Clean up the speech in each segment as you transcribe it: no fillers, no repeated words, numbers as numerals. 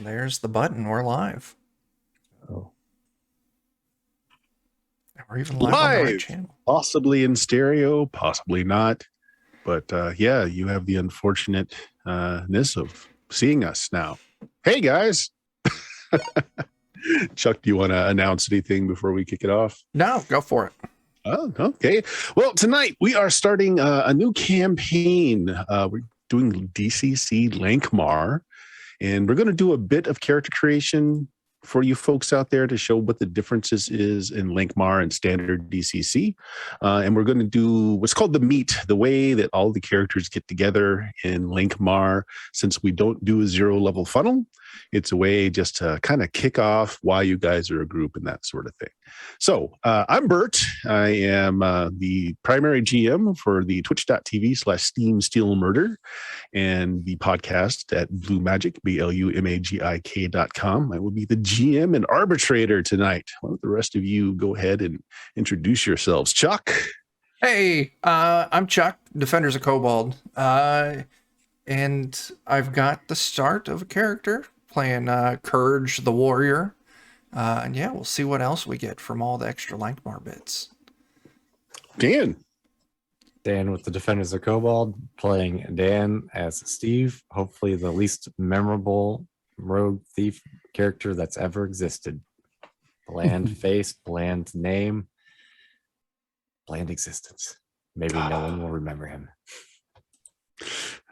there's the button. We're live. Oh. And we're even live on the right channel. Possibly in stereo, possibly not. But yeah, you have the unfortunateness of seeing us now. Hey, guys. Chuck, do you want to announce anything before we kick it off? No, go for it. Oh, okay. Well, tonight we are starting a new campaign. We're doing DCC Lankhmar, and we're going to do a bit of character creation for you folks out there to show what the differences is in Lankhmar and standard DCC. And we're going to do what's called the meet, the way that all the characters get together in Lankhmar. Since we don't do a 0-level funnel, it's a way just to kind of kick off why you guys are a group and that sort of thing. So I'm Bert. I am the primary GM for the twitch.tv/Steam Steel Murder and the podcast at Blue Magic, BLUMAGIK.com. I will be the GM and arbitrator tonight. Why don't the rest of you go ahead and introduce yourselves? Chuck. Hey, I'm Chuck, Defenders of Kobold. And I've got the start of a character playing Courage the Warrior. And yeah, we'll see what else we get from all the extra Lankhmar bits. Dan with the Defenders of Kobold, playing Dan as Steve, hopefully the least memorable rogue thief character that's ever existed. Bland face, bland name, bland existence. Maybe no one will remember him.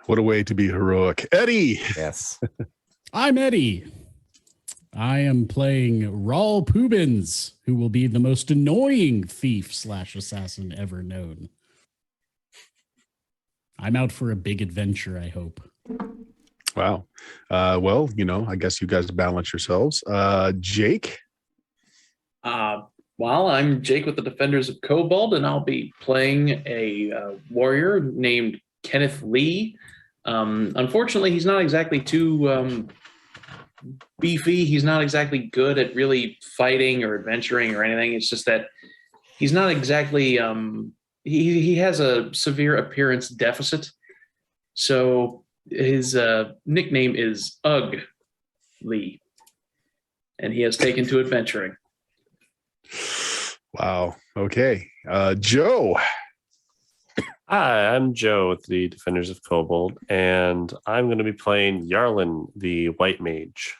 What a way to be heroic. Eddie. Yes. I'm Eddie. I am playing Raul Pubins, who will be the most annoying thief/assassin ever known. I'm out for a big adventure, I hope. Wow. Well, I guess you guys balance yourselves. Jake. Well, I'm Jake with the Defenders of Kobold, and I'll be playing a warrior named Kenneth Lee. Unfortunately, he's not exactly too beefy. He's not exactly good at really fighting or adventuring or anything. It's just that he's not exactly he has a severe appearance deficit. So his nickname is Ugg Lee, and he has taken to adventuring. Wow. Okay. Joe. Hi, I'm Joe with the Defenders of Kobold, and I'm going to be playing Yarlin, the White Mage,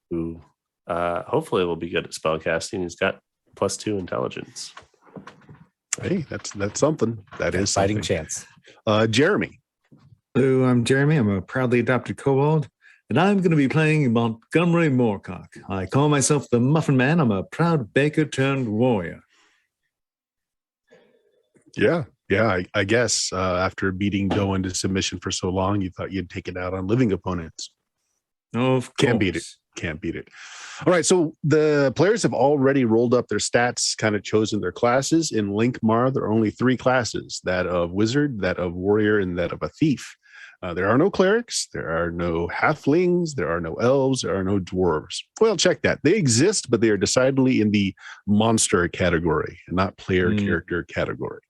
who hopefully will be good at spellcasting. He's got +2 intelligence. Hey, that's something. That is Fighting something. chance. Jeremy. Hello, I'm Jeremy. I'm a proudly adopted kobold, and I'm going to be playing Montgomery Moorcock. I call myself the Muffin Man. I'm a proud baker turned warrior. Yeah, I guess after beating Doe into submission for so long, you thought you'd take it out on living opponents. Of course. Can't beat it. All right, so the players have already rolled up their stats, kind of chosen their classes. In Lankhmar, there are only 3 classes, that of wizard, that of warrior, and that of a thief. There are no clerics, there are no halflings, there are no elves, there are no dwarves. Well, check that. They exist, but they are decidedly in the monster category and not player character category.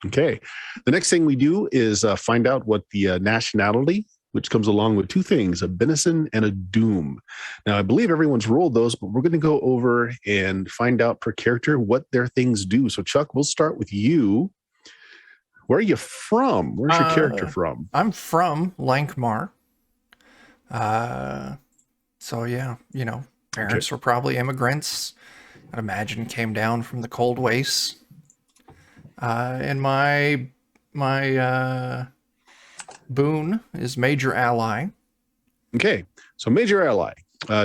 Okay. The next thing we do is find out what the nationality, which comes along with 2 things, a benison and a doom. Now, I believe everyone's rolled those, but we're going to go over and find out per character what their things do. So, Chuck, we'll start with you. Where are you from? Where's your character from? I'm from Lankhmar. So yeah, parents were probably immigrants. I'd imagine came down from the cold wastes. And my boon is Major Ally. Okay, so Major Ally.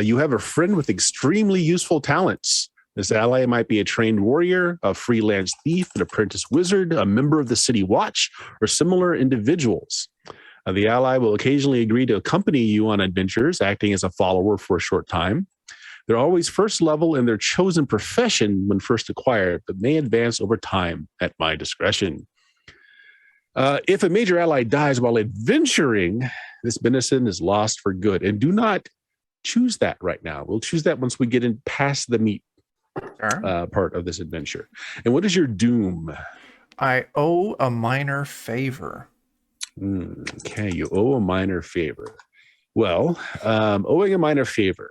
You have a friend with extremely useful talents. This ally might be a trained warrior, a freelance thief, an apprentice wizard, a member of the City Watch, or similar individuals. The ally will occasionally agree to accompany you on adventures, acting as a follower for a short time. They're always first level in their chosen profession when first acquired, but may advance over time at my discretion. If a major ally dies while adventuring, this benison is lost for good. And do not choose that right now. We'll choose that once we get in past the meat part of this adventure. And what is your doom? I owe a minor favor. Okay, you owe a minor favor. Well, owing a minor favor.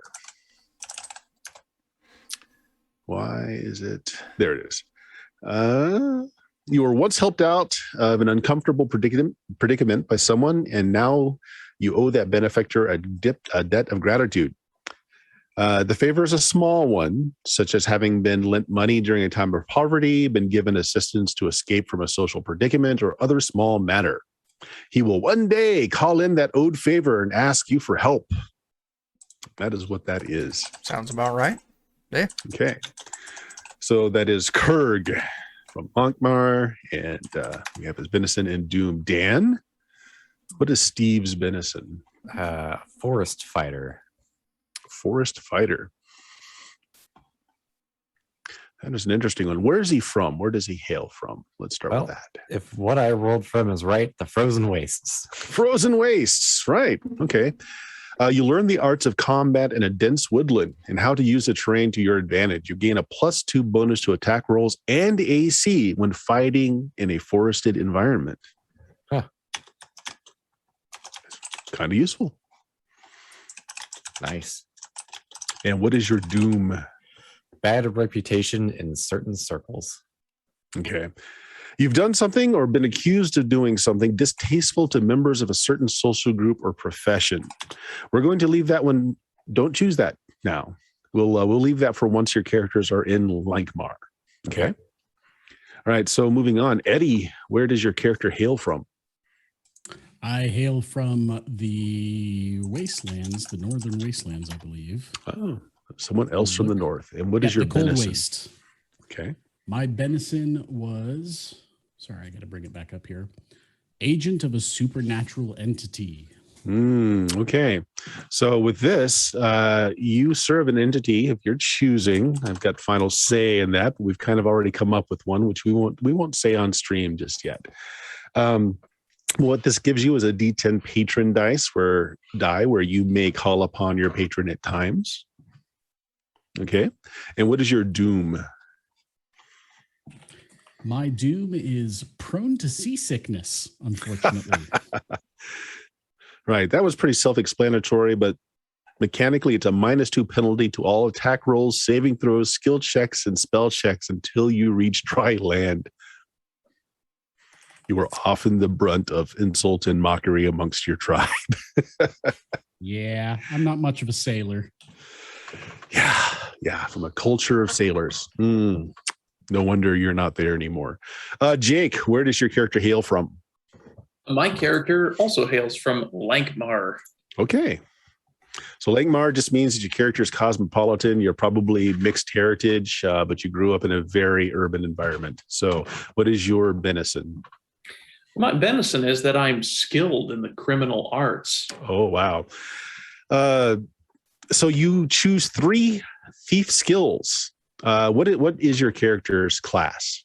Why is it? There it is. You were once helped out of an uncomfortable predicament by someone, and now you owe that benefactor a debt of gratitude. The favor is a small one, such as having been lent money during a time of poverty, been given assistance to escape from a social predicament, or other small matter. He will one day call in that owed favor and ask you for help. That is what that is. Sounds about right. Yeah. Okay. So that is Kurg from Lankhmar, and we have his benison in Doom. Dan, what is Steve's benison? Forest fighter. Forest fighter. That is an interesting one. Where is he from? Where does he hail from? Let's start with that. If what I rolled from is right, the frozen wastes. Frozen wastes, right? Okay. You learn the arts of combat in a dense woodland and how to use the terrain to your advantage. You gain a +2 bonus to attack rolls and AC when fighting in a forested environment. Huh. Kind of useful. Nice. And what is your doom? Bad reputation in certain circles. Okay. You've done something or been accused of doing something distasteful to members of a certain social group or profession. We're going to leave that one. Don't choose that now. We'll leave that for once your characters are in Lankhmar. Okay. All right. So moving on, Eddie, where does your character hail from? I hail from the wastelands, the northern wastelands, I believe. Oh, someone else from the north. And what is your the cold benison? waste? Okay. My benison was, sorry, I got to bring it back up here. Agent of a supernatural entity. Okay. So with this, you serve an entity of your choosing. I've got final say in that. We've kind of already come up with one, which we won't say on stream just yet. What this gives you is a D10 patron where you may call upon your patron at times. Okay. And what is your doom? My doom is prone to seasickness, unfortunately. Right. That was pretty self-explanatory, but mechanically, it's a -2 penalty to all attack rolls, saving throws, skill checks, and spell checks until you reach dry land. You are often the brunt of insult and mockery amongst your tribe. Yeah, I'm not much of a sailor. Yeah, from a culture of sailors. No wonder you're not there anymore. Jake, where does your character hail from? My character also hails from Lankhmar. Okay. So Lankhmar just means that your character is cosmopolitan. You're probably mixed heritage, but you grew up in a very urban environment. So what is your benison? My benison is that I'm skilled in the criminal arts. Oh, wow. So you choose 3 thief skills. What is your character's class?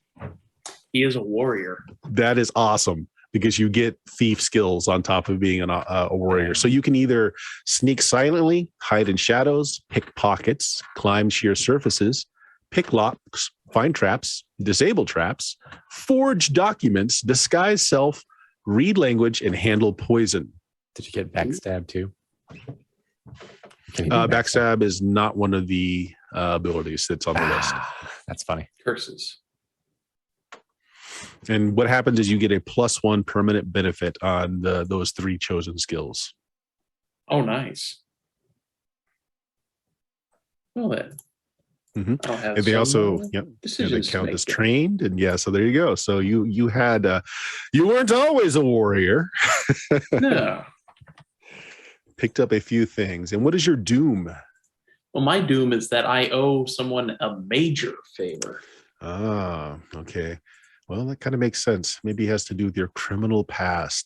He is a warrior. That is awesome because you get thief skills on top of being a warrior. So you can either sneak silently, hide in shadows, pick pockets, climb sheer surfaces, pick locks, find traps, disable traps, forge documents, disguise self, read language, and handle poison. Did you get backstab too? Backstab is not one of the abilities that's on the list. That's funny. Curses. And what happens is you get a +1 permanent benefit on those 3 chosen skills. Oh, nice. Well then. I'll have And they also they decisions count to as make. trained. And so there you go. So you had you weren't always a warrior. No. Picked up a few things. And what is your doom? Well, my doom is that I owe someone a major favor. Ah, okay. Well, that kind of makes sense. Maybe it has to do with your criminal past.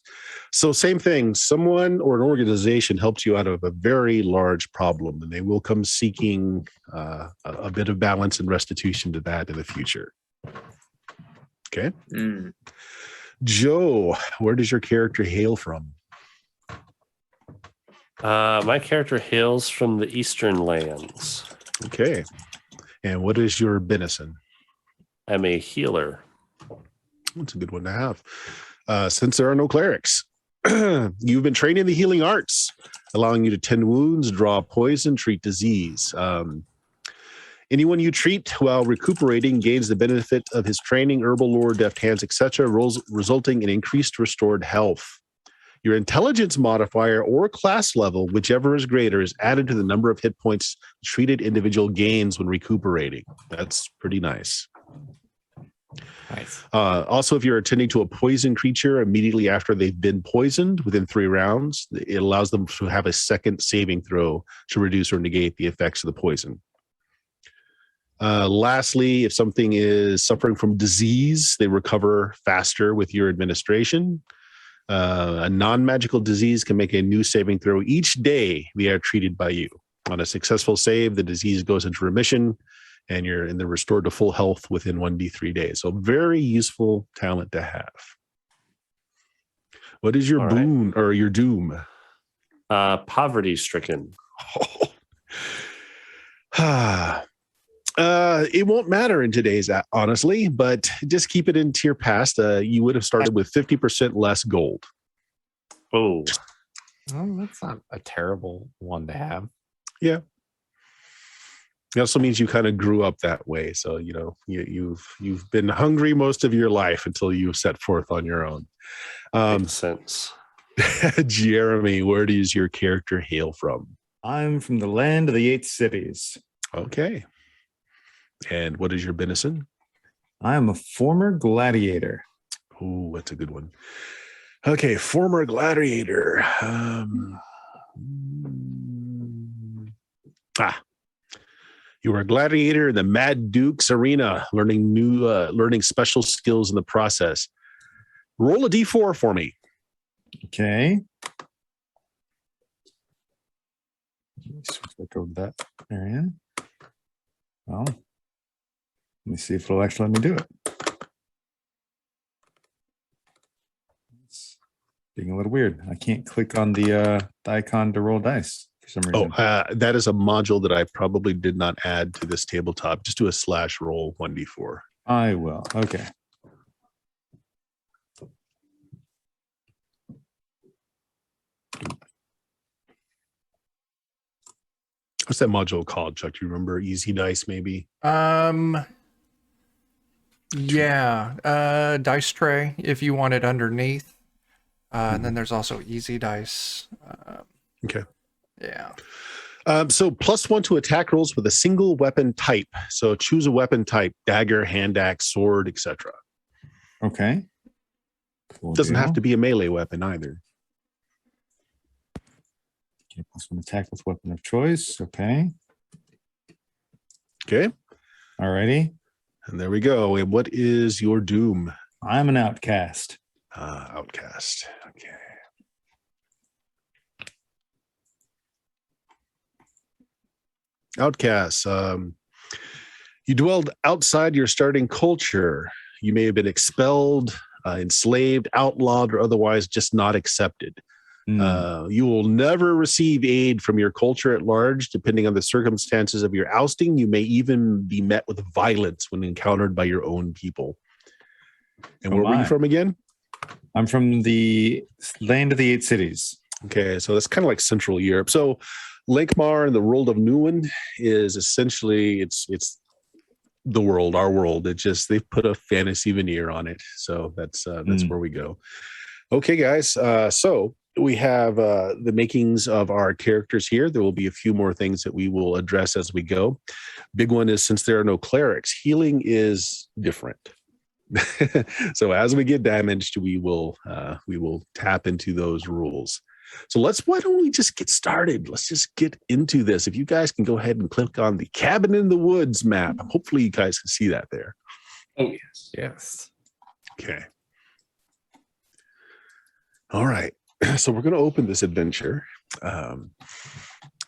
So same thing. Someone or an organization helped you out of a very large problem, and they will come seeking a bit of balance and restitution to that in the future. Okay. Joe, where does your character hail from? My character hails from the Eastern Lands. Okay. And what is your benison? I'm a healer. That's a good one to have. Since there are no clerics, You've been trained in the healing arts, allowing you to tend wounds, draw poison, treat disease. Anyone you treat while recuperating gains the benefit of his training, herbal lore, deft hands, etc., resulting in increased restored health. Your intelligence modifier or class level, whichever is greater, is added to the number of hit points the treated individual gains when recuperating. That's pretty nice. Nice. Also, if you're attending to a poison creature immediately after they've been poisoned within 3 rounds, it allows them to have a second saving throw to reduce or negate the effects of the poison. Lastly, if something is suffering from disease, they recover faster with your administration. A non-magical disease can make a new saving throw each day they are treated by you. On a successful save, the disease goes into remission, and they're restored to full health within 1d3 days. So very useful talent to have. What is your boon or your doom? Poverty stricken. It won't matter in today's, honestly, but just keep it into your past. You would have started with 50% less gold. Oh, Well, that's not a terrible one to have. Yeah. It also means you kind of grew up that way. So, you've been hungry most of your life until you set forth on your own. makes sense. Jeremy, where does your character hail from? I'm from the land of the 8 cities. Okay. And what is your benison? I am a former gladiator. Oh, that's a good one. Okay, former gladiator. You were a gladiator in the Mad Duke's arena, learning special skills in the process. Roll a d4 for me. Okay. Switch over to that area. Well, let me see if it'll actually let me do it. It's being a little weird. I can't click on the icon to roll dice for some reason. That is a module that I probably did not add to this tabletop. Just do a /roll 1d4. I will. Okay. What's that module called, Chuck? Do you remember? Easy Dice, maybe? Yeah. Dice tray if you want it underneath. And then there's also easy dice. Okay. Yeah. So +1 to attack rolls with a single weapon type. So choose a weapon type: dagger, hand axe, sword, etc. Okay. Cool Doesn't deal. have to be a melee weapon either. Okay, +1 attack with weapon of choice. Okay. Okay. Alrighty. And there we go. And what is your doom? I'm an outcast. Outcast. Okay. Outcasts. You dwelled outside your starting culture. You may have been expelled, enslaved, outlawed, or otherwise just not accepted. You will never receive aid from your culture at large. Depending on the circumstances of your ousting, you may even be met with violence when encountered by your own people. And where were you from again? I'm from the land of the 8 cities. Okay, so that's kind of like Central Europe. So Lankhmar and the world of Newland is essentially it's the world, our world. It just they've put a fantasy veneer on it. So that's where we go. Okay, guys. So we have the makings of our characters here. There will be a few more things that we will address as we go. Big one is, since there are no clerics, healing is different. So as we get damaged, we will tap into those rules. So why don't we just get started? Let's just get into this. If you guys can go ahead and click on the Cabin in the Woods map. Hopefully you guys can see that there. Oh, yes. Yes. Okay. All right. So we're going to open this adventure.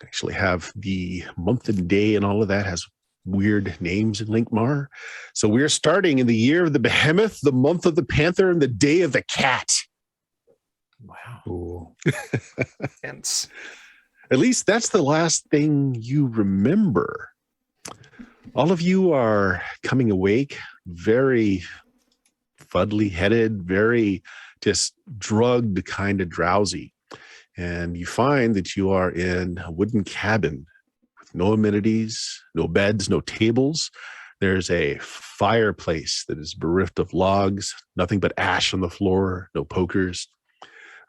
Actually have the month and day and all of that has weird names in Lankhmar. So we're starting in the year of the behemoth, the month of the panther, and the day of the cat. Wow. Ooh. Hence. At least that's the last thing you remember. All of you are coming awake, very fuddly headed, very just drugged, kind of drowsy. And you find that you are in a wooden cabin with no amenities, no beds, no tables. There's a fireplace that is bereft of logs, nothing but ash on the floor, no pokers.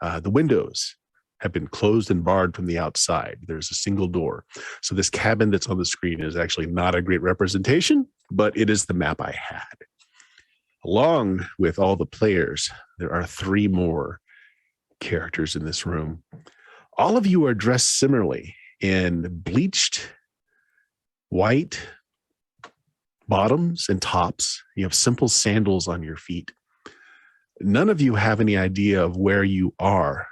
The windows have been closed and barred from the outside. There's a single door. So this cabin that's on the screen is actually not a great representation, but it is the map I had. Along with all the players, there are 3 more characters in this room. All of you are dressed similarly in bleached white bottoms and tops. You have simple sandals on your feet. None of you have any idea of where you are,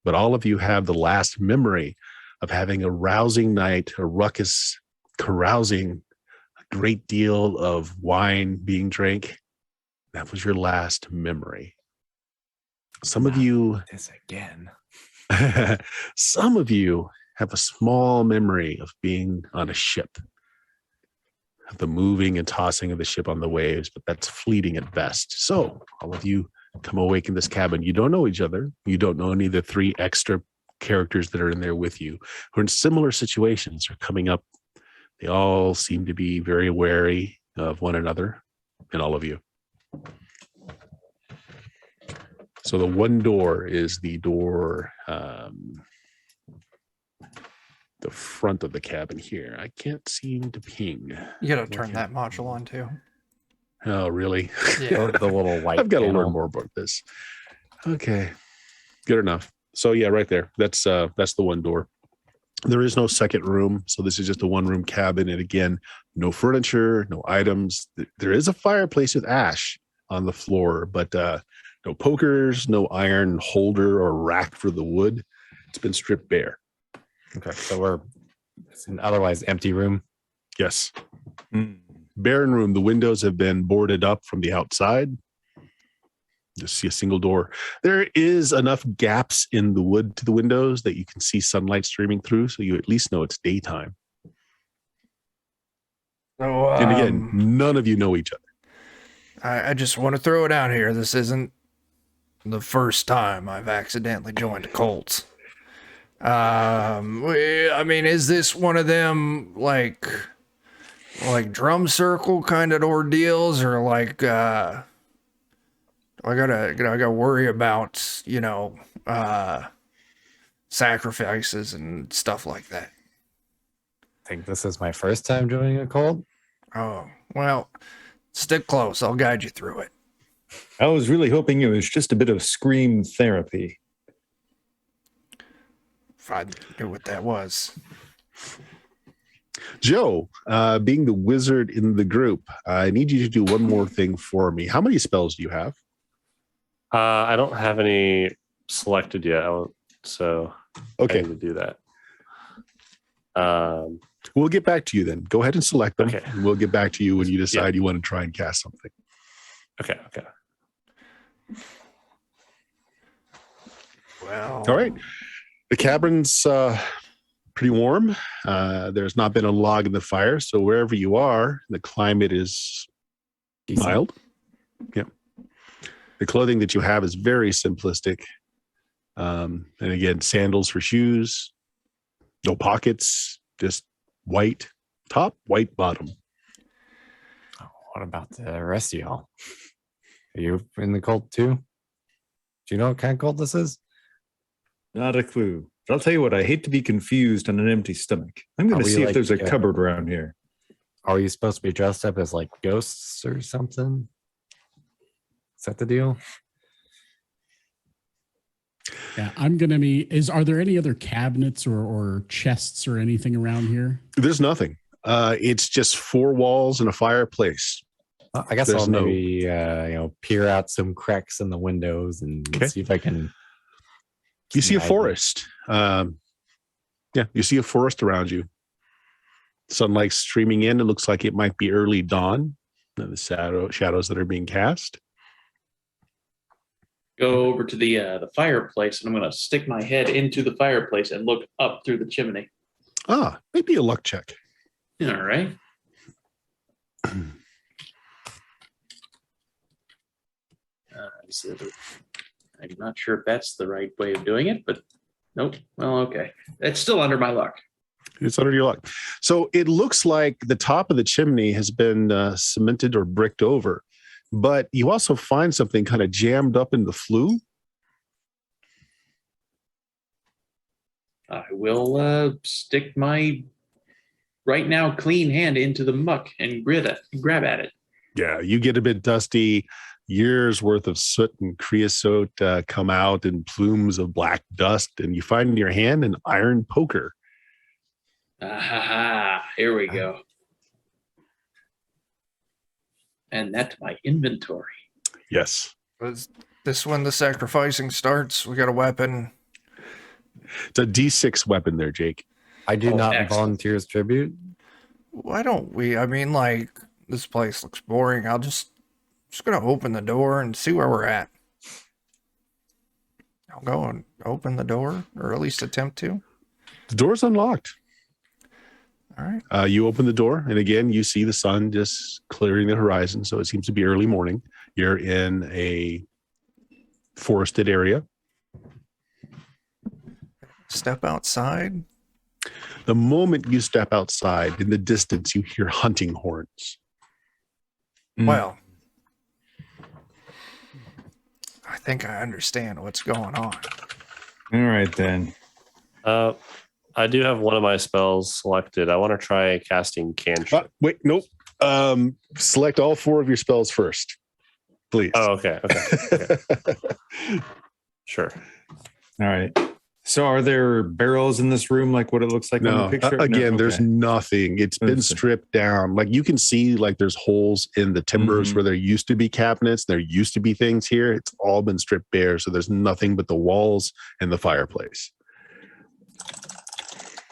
but all of you have the last memory of having a rousing night, a ruckus, carousing, a great deal of wine being drank. That was your last memory. Some of you, This again. some of you have a small memory of being on a ship, of the moving and tossing of the ship on the waves, but that's fleeting at best. So all of you come awake in this cabin. You don't know each other. You don't know any of the 3 extra characters that are in there with you who are in similar situations are coming up. They all seem to be very wary of one another and all of you. So the one door is the door, the front of the cabin here. I can't seem to ping. You gotta turn that module on too. Oh, really? Yeah. The little white I've got to panel. learn more about this. Okay, good enough. So yeah, right there. That's the one door. There is no second room, so this is just a 1-room cabin. And again, no furniture, no items. There is a fireplace with ash on the floor, but no pokers, no iron holder or rack for the wood. It's been stripped bare. Okay, so it's an otherwise empty room. Yes. Barren room. The windows have been boarded up from the outside. Just see a single door. There is enough gaps in the wood to the windows that you can see sunlight streaming through, so you at least know it's daytime. So, And again, none of you know each other. I just want to throw it out here. This isn't the first time I've accidentally joined a cult. I mean, is this one of them like drum circle kind of ordeals, or like I gotta worry about, sacrifices and stuff like that? I think this is my first time joining a cult. Oh, well, stick close. I'll guide you through it. I was really hoping it was just a bit of scream therapy. If I knew what that was. Joe, being the wizard in the group, I need you to do one more thing for me. How many spells do you have? I don't have any selected yet, so Okay, I need to do that. we'll get back to you then. Go ahead and select them. Okay. And we'll get back to you when you decide you want to try and cast something. Okay. Well, All right. The cabin's pretty warm. There's not been a log in the fire, so wherever you are, the climate is Decent. mild. Yep. The clothing that you have is very simplistic. And again, sandals for shoes, no pockets, just white top, white bottom. What about the rest of y'all? Are you in the cult too? Do you know what kind of cult this is? Not a clue. But I'll tell you what, I hate to be confused on an empty stomach. I'm going Are to we see if like, there's a cupboard around here. Are you supposed to be dressed up as like ghosts or something? Is that the deal? Yeah, I'm gonna be. Are there any other cabinets or chests or anything around here? There's nothing. It's just 4 walls and a fireplace. I guess There's I'll no- maybe peer out some cracks in the windows and Okay. see if I can. You see a snag- forest. You see a forest around you. Sunlight streaming in. It looks like it might be early dawn. The shadows that are being cast. Go over to the fireplace, and I'm going to stick my head into the fireplace and look up through the chimney. Maybe a luck check. All right. I'm not sure if that's the right way of doing it, but nope. Well, okay. It's still under my luck. It's under your luck. So it looks like the top of the chimney has been cemented or bricked over, but you also find something kind of jammed up in the flue. I will stick my right now clean hand into the muck and grab at it. Yeah, you get a bit dusty. Years worth of soot and creosote come out in plumes of black dust, and you find in your hand an iron poker. Here we go. And that's my inventory. Yes. Was this when the sacrificing starts? We got a weapon. It's a D6 weapon there, Jake. I do Oh, not excellent. volunteer as tribute. Why don't we? I mean, like, this place looks boring. Just gonna open the door and see where we're at. I'll go and open the door, or at least attempt to. The door's unlocked. All right. You open the door, and again, you see the sun just clearing the horizon. So it seems to be early morning. You're in a forested area. Step outside. The moment you step outside, in the distance, you hear hunting horns. Well, I think I understand what's going on. All right, then. I do have one of my spells selected. I want to try casting cantrip. Wait, nope. Select all 4 of your spells first, please. Oh, okay. Sure. All right. So are there barrels in this room like what it looks like on No, the picture? again, No? there's Okay. nothing. It's been Let's see. stripped down. Like you can see, like there's holes in the timbers Mhm. where there used to be cabinets. There used to be things here. It's all been stripped bare. So there's nothing but the walls and the fireplace.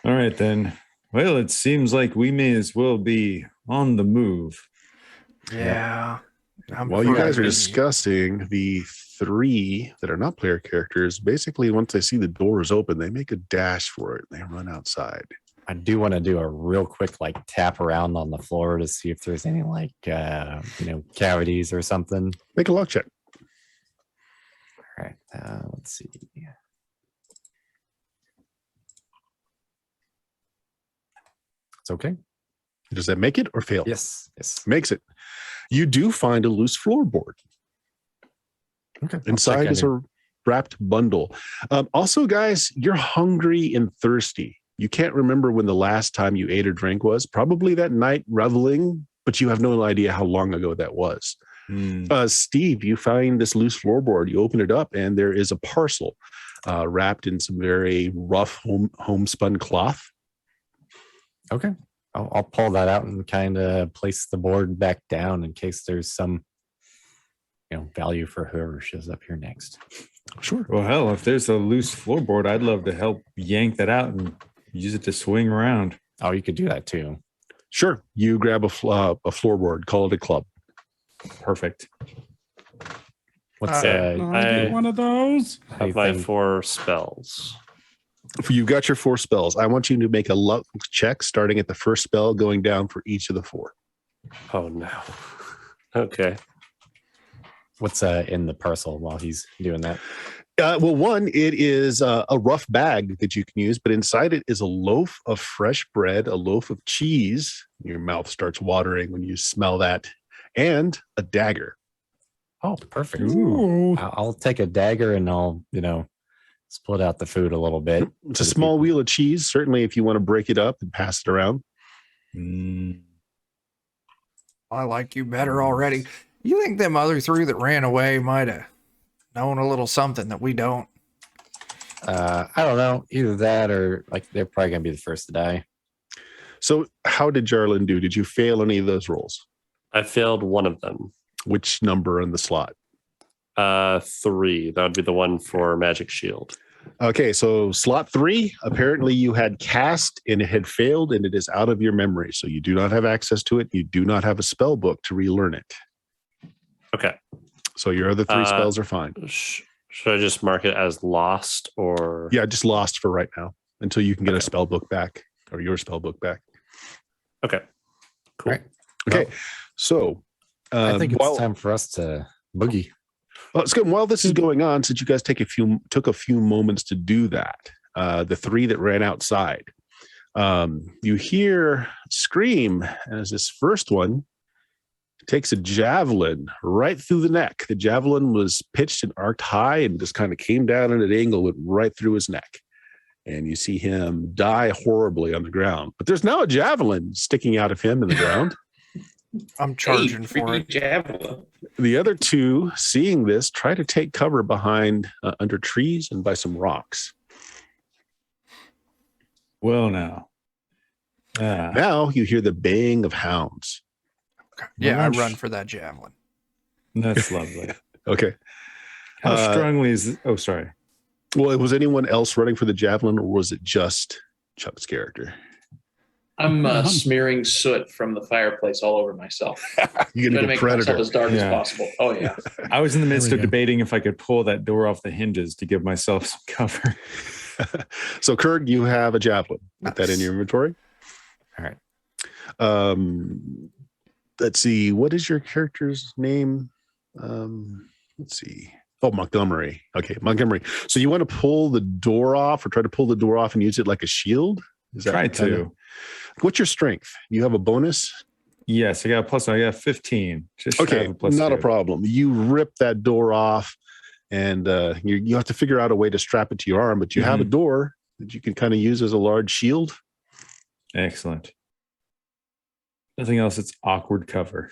All right, then. Well, it seems like we may as well be on the move. Yeah. While you guys are probably- discussing, the 3 that are not player characters, basically once they see the doors open, they make a dash for it. They run outside. I do want to do a real quick like tap around on the floor to see if there's any like cavities or something. Make a luck check. All right, let's see. It's okay. Does that make it or fail? Yes. Makes it. You do find a loose floorboard. Okay. Inside is a wrapped bundle. Also, guys, you're hungry and thirsty. You can't remember when the last time you ate or drank was. Probably that night reveling, but you have no idea how long ago that was. Steve, you find this loose floorboard. You open it up, and there is a parcel wrapped in some very rough homespun cloth. Okay. I'll pull that out and kind of place the board back down in case there's some, value for whoever shows up here next. Sure. Well, hell, if there's a loose floorboard, I'd love to help yank that out and use it to swing around. Oh, you could do that too. Sure. You grab a floorboard, call it a club. Perfect. What's Yeah, I get one of those. I have my 4 spells. You've got your 4 spells. I want you to make a luck check starting at the first spell, going down for each of the 4. Oh no. Okay. what's in the parcel while he's doing that? Well, one, it is a rough bag that you can use, but inside it is a loaf of fresh bread, a loaf of cheese. Your mouth starts watering when you smell that, and a dagger. Oh, perfect. Ooh. I'll take a dagger and I'll, split out the food a little bit. It's a small wheel of cheese. Certainly, if you want to break it up and pass it around. I like you better already. You think them other three that ran away might have known a little something that we don't? I don't know. Either that or they're probably going to be the first to die. So, how did Jarlin do? Did you fail any of those rolls? I failed one of them. Which number in the slot? 3. That would be the one for Magic Shield. Okay, so slot 3, apparently you had cast and it had failed and it is out of your memory. So you do not have access to it. You do not have a spell book to relearn it. Okay. So your other 3 spells are fine. Should I just mark it as lost or? Yeah, just lost for right now until you can get a spell book back or your spell book back. Okay. Cool. Right. Okay, so I think it's while- time for us to boogie. Well, it's good. While this is going on, since you guys took a few moments to do that, the three that ran outside, you hear scream as this first one takes a javelin right through the neck. The javelin was pitched and arced high and just kind of came down at an angle, went right through his neck. And you see him die horribly on the ground. But there's now a javelin sticking out of him in the ground. I'm charging for it. Javelin. The other two, seeing this, try to take cover behind under trees and by some rocks. Well, now. Now you hear the baying of hounds. Yeah, I run for that javelin. That's lovely. Okay. How strongly is? Oh, sorry. Well, was anyone else running for the javelin, or was it just Chuck's character? I'm smearing soot from the fireplace all over myself. You're I'm gonna gonna go make predator. myself as dark Yeah. as possible. Oh yeah. I was in the midst There of we go. debating if I could pull that door off the hinges to give myself some cover. So, Kurg, you have a javelin. Put that in Nice. your inventory. All right. Let's see. What is your character's name? Let's see. Oh, Montgomery. Okay, Montgomery. So you want to pull the door off, or try to pull the door off and use it like a shield? Is Try kinda- to. What's your strength? You have a bonus? Yes, I got a plus. I got 15. Just shy Okay, of a plus not a 2. problem. You rip that door off, and you have to figure out a way to strap it to your arm, but you have a door that you can kind of use as a large shield. Excellent. Nothing else. It's awkward cover.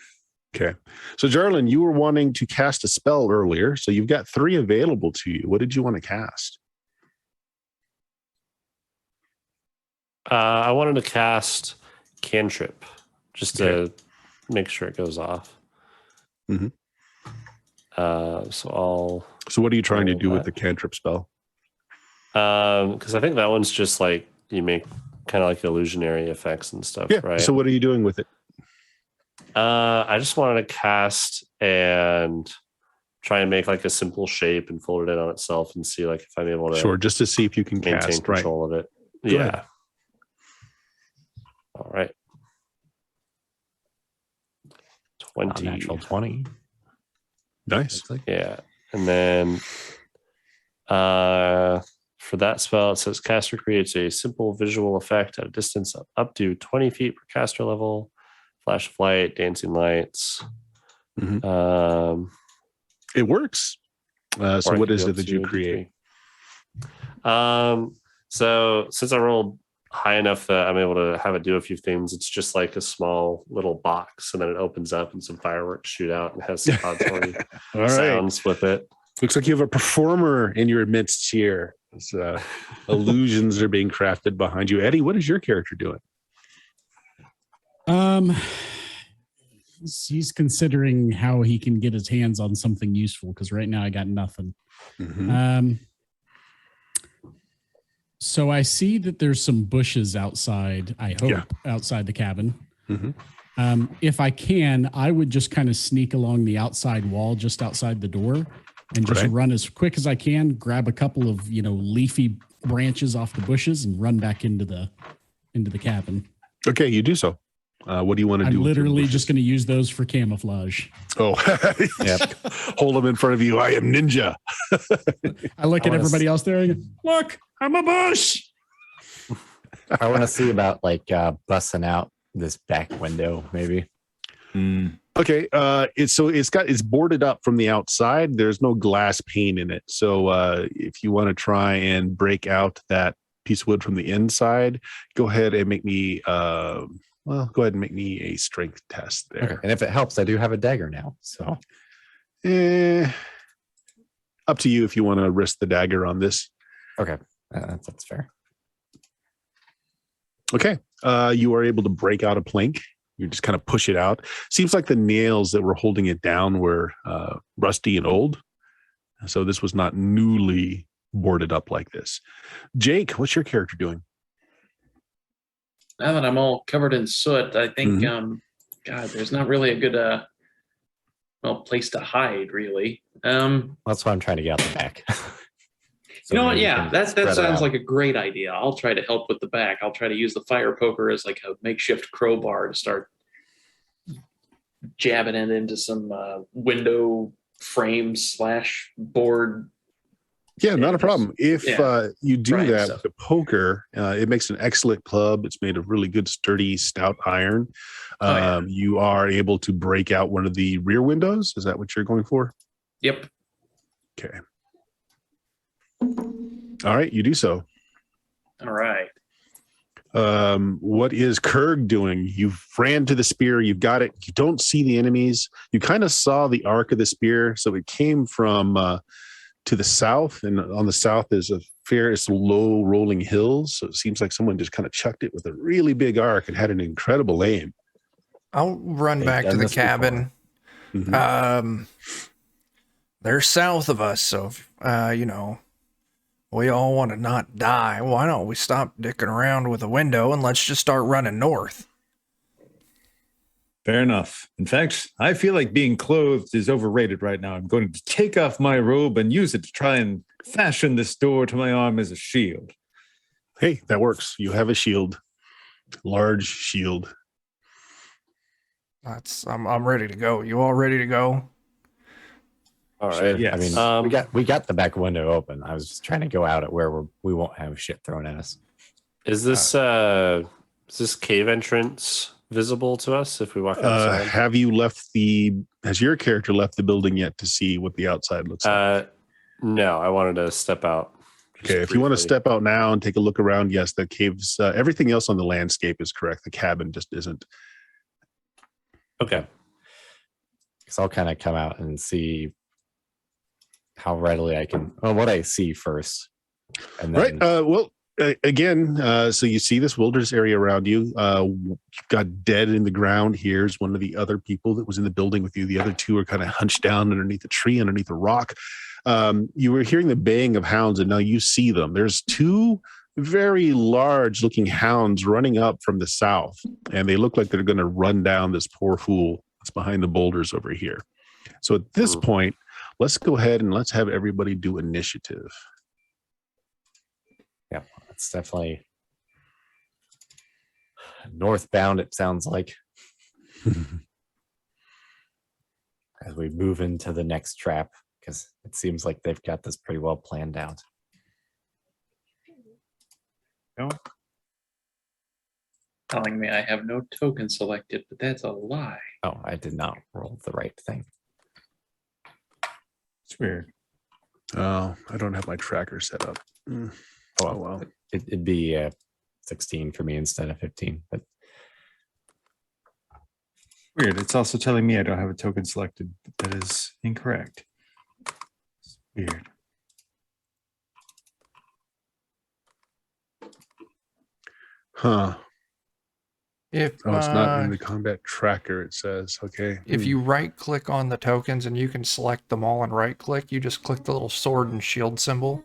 Okay. So, Jarlin, you were wanting to cast a spell earlier, so you've got 3 available to you. What did you want to cast? I wanted to cast Cantrip just to make sure it goes off. Mhm. So So, what are you trying to roll do with the that. cantrip spell? because I think that one's just like you make kind of like illusionary effects and stuff, Yeah. right? So, what are you doing with it? I just wanted to cast and try and make like a simple shape and fold it in on itself and see like if I'm able to Sure, just to see if you can maintain cast. Right. control of it. Go Yeah. ahead. All right. 20. Natural 20. Nice. Looks like. Yeah. And then for that spell, it says caster creates a simple visual effect at a distance of up to 20 feet per caster level. Flash of light, dancing lights. Mhm. It works. So, Or I what could is do it up that to you a create? D3. So since I rolled high enough that I'm able to have it do a few things, it's just like a small little box, and then it opens up and some fireworks shoot out and has some auditory All right. sounds with it. Looks like you have a performer in your midst here. As, illusions are being crafted behind you. Eddie, what is your character doing? He's considering how he can get his hands on something useful because right now I got nothing. Mhm. So I see that there's some bushes outside. I hope Yeah. outside the cabin. Mhm. If I can, I would just kind of sneak along the outside wall, just outside the door, and just Right. run as quick as I can. Grab a couple of leafy branches off the bushes and run back into the cabin. Okay, you do so. What do you want to do? I'm with your literally bushes? just going to use those for camouflage. Oh, Yep. hold them in front of you. I am ninja. I look I at wanna everybody else there and go, look, I'm a bush. I want to see about like busting out this back window, maybe. Okay, it's boarded up from the outside. There's no glass pane in it. So if you want to try and break out that piece of wood from the inside, go ahead and make me a strength test Okay. there. And if it helps, I do have a dagger now. So Up to you if you want to risk the dagger on this. okay, that's fair. Okay. You are able to break out a plank. You just kind of push it out. Seems like the nails that were holding it down were rusty and old. So this was not newly boarded up like this. Jake, what's your character doing? Now that I'm all covered in soot, I think, God, there's not really a good, place to hide, really. That's why I'm trying to get out the back. So You know what? maybe we Yeah, can that spread sounds out. like a great idea. I'll try to help with the back. I'll try to use the fire poker as like a makeshift crowbar to start jabbing it into some window frame / board. Yeah, not a problem. If you do Right, that so- with the poker, it makes an excellent club. It's made of really good, sturdy, stout iron. Yeah. You are able to break out one of the rear windows. Is that what you're going for? Yep. Okay. All right, you do so. All right. What is Kurg doing? You've ran to the spear. You've got it. You don't see the enemies. You kind of saw the arc of the spear. So it came from to the south, and on the south is a fairly low rolling hills. So it seems like someone just kind of chucked it with a really big arc and had an incredible aim. I'll run They've back to done the this before. cabin. Mhm. They're south of us, so we all want to not die. Why don't we stop dicking around with a window and let's just start running north? Fair enough. In fact, I feel like being clothed is overrated right now. I'm going to take off my robe and use it to try and fashion this door to my arm as a shield. Hey, that works. You have a shield, large shield. I'm ready to go. You all ready to go? All Sure, right. yes. I mean, we got the back window open. I was just trying to go out at where we won't have shit thrown at us. Is this cave entrance visible to us if we walk outside? Has your character left the building yet to see what the outside looks like? No, I wanted to step out. just Okay, if you want to briefly. step out now and take a look around, yes, the caves, everything else on the landscape is correct. The cabin just isn't. Okay. Because I'll kind of come out and see how readily I can, what I see first. And then, Again, so you see this wilderness area around you. You've got dead in the ground. Here's one of the other people that was in the building with you. The other two are kind of hunched down underneath a tree, underneath a rock. You were hearing the baying of hounds, and now you see them. There's two very large looking hounds running up from the south, and they look like they're going to run down this poor fool that's behind the boulders over here. So at this point, let's go ahead and let's have everybody do initiative. yeah, it's definitely northbound, it sounds like, as we move into the next trap, because it seems like they've got this pretty well planned out. Telling me I have no token selected, but that's a lie. Oh, I did not roll the right thing. It's weird. Oh, I don't have my tracker set up. Oh, Oh, well. It'd be 16 for me instead of 15, but Weird. It's also telling me I don't have a token selected. That is incorrect. It's weird. Huh. If Oh, it's not in the combat tracker, it says. Okay. if you right click on the tokens and you can select them all and right click, you just click the little sword and shield symbol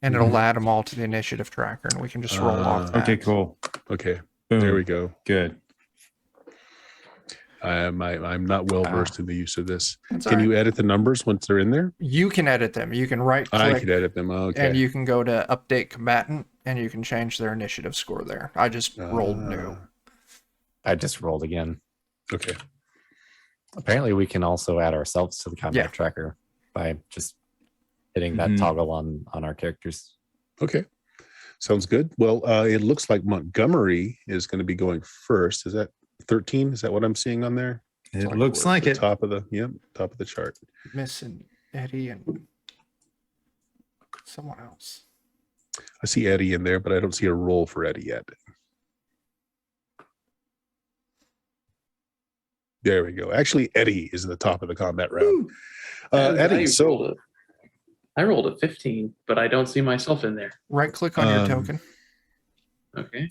and it'll add them all to the initiative tracker and we can just roll off that. Okay, cool. Okay. Boom. There we go. Good. I'm not well versed in the use of this. That's Can all you right. edit the numbers once they're in there? You can edit them. You can right I click could edit them. Okay. and you can go to update combatant and you can change their initiative score there. I just rolled new. I just rolled again. Okay. Apparently, we can also add ourselves to the combat Yeah. tracker by just hitting that Mhm. toggle on our characters. Okay. Sounds good. Well, it looks like Montgomery is going to be going first. Is that 13? Is that what I'm seeing on there? It like looks Towards like the it. top of the chart. Missing Eddie and someone else. I see Eddie in there, but I don't see a roll for Eddie yet. There we go. Actually, Eddie is in the top of the combat round. Eddie, I rolled a 15, but I don't see myself in there. Right click on your token Okay.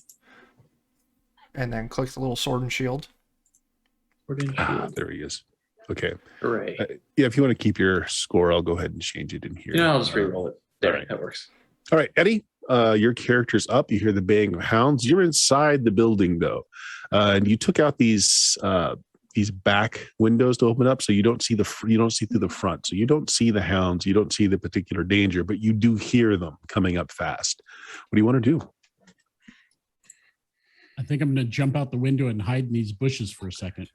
and then click the little sword and shield. Sword and Ah, shield. there he is. Okay. Hooray. Yeah, if you want to keep your score, I'll go ahead and change it in here. I'll just re-roll it. There, all right. that works. All right, Eddie, your character's up. You hear the baying of hounds. You're inside the building, though, and you took out these back windows to open up, so you don't see you don't see through the front. So you don't see the hounds. You don't see the particular danger, but you do hear them coming up fast. What do you want to do? I think I'm going to jump out the window and hide in these bushes for a second.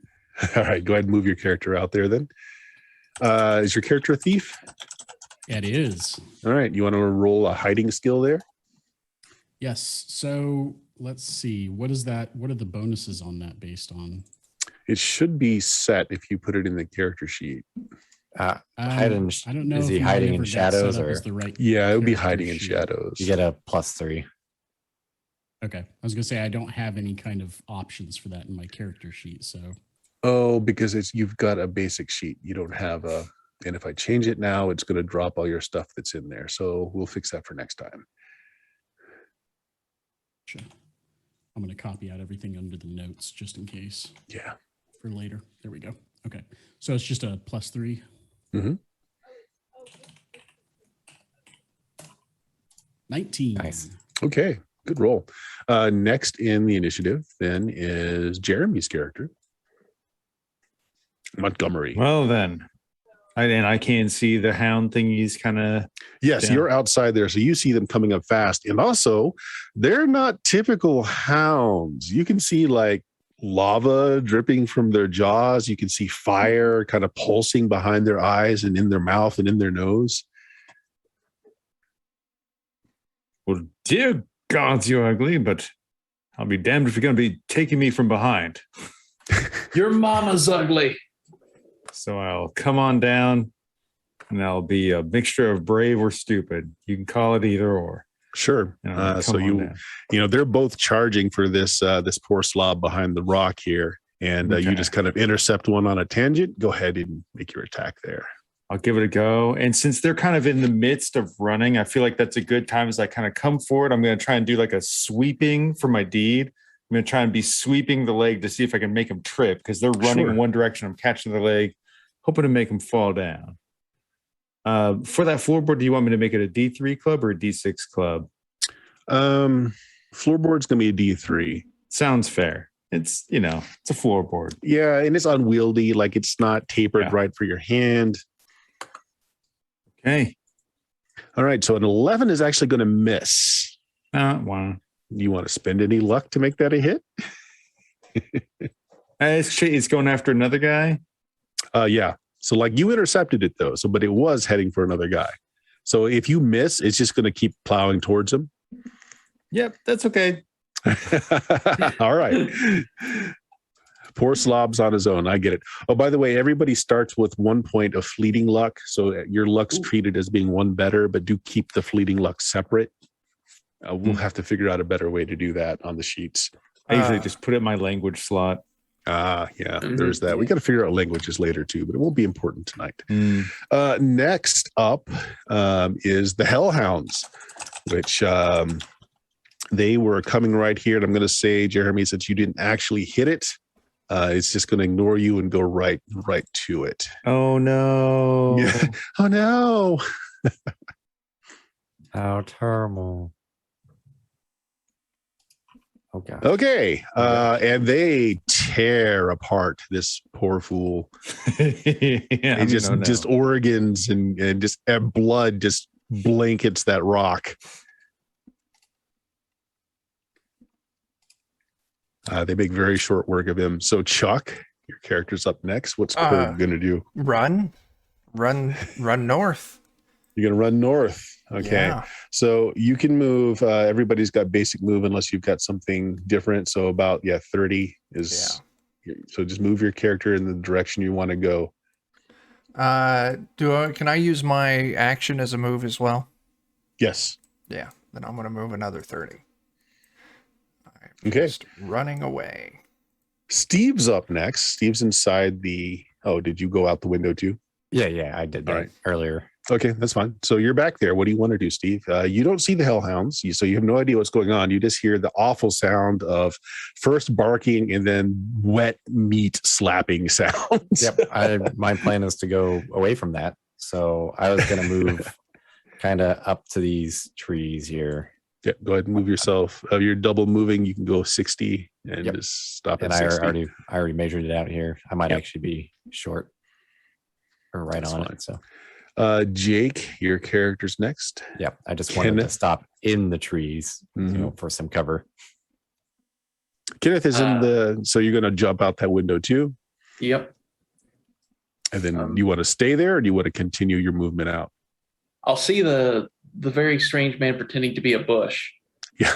All right, go ahead and move your character out there then. Is your character a thief? It is. All right. You want to roll a hiding skill there? Yes. So let's see. What is that? What are the bonuses on that based on? It should be set if you put it in the character sheet. Hiding, I don't know. is if he mine hiding ever in got shadows set up or as the right Yeah, it would be character hiding in sheet. shadows. you get a +3? Okay. I was gonna say I don't have any kind of options for that in my character sheet. So Oh, because you've got a basic sheet. You don't have a. And if I change it now, it's going to drop all your stuff that's in there. So we'll fix that for next time. sure. I'm gonna copy out everything under the notes just in case Yeah. for later. There we go. Okay. So it's just a +3. Mm-hmm. 19. Nice. Okay. Good roll. Next in the initiative then is Jeremy's character, Montgomery. Well, then. I can't see the hound thingies kind of. Yes, Yeah. you're outside there, so you see them coming up fast. And also, they're not typical hounds. You can see like lava dripping from their jaws. You can see fire kind of pulsing behind their eyes and in their mouth and in their nose. Well, dear gods, you're ugly, but I'll be damned if you're going to be taking me from behind. Your mama's ugly. So I'll come on down, and I'll be a mixture of brave or stupid. You can call it either or. Sure. Come So on down. they're both charging for this poor slob behind the rock here, and you Okay. just kind of intercept one on a tangent. Go ahead and make your attack there. I'll give it a go. And since they're kind of in the midst of running, I feel like that's a good time as I kind of come forward. I'm going to try and do like a sweeping for my deed. I'm going to try and be sweeping the leg to see if I can make them trip because they're running Sure. in one direction. I'm catching the leg, hoping to make them fall down. For that floorboard, do you want me to make it a D3 club or a D6 club? Floorboard's going to be a D3. Sounds fair. It's, it's a floorboard. Yeah, and it's unwieldy. Like it's not tapered Yeah. right for your hand. Okay. All right, so an 11 is actually going to miss. Wow. You want to spend any luck to make that a hit? It's going after another guy. Yeah. So like you intercepted it though. So, but it was heading for another guy. So if you miss, it's just going to keep plowing towards him. Yep, that's okay. All right. Poor slob's on his own. I get it. Oh, by the way, everybody starts with 1 point of fleeting luck. So your luck's treated as being one better, but do keep the fleeting luck separate. We'll have to figure out a better way to do that on the sheets. I usually just put it in my language slot. Yeah, there's that. We got to figure out languages later too, but it won't be important tonight. Mm. Next up is the Hellhounds, which they were coming right here. And I'm going to say, Jeremy, since you didn't actually hit it, it's just going to ignore you and go right to it. Oh no. Yeah. Oh no. How terrible. Oh god. Okay. And they tear apart this poor fool. Yeah, It just organs and just blood just blankets that rock. They make very short work of him. So Chuck, your character's up next. What's Kirk going to do? Run north. You're going to run north. Okay. Yeah. So you can move. Everybody's got basic move unless you've got something different. So about 30 is. So just move your character in the direction you want to go. Can I use my action as a move as well? Yes. Yeah. Then I'm going to move another 30. Okay. Just running away. Steve's up next. Steve's inside the. Oh, did you go out the window too? Yeah, I did that All right. earlier. Okay, that's fine. So you're back there. What do you want to do, Steve? You don't see the hellhounds, so you have no idea what's going on. You just hear the awful sound of first barking and then wet meat slapping sounds. Yep. My plan is to go away from that. So I was going to move kind of up to these trees here. Yeah, go ahead and move yourself. You're double moving. You can go 60 and Yep. just stop And at I 60. already measured it out here. I might Yep. actually be short or right That's on fine. it. So Jake, your character's next. yeah, I just wanted to Kenneth? stop in the trees, Mhm. for some cover. Kenneth is in the. So you're going to jump out that window too. Yep. And then you want to stay there, or do you want to continue your movement out? I'll see the very strange man pretending to be a bush. Yeah.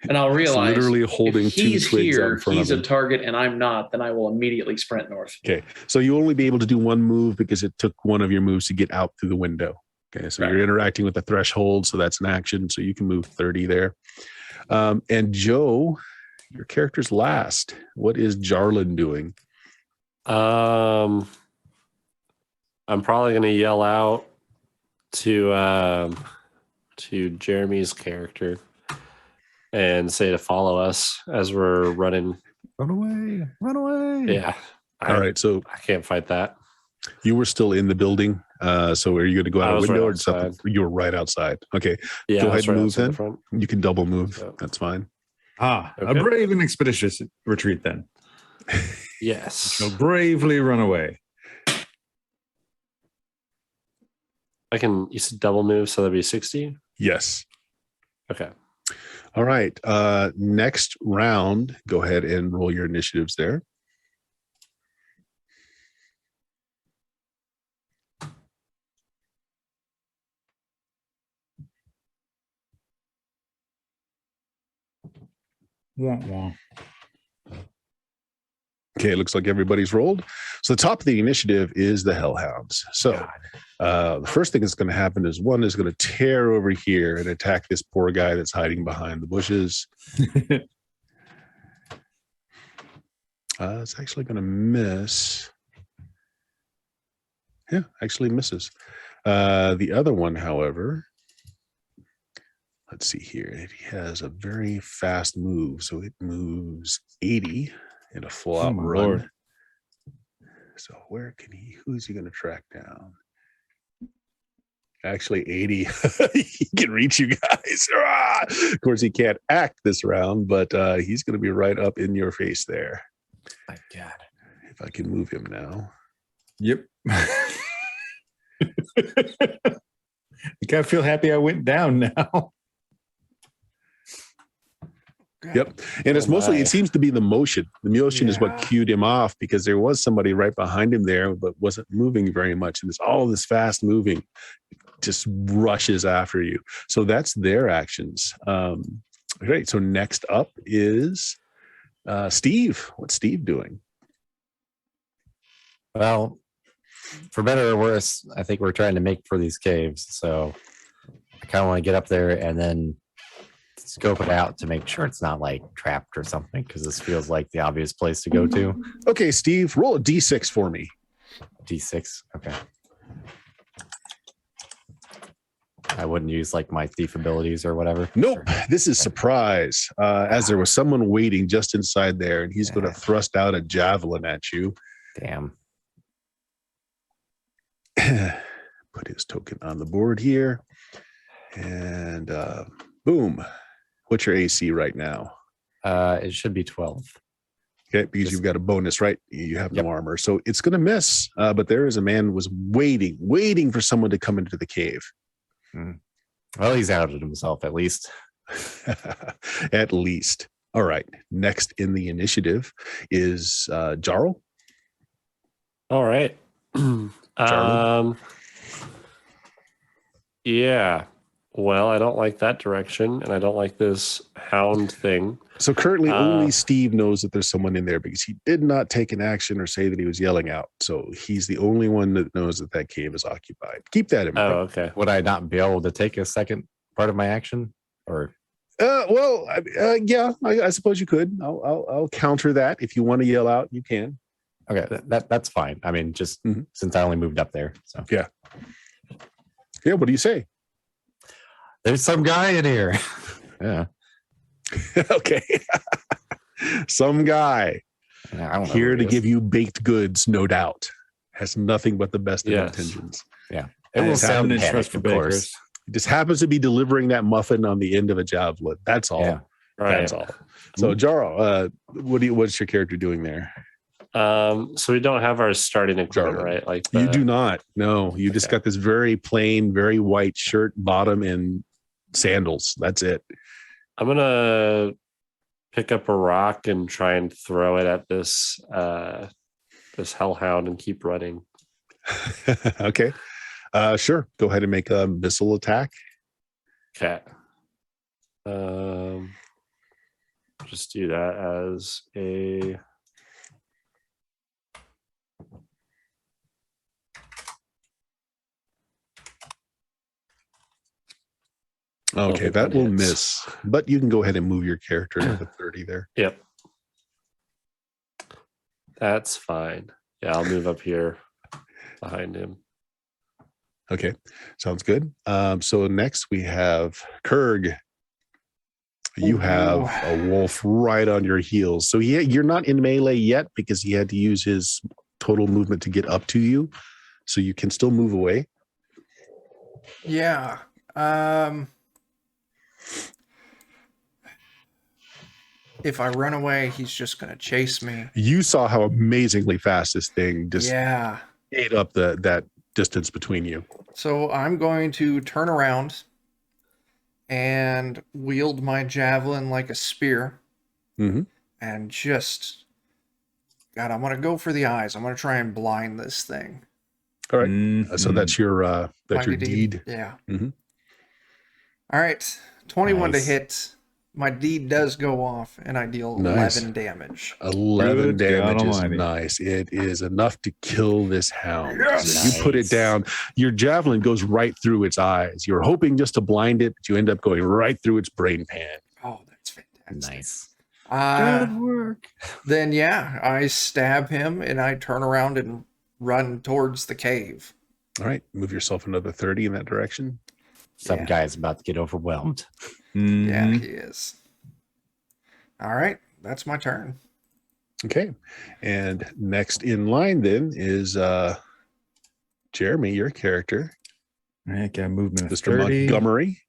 And I'll realize literally holding if two he's twigs out in here, front he's of a him. target and I'm not, then I will immediately sprint north. Okay. So you only be able to do one move because it took one of your moves to get out through the window. Okay. So Right. you're interacting with the threshold. So that's an action. So you can move 30 there. And Joe, your character's last. What is Jarlin doing? I'm probably going to yell out to Jeremy's character and say to follow us as we're running. Run away! Run away! Yeah. All right. So I can't fight that. you were still in the building. So are you going to go I out a was window right or something? outside. You were right outside. Okay. Yeah, Go I was ahead and right move outside then. the front. You can double move. Yep. That's fine. A Okay. brave and expeditious retreat then. Yes. So bravely run away. You said double move, so that'd be 60. Yes. Okay. All right. Next round, go ahead and roll your initiatives there. Wah, wah. Okay, it looks like everybody's rolled. So the top of the initiative is the Hellhounds. So the first thing that's going to happen is one is going to tear over here and attack this poor guy that's hiding behind the bushes. It's actually going to miss. Yeah, actually misses. The other one, however, let's see here. It has a very fast move. So it moves 80 in a full out my run. Lord. So who is he going to track down? Actually, 80. He can reach you guys. Of course, he can't act this round, but he's going to be right up in your face there. My God. If I can move him now. Yep. You gotta feel happy I went down now. Yep. And it's mostly, my. it seems to be the motion. The motion is what Yeah. cued him off, because there was somebody right behind him there, but wasn't moving very much. And all of this fast moving just rushes after you. So that's their actions. Great. So next up is Steve. What's Steve doing? Well, for better or worse, I think we're trying to make for these caves. So I kind of want to get up there and then scope it out to make sure it's not like trapped or something, because this feels like the obvious place to go to. Okay, Steve, roll a D6 for me. D6. Okay. I wouldn't use like my thief abilities or whatever. Nope. This is surprise. As there was someone waiting just inside there, and he's going to thrust out a javelin at you. Damn. Put his token on the board here. And boom. What's your AC right now? It should be 12. Okay, because you've got a bonus, right? You have no Yep. armor. So it's going to miss. But there is a man who was waiting for someone to come into the cave. Well, he's outed himself at least. At least. All right. Next in the initiative is Jarl. All right. Yeah. Well, I don't like that direction, and I don't like this hound thing. So currently only Steve knows that there's someone in there, because he did not take an action or say that he was yelling out. So he's the only one that knows that that cave is occupied. Keep that in mind. Oh, okay. Would I not be able to take a second part of my action? Or Yeah, I suppose you could. I'll counter that. If you want to yell out, you can. okay, that's fine. I mean, just Mhm. since I only moved up there. So Yeah. What do you say? there's some guy in here. Yeah. Okay. Some guy I don't know here who to he is. give you baked goods, no doubt. Has nothing but the best of Yes. intentions. It will It's sound happening, trust panicked, for of course. bakers. He just happens to be delivering that muffin on the end of a javelin. That's all. Yeah. Right. That's all. So, Jarl, what's your character doing there? So we don't have our starting equipment, Jarlin. right? Like You do not. No, you just Okay. got this very plain, very white shirt, bottom, and sandals. That's it. I'm gonna pick up a rock and try and throw it at this hellhound and keep running. Okay. Sure. Go ahead and make a missile attack. Okay. Just do that as a. Okay, think that that will hits. miss. But you can go ahead and move your character to the 30 there. Yep. That's fine. Yeah, I'll move up here behind him. Okay, sounds good. So next we have Kurg. You have a wolf right on your heels. So you're not in melee yet because he had to use his total movement to get up to you. So you can still move away. Yeah. If I run away, he's just going to chase me. You saw how amazingly fast this thing just ate up that distance between you. So I'm going to turn around and wield my javelin like a spear. Mm-hmm. And just, God, I'm going to go for the eyes. I'm going to try and blind this thing. All right. So that's your deed. Yeah. Mhm. All right. 21 Nice. to hit. My deed does go off, and I deal Nice. 11 damage. 11 Good God damage is almighty. nice. It is enough to kill this hound. Yes! So you put it Nice. down. Your javelin goes right through its eyes. You're hoping just to blind it, but you end up going right through its brain pan. Oh, that's fantastic. Nice. Good work. Then, yeah, I stab him, and I turn around and run towards the cave. All right. Move yourself another 30 in that direction. Some Yeah. guy's about to get overwhelmed. Yeah, Mhm. he is. All right, that's my turn. Okay. And next in line then is Jeremy, your character, All right, got movement of Mr. 30. Montgomery.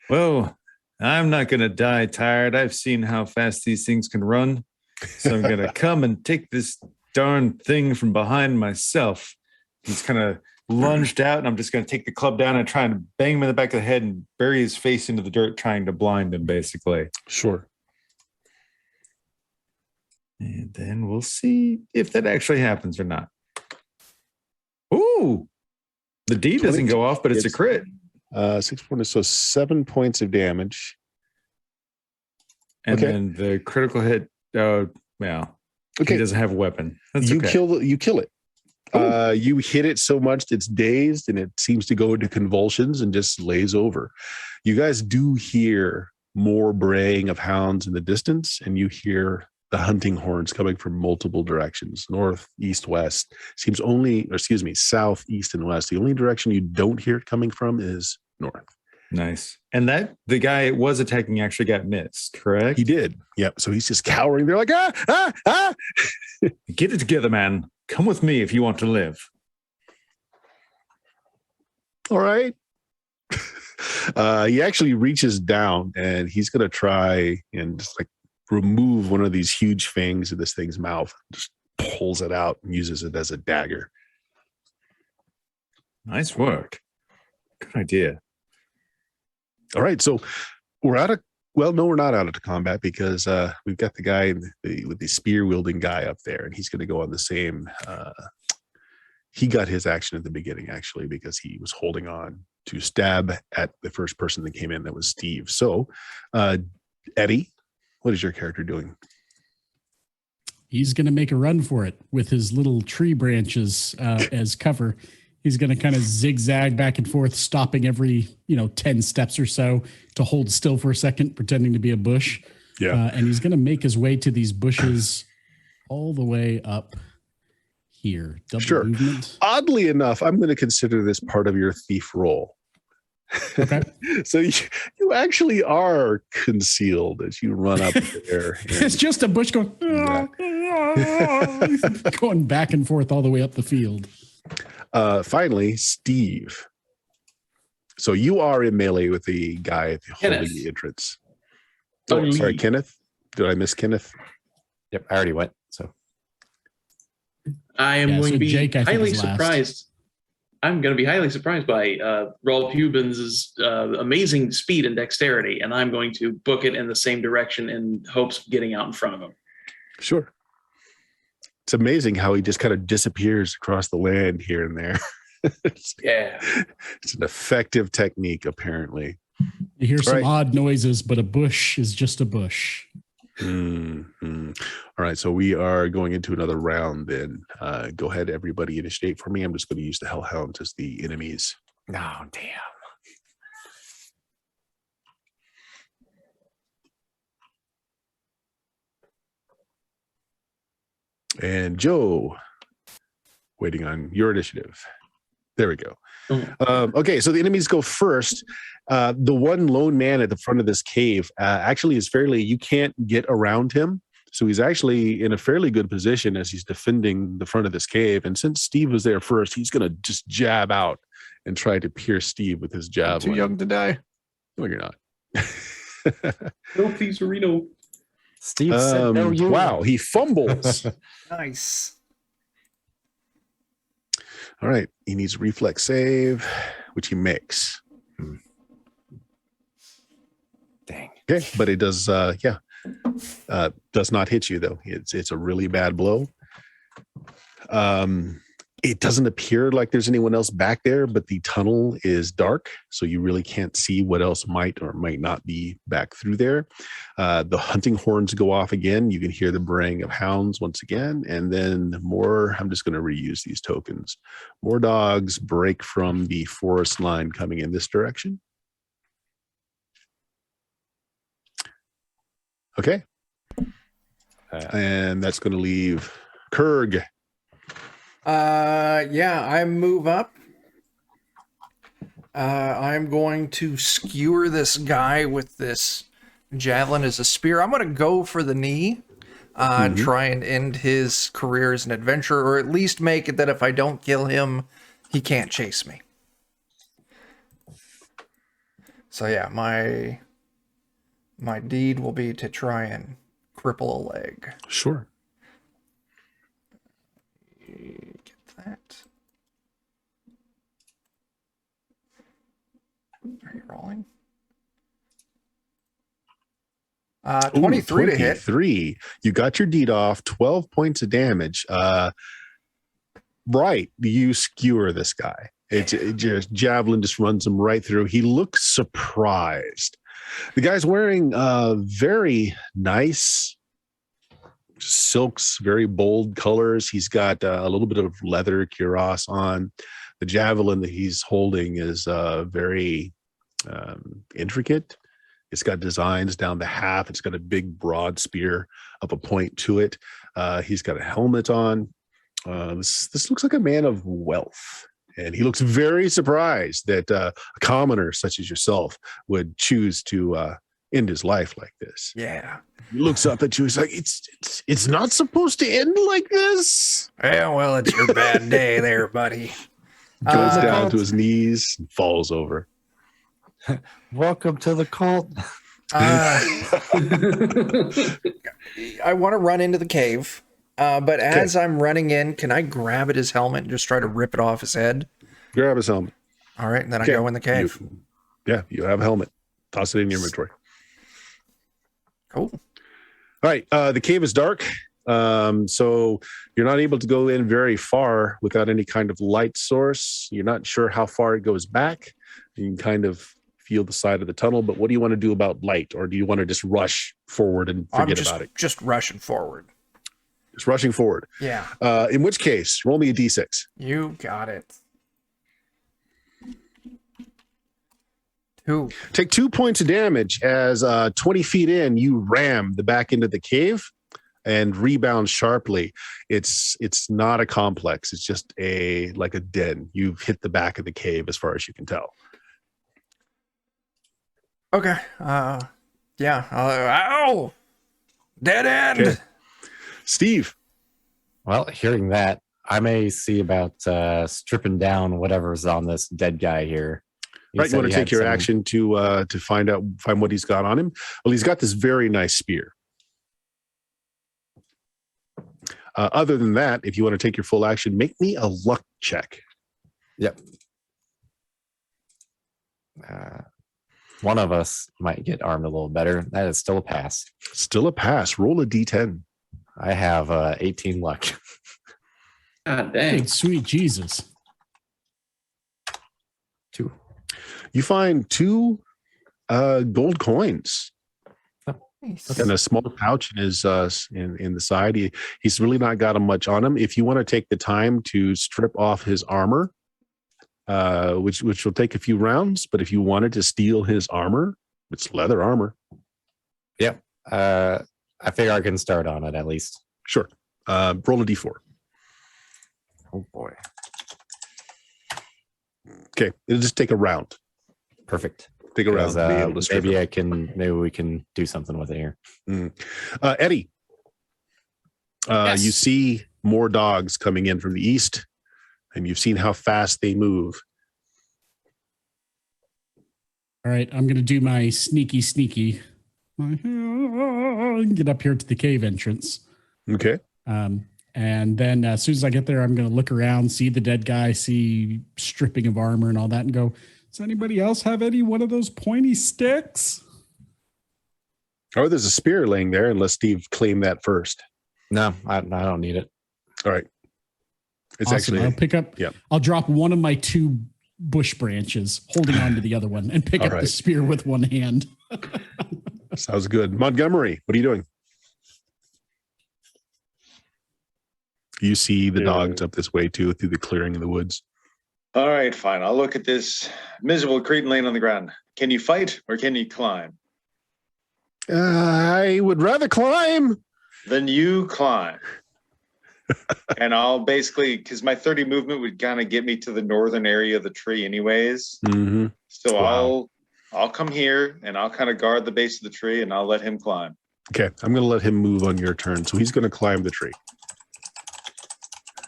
Well, I'm not going to die tired. I've seen how fast these things can run. So I'm going to come and take this darn thing from behind myself. He's kind of lunged out, and I'm just going to take the club down and try and bang him in the back of the head and bury his face into the dirt, trying to blind him, basically. Sure. And then we'll see if that actually happens or not. Ooh, the D doesn't go off, but it's a crit. 6 points, so 7 points of damage. And Okay. then the critical hit, well, Okay. he doesn't have a weapon. That's You okay. kill it. You hit it so much it's dazed and it seems to go into convulsions and just lays over. You guys do hear more braying of hounds in the distance, and you hear the hunting horns coming from multiple directions, north, east, west. South, east, and west. The only direction you don't hear it coming from is north. Nice. And that the guy it was attacking actually got missed, correct? He did. Yep. So he's just cowering. They're like, ah. Get it together, man. Come with me if you want to live. All right. He actually reaches down and he's going to try and just like remove one of these huge fangs of this thing's mouth. Just pulls it out and uses it as a dagger. Nice work. Good idea. All right. So we're out of, well, no, we're not out of combat because we've got the guy with the spear wielding guy up there, and he's going to go on the same. He got his action at the beginning, actually, because he was holding on to stab at the first person that came in. That was Steve. So, Eddie, what is your character doing? He's going to make a run for it with his little tree branches as cover. He's going to kind of zigzag back and forth, stopping every 10 steps or so to hold still for a second, pretending to be a bush. Yeah. And he's going to make his way to these bushes all the way up here. Double Sure. movement. Oddly enough, I'm going to consider this part of your thief role. Okay. So you actually are concealed as you run up there. It's just a bush going, going back and forth all the way up the field. Finally, Steve. So you are in melee with the guy holding Kenneth. the entrance. Oh, Oh, sorry, Lee. Kenneth. Did I miss Kenneth? Yep, I already went. So I am Yeah, going so to be Jake, I think, highly is last. surprised. I'm going to be highly surprised by Raul Pubin's amazing speed and dexterity, and I'm going to book it in the same direction in hopes of getting out in front of him. Sure. It's amazing how he just kind of disappears across the land here and there. Yeah. It's an effective technique, apparently. You hear some Right. odd noises, but a bush is just a bush. Mhm. All right, so we are going into another round then. Go ahead, everybody, initiate for me. I'm just going to use the Hellhounds as the enemies. Oh, damn. And Joe, waiting on your initiative. There we go. Okay, so the enemies go first. The one lone man at the front of this cave actually is you can't get around him. So he's actually in a fairly good position as he's defending the front of this cave. And since Steve was there first, he's going to just jab out and try to pierce Steve with his javelin. Too young to die. No, you're not. No, please, Reno. Steve said no, you. Wow, he fumbles. Nice. All right, he needs a reflex save, which he makes. Dang. Okay, but it does, does not hit you though. It's a really bad blow. It doesn't appear like there's anyone else back there, but the tunnel is dark, so you really can't see what else might or might not be back through there. The hunting horns go off again. You can hear the braying of hounds once again, and then more. I'm just going to reuse these tokens. More dogs break from the forest line coming in this direction. Okay. And that's going to leave Kurg. Yeah, I move up. I'm going to skewer this guy with this javelin as a spear. I'm going to go for the knee. Try and end his career as an adventurer, or at least make it that if I don't kill him, he can't chase me. So yeah, my deed will be to try and cripple a leg. Sure. Get that. Are you rolling? 23 to hit. 23. You got your deed off, 12 points of damage. Right, you skewer this guy. It just javelin just runs him right through. He looks surprised. The guy's wearing very nice silks, very bold colors. He's got a little bit of leather cuirass on. The javelin that he's holding is very intricate. It's got designs down the half. It's got a big broad spear up a point to it. He's got a helmet on. This looks like a man of wealth. And he looks very surprised that a commoner such as yourself would choose to end his life like this. Yeah. He looks up at you. He's like, it's not supposed to end like this. Yeah, well, it's your bad day there, buddy. Goes down to his knees and falls over. Welcome to the cult. I want to run into the cave, but as I'm running in, can I grab at his helmet and just try to rip it off his head? Grab his helmet. All right, and then I go in the cave. You have a helmet. Toss it in your inventory. Cool. All right. The cave is dark. So you're not able to go in very far without any kind of light source. You're not sure how far it goes back. You can kind of feel the side of the tunnel, but what do you want to do about light? Or do you want to just rush forward and forget about it? Just rushing forward. Just rushing forward. Yeah. In which case, roll me a d6. You got it. 2. Take 2 points of damage as 20 feet in, you ram the back end of the cave and rebound sharply. It's not a complex. It's just like a den. You've hit the back of the cave as far as you can tell. Okay. Yeah. Ow! Dead end! Okay. Steve. Well, hearing that, I may see about stripping down whatever's on this dead guy here. Right, you want to take your action to find what he's got on him. Well, he's got this very nice spear. Other than that, if you want to take your full action, make me a luck check. Yep. One of us might get armed a little better. That is still a pass. Still a pass. Roll a d10. I have 18 luck. God dang. Big sweet Jesus. 2. You find 2 gold coins Nice. and a small pouch in his in the side. He's really not got much on him. If you want to take the time to strip off his armor, which will take a few rounds, but if you wanted to steal his armor, it's leather armor. Yep. I figure I can start on it at least. Sure. Roll a d4. Oh boy. Okay, it'll just take a round. Perfect. Take a round to be able to strip it. Maybe we can do something with it here. Eddie, Yes. you see more dogs coming in from the east, and you've seen how fast they move. All right, I'm going to do my sneaky. Get up here to the cave entrance. Okay. And then as soon as I get there, I'm going to look around, see the dead guy, see stripping of armor and all that, and go, does anybody else have any one of those pointy sticks? Oh, there's a spear laying there, unless Steve claimed that first. No, I don't need it. All right. It's Awesome. actually I'll pick up, Yep. I'll drop one of my 2 bush branches, holding on to the other one, and pick All up the right. spear with one hand. sounds good. Montgomery, what are you doing? You see the dogs up this way too, through the clearing in the woods. All right, fine. I'll look at this miserable cretin laying on the ground. Can you fight or can you climb? I would rather climb. Then you climb. And I'll basically, because my 30 movement would kind of get me to the northern area of the tree anyways. Mm-hmm. So Wow. I'll come here and I'll kind of guard the base of the tree and I'll let him climb. Okay, I'm going to let him move on your turn. So he's going to climb the tree.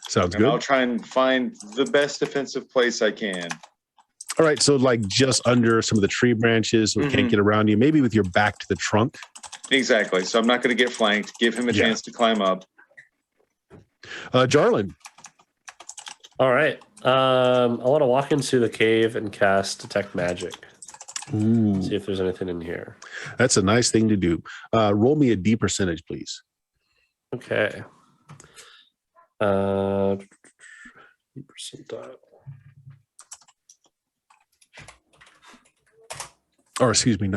Sounds And I'll good. try and find the best defensive place I can. All right, so like just under some of the tree branches, so we can't Mhm. get around you. Maybe with your back to the trunk. Exactly. So I'm not going to get flanked. Give him a Yeah. chance to climb up. Jarlin. All right. I want to walk into the cave and cast Detect Magic. Ooh, See if there's anything in here. that's a nice thing to do. Roll me a D percentage, please. Okay. percentile. Or excuse me,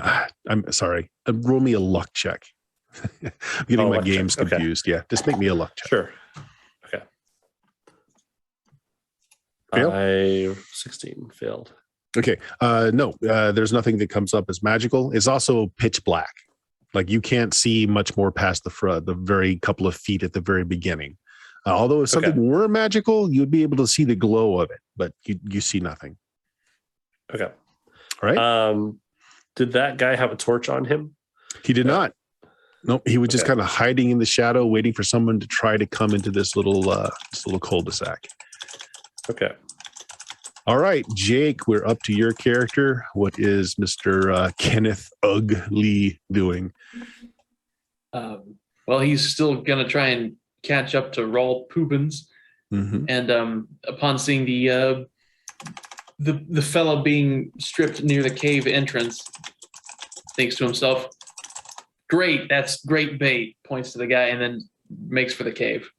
I'm sorry. Roll me a luck check. I'm getting my luck check. games Okay. confused. Yeah, just make me a luck check. Sure. Okay. Fail? 16 failed. Okay. No, there's nothing that comes up as magical. It's also pitch black. Like you can't see much more past the very couple of feet at the very beginning. Although if something Okay. were magical, you'd be able to see the glow of it, but you see nothing. Okay. All right. Did that guy have a torch on him? He did not. Nope. He was just Okay. kind of hiding in the shadow, waiting for someone to try to come into this little cul-de-sac. Okay. All right, Jake, we're up to your character. What is Mr. Kenneth Ugly doing? Well, he's still gonna try and catch up to Raul Poobins, Mm-hmm. and upon seeing the fellow being stripped near the cave entrance, thinks to himself, "Great, that's great bait." Points to the guy and then makes for the cave.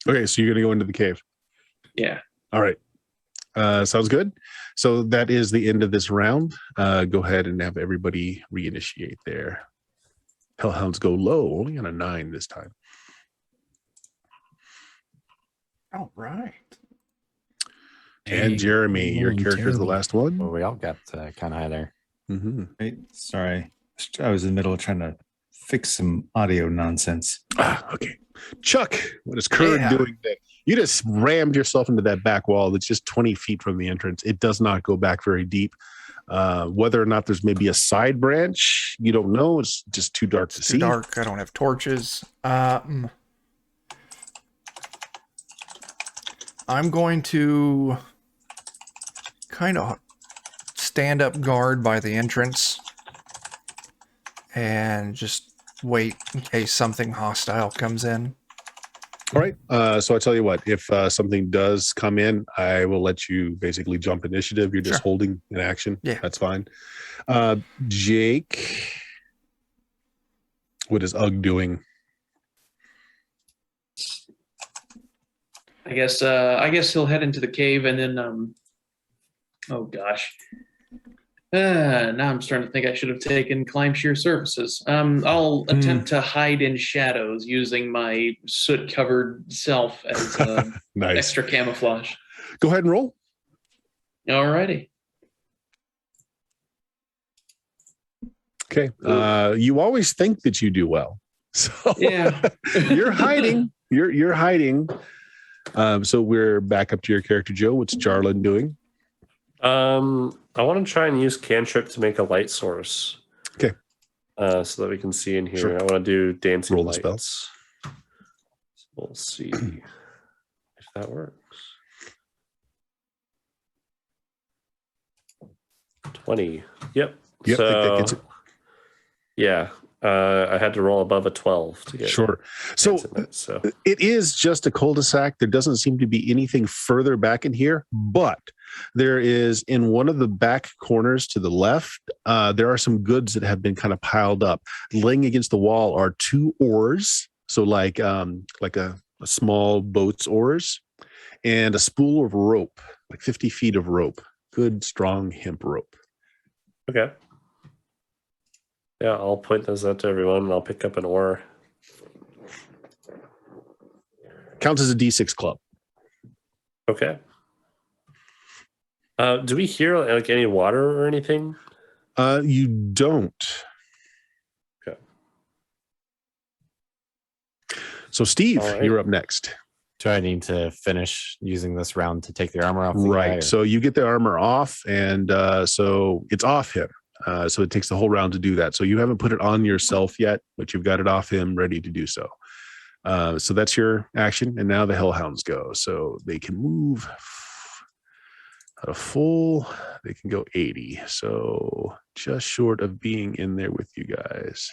Okay, so you're going to go into the cave. Yeah. All right. Sounds good. So that is the end of this round. Go ahead and have everybody reinitiate there. Hellhounds go low, only on a 9 this time. All right. And Jeremy, your rolling character is the terribly. last one. Well, we all got kind of high there. Mm-hmm. Wait, sorry. I was in the middle of trying to fix some audio nonsense. Okay. Chuck, what is Kurt Yeah. doing there? You just rammed yourself into that back wall that's just 20 feet from the entrance. It does not go back very deep. Whether or not there's maybe a side branch, you don't know. It's just too dark to It's too see. dark. I don't have torches. I'm going to kind of stand up guard by the entrance and just wait in case something hostile comes in. All right. So I tell you what, if something does come in, I will let you basically jump initiative. You're just Sure. holding an action. Yeah. That's fine. Jake, what is Ugg doing? I guess he'll head into the cave and then oh gosh. Now I'm starting to think I should have taken climb sheer surfaces. I'll attempt to hide in shadows using my soot-covered self as Nice. extra camouflage. Go ahead and roll. Alrighty. Okay. You always think that you do well. So Yeah. you're hiding. You're hiding. So we're back up to your character, Joe. What's Jarlin doing? I want to try and use cantrip to make a light source. Okay. So that we can see in here. Sure. I want to do dancing Roll the lights. We'll see if that works. 20. Yep. Yep, So, I think that gets it. yeah. I had to roll above a 12 to get Sure. So dancing lights, so it is just a cul-de-sac. There doesn't seem to be anything further back in here, but there is in one of the back corners to the left, there are some goods that have been kind of piled up. Laying against the wall are 2 oars. So like a small boat's oars and a spool of rope, like 50 feet of rope, good, strong hemp rope. okay. Yeah, I'll point those out to everyone and I'll pick up an oar. Counts as a D6 club. Okay. Do we hear like any water or anything? You don't. Okay. So Steve, All right. you're up next. Do I need to finish using this round to take the armor off? The guy, Right. or- So you get the armor off, and so it's off him. So it takes the whole round to do that. So you haven't put it on yourself yet, but you've got it off him, ready to do so. So that's your action, and now the Hellhounds go. So they can move at a full. They can go 80. So just short of being in there with you guys.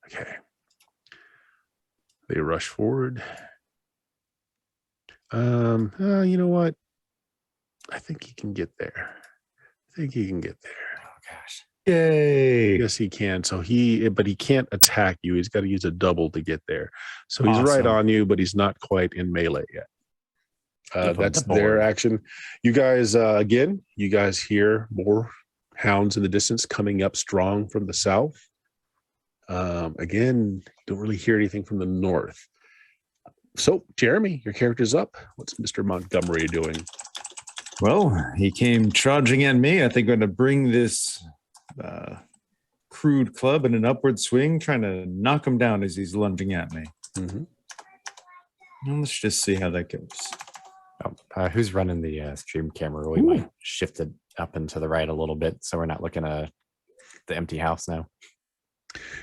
Okay. They rush forward. You know what? I think he can get there. Oh gosh. Yay! Yes, he can. So but he can't attack you. He's got to use a double to get there. So he's right Awesome. on you, but he's not quite in melee yet. Give him That's the their board. action. You guys, again, you guys hear more hounds in the distance coming up strong from the south. Again, don't really hear anything from the north. So, Jeremy, your character's up. What's Mr. Montgomery doing? Well, he came charging at me. I think I'm going to bring this crude club in an upward swing, trying to knock him down as he's lunging at me. Mhm. Well, let's just see how that goes. Oh, who's running the stream camera? We might shift it up and to the right a little bit so we're not looking at the empty house now.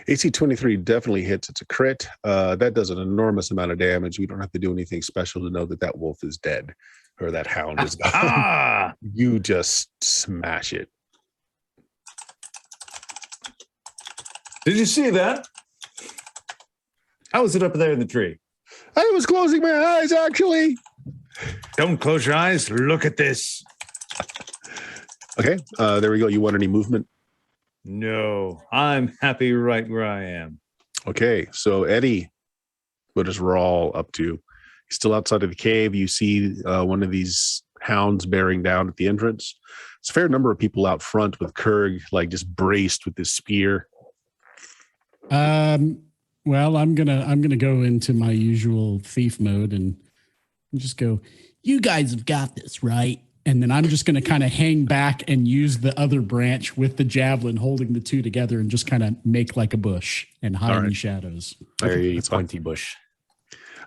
AC 23 definitely hits. It's a crit. That does an enormous amount of damage. We don't have to do anything special to know that that wolf is dead or that hound is gone. Ah! You just smash it. Did you see that? How was it up there in the tree? I was closing my eyes, actually. Don't close your eyes. Look at this. Okay, there we go. You want any movement? No, I'm happy right where I am. Okay, so Eddie, what is Rawl up to? He's still outside of the cave. You see one of these hounds bearing down at the entrance. It's a fair number of people out front with Kurg, like just braced with this spear. Well, I'm gonna go into my usual thief mode and just go, you guys have got this, right? And then I'm just gonna kind of hang back and use the other branch with the javelin holding the two together and just kind of make like a bush and hide in the shadows. Very that's fine. pointy bush.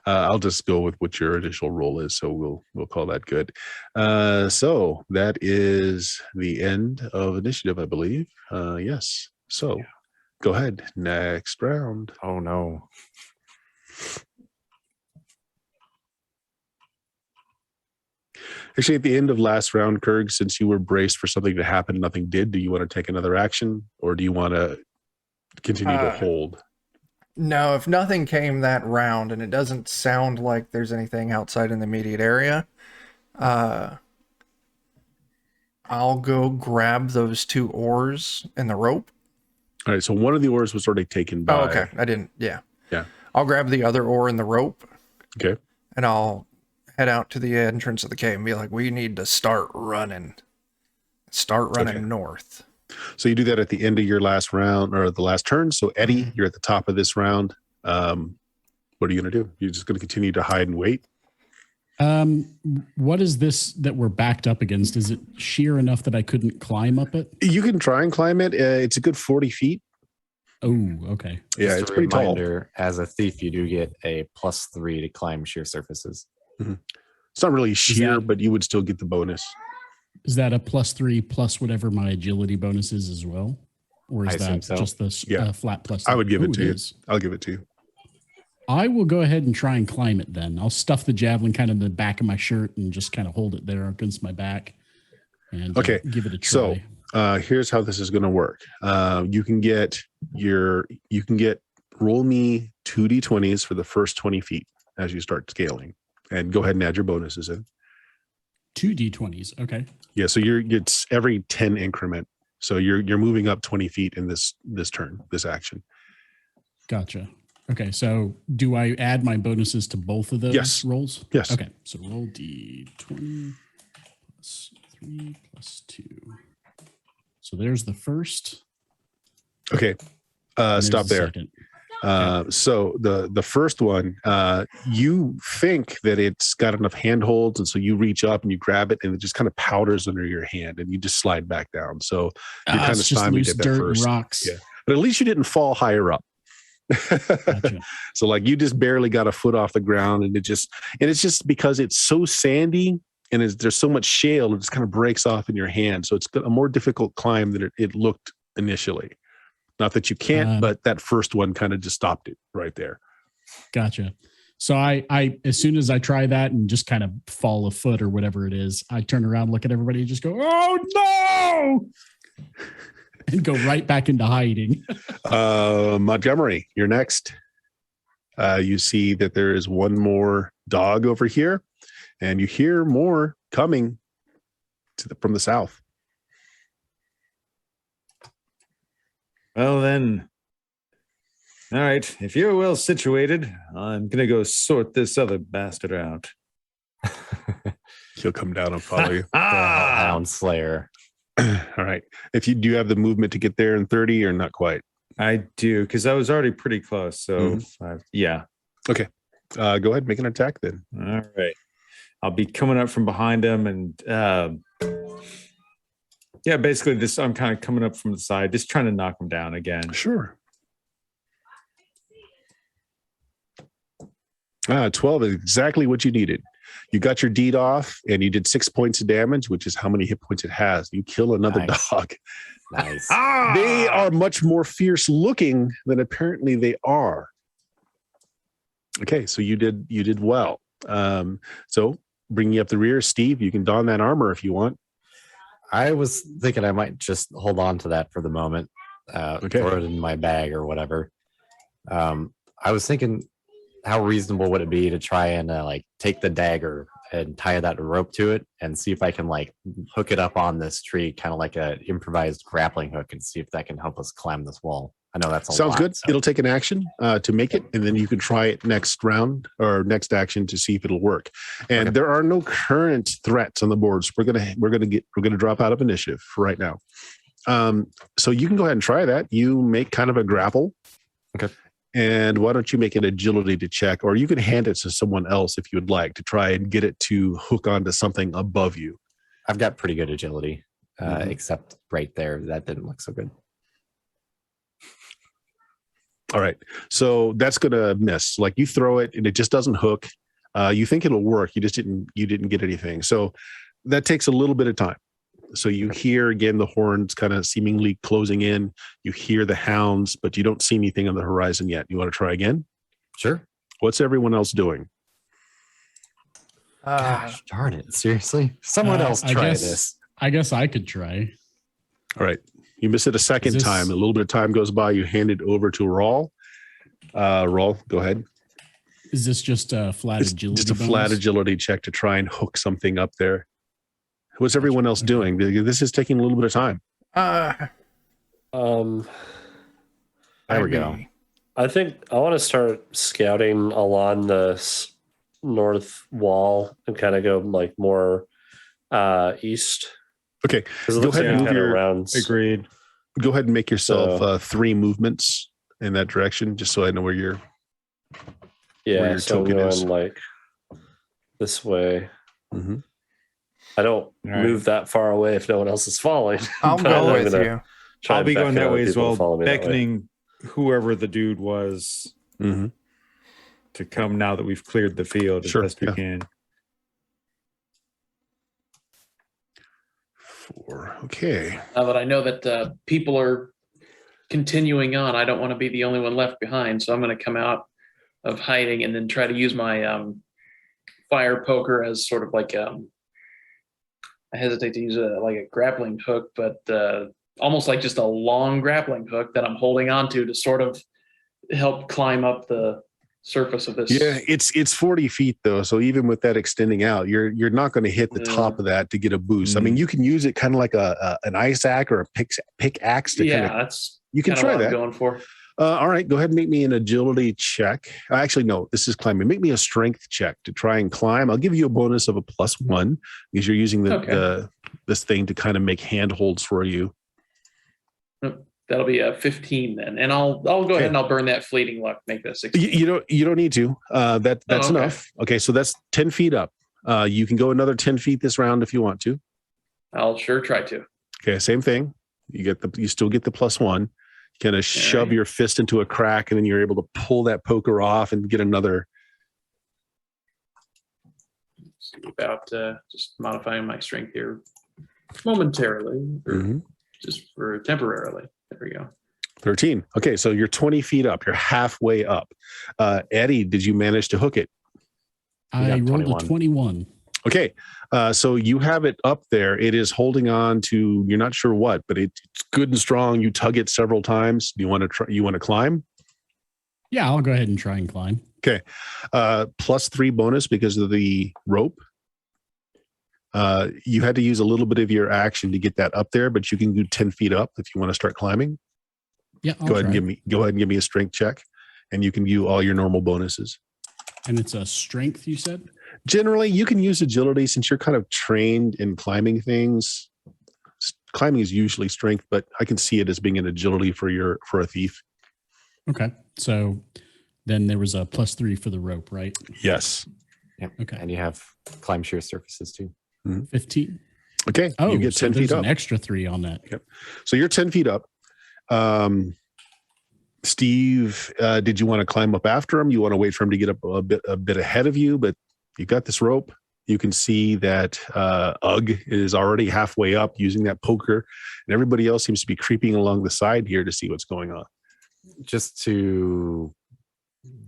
I'll just go with what your initial roll is, so we'll call that good. So that is the end of initiative, I believe. Yes. So go ahead. Next round. Oh no. Actually, at the end of last round, Kurg, since you were braced for something to happen, nothing did. Do you want to take another action, or do you want to continue to hold? No, if nothing came that round, and it doesn't sound like there's anything outside in the immediate area, I'll go grab those two oars and the rope. All right. So one of the oars was already taken by. Oh, okay. I didn't. Yeah. Yeah. I'll grab the other oar and the rope. Okay. And I'll head out to the entrance of the cave and be like, we need to start running. Start running Okay. north. So you do that at the end of your last round or the last turn. So Eddie, you're at the top of this round. What are you going to do? You're just going to continue to hide and wait? What is this that we're backed up against? Is it sheer enough that I couldn't climb up it? You can try and climb it. It's a good 40 feet. Oh, okay. Yeah, Just it's a pretty tall. reminder, as a thief, you do get a +3 to climb sheer surfaces. It's not really sheer, that- but you would still get the bonus. Is that a +3 plus whatever my agility bonus is as well? Or is I assume that so. just the Yeah. flat plus? I would give it to you. is. I'll give it to you. I will go ahead and try and climb it then. I'll stuff the javelin kind of in the back of my shirt and just kind of hold it there against my back and Okay, give it a so try. Here's how this is going to work. You can get roll me 2d20s for the first 20 feet as you start scaling, and go ahead and add your bonuses in. 2 d20s. Okay. Yeah, so it's every 10 increment. So you're moving up 20 feet in this turn, this action. Gotcha. Okay. So do I add my bonuses to both of those Yes. rolls? Yes. Okay. So roll d20 plus 3 plus 2. So there's the first. Okay, and there's stop the there. second. So the first one, you think that it's got enough handholds, and so you reach up and you grab it, and it just kind of powders under your hand, and you just slide back down. So you're kind of It's just stymied loose at that dirt first. and rocks. Yeah. But at least you didn't fall higher up. Gotcha. So like you just barely got a foot off the ground, and it's just because it's so sandy and there's so much shale, it just kind of breaks off in your hand. So it's a more difficult climb than it looked initially. Not that you can't, but that first one kind of just stopped it right there. Gotcha. So I as soon as I try that and just kind of fall a foot or whatever it is, I turn around, look at everybody, and just go, "Oh no!" and go right back into hiding. Montgomery, you're next. You see that there is one more dog over here, and you hear more coming from the south. Well, then, all right. If you're well situated, I'm going to go sort this other bastard out. He'll come down and follow you. Hound Slayer. All right. Do you have the movement to get there in 30 or not quite? I do, because I was already pretty close. So, yeah. Okay. Go ahead, make an attack then. All right. I'll be coming up from behind him, and yeah, basically this. I'm kind of coming up from the side, just trying to knock him down again. Sure. 12 is exactly what you needed. You got your deed off, and you did 6 points of damage, which is how many hit points it has. You kill another Nice. dog. Nice. They are much more fierce looking than apparently they are. Okay, so you did well. So bringing up the rear, Steve, you can don that armor if you want. I was thinking I might just hold on to that for the moment. Okay. Throw it in my bag or whatever. I was thinking, how reasonable would it be to try and take the dagger and tie that rope to it and see if I can hook it up on this tree, kind of like an improvised grappling hook, and see if that can help us climb this wall. I know that's a Sounds lot, good. so- It'll take an action to make it, and then you can try it next round or next action to see if it'll work. And Okay. there are no current threats on the boards. We're gonna drop out of initiative for right now. So you can go ahead and try that. You make kind of a grapple. Okay. And why don't you make an agility to check, or you can hand it to someone else if you would like to try and get it to hook onto something above you. I've got pretty good agility, Mhm. except right there. That didn't look so good. All right. So that's going to miss. Like you throw it and it just doesn't hook. You think it'll work. You didn't get anything. So that takes a little bit of time. So you hear again the horns kind of seemingly closing in. You hear the hounds, but you don't see anything on the horizon yet. You want to try again? Sure. What's everyone else doing? Gosh darn it. Seriously? Someone else try this. I guess I could try. All right. You miss it a second Is this- time. A little bit of time goes by. You hand it over to Rawl. Rawl, go ahead. Is this just a flat It's agility? just a flat bonus? agility check to try and hook something up there. What's everyone else doing? This is taking a little bit of time. There we go. I think I want to start scouting along the north wall and kind of go like more east. Okay, Because it go looks ahead like and it move kind of your. rounds. Agreed. Go ahead and make yourself So- 3 movements in that direction, just so I know where you're. Yeah, your so I'm token going is. like this way. Mhm. I don't right. move that far away if no one else is following. I'll but go I'm with gonna you. try I'll and be beckon going that other way as people to well, follow me that way. beckoning whoever the dude was Mhm. to come now that we've cleared the field as Sure, best we yeah. can. 4. Okay. Now that I know that people are continuing on, I don't want to be the only one left behind. So I'm going to come out of hiding and then try to use my fire poker as sort of like I hesitate to use like a grappling hook, but almost like just a long grappling hook that I'm holding onto to sort of help climb up the surface of this. Yeah, it's 40 feet though, so even with that extending out, you're not going to hit the top of that to get a boost. I mean, you can use it kind of like an ice axe or a pickaxe to kind of. That's You can kinda try what I'm that. going for. All right, go ahead and make me an agility check. Actually, no, this is climbing. Make me a strength check to try and climb. I'll give you a bonus of a +1 because you're using this thing to kind of make handholds for you. That'll be a 15 then, and I'll go ahead and I'll burn that fleeting luck. Make that 16. You don't need to. That's okay. enough. Okay, so that's 10 feet up. You can go another 10 feet this round if you want to. I'll sure try to. Okay, same thing. You still get the +1. You kind of shove your fist into a crack, and then you're able to pull that poker off and get another. See about just modifying my strength here momentarily, or just for temporarily. There we go. 13. Okay, so you're 20 feet up. You're halfway up. Eddie, did you manage to hook it? I rolled 21. a 21. Okay, so you have it up there. It is holding on to, you're not sure what, but it's good and strong. You tug it several times. Do you want to try? You want to climb? Yeah, I'll go ahead and try and climb. Okay, +3 bonus because of the rope. You had to use a little bit of your action to get that up there, but you can do 10 feet up if you want to start climbing. Yeah, I'll Go ahead try. and give me a strength check, and you can view all your normal bonuses. And it's a strength, you said? Generally, you can use agility since you're kind of trained in climbing things. Climbing is usually strength, but I can see it as being an agility for a thief. Okay. So then there was a +3 for the rope, right? Yes. Yep. Okay. And you have climb sheer surfaces too. 15. Okay. Oh, you get so 10 there's feet up. an extra 3 on that. Yep. So you're 10 feet up. Steve, did you want to climb up after him? You want to wait for him to get up a bit ahead of you, but you got this rope. You can see that Ugg is already halfway up using that poker, and everybody else seems to be creeping along the side here to see what's going on. Just to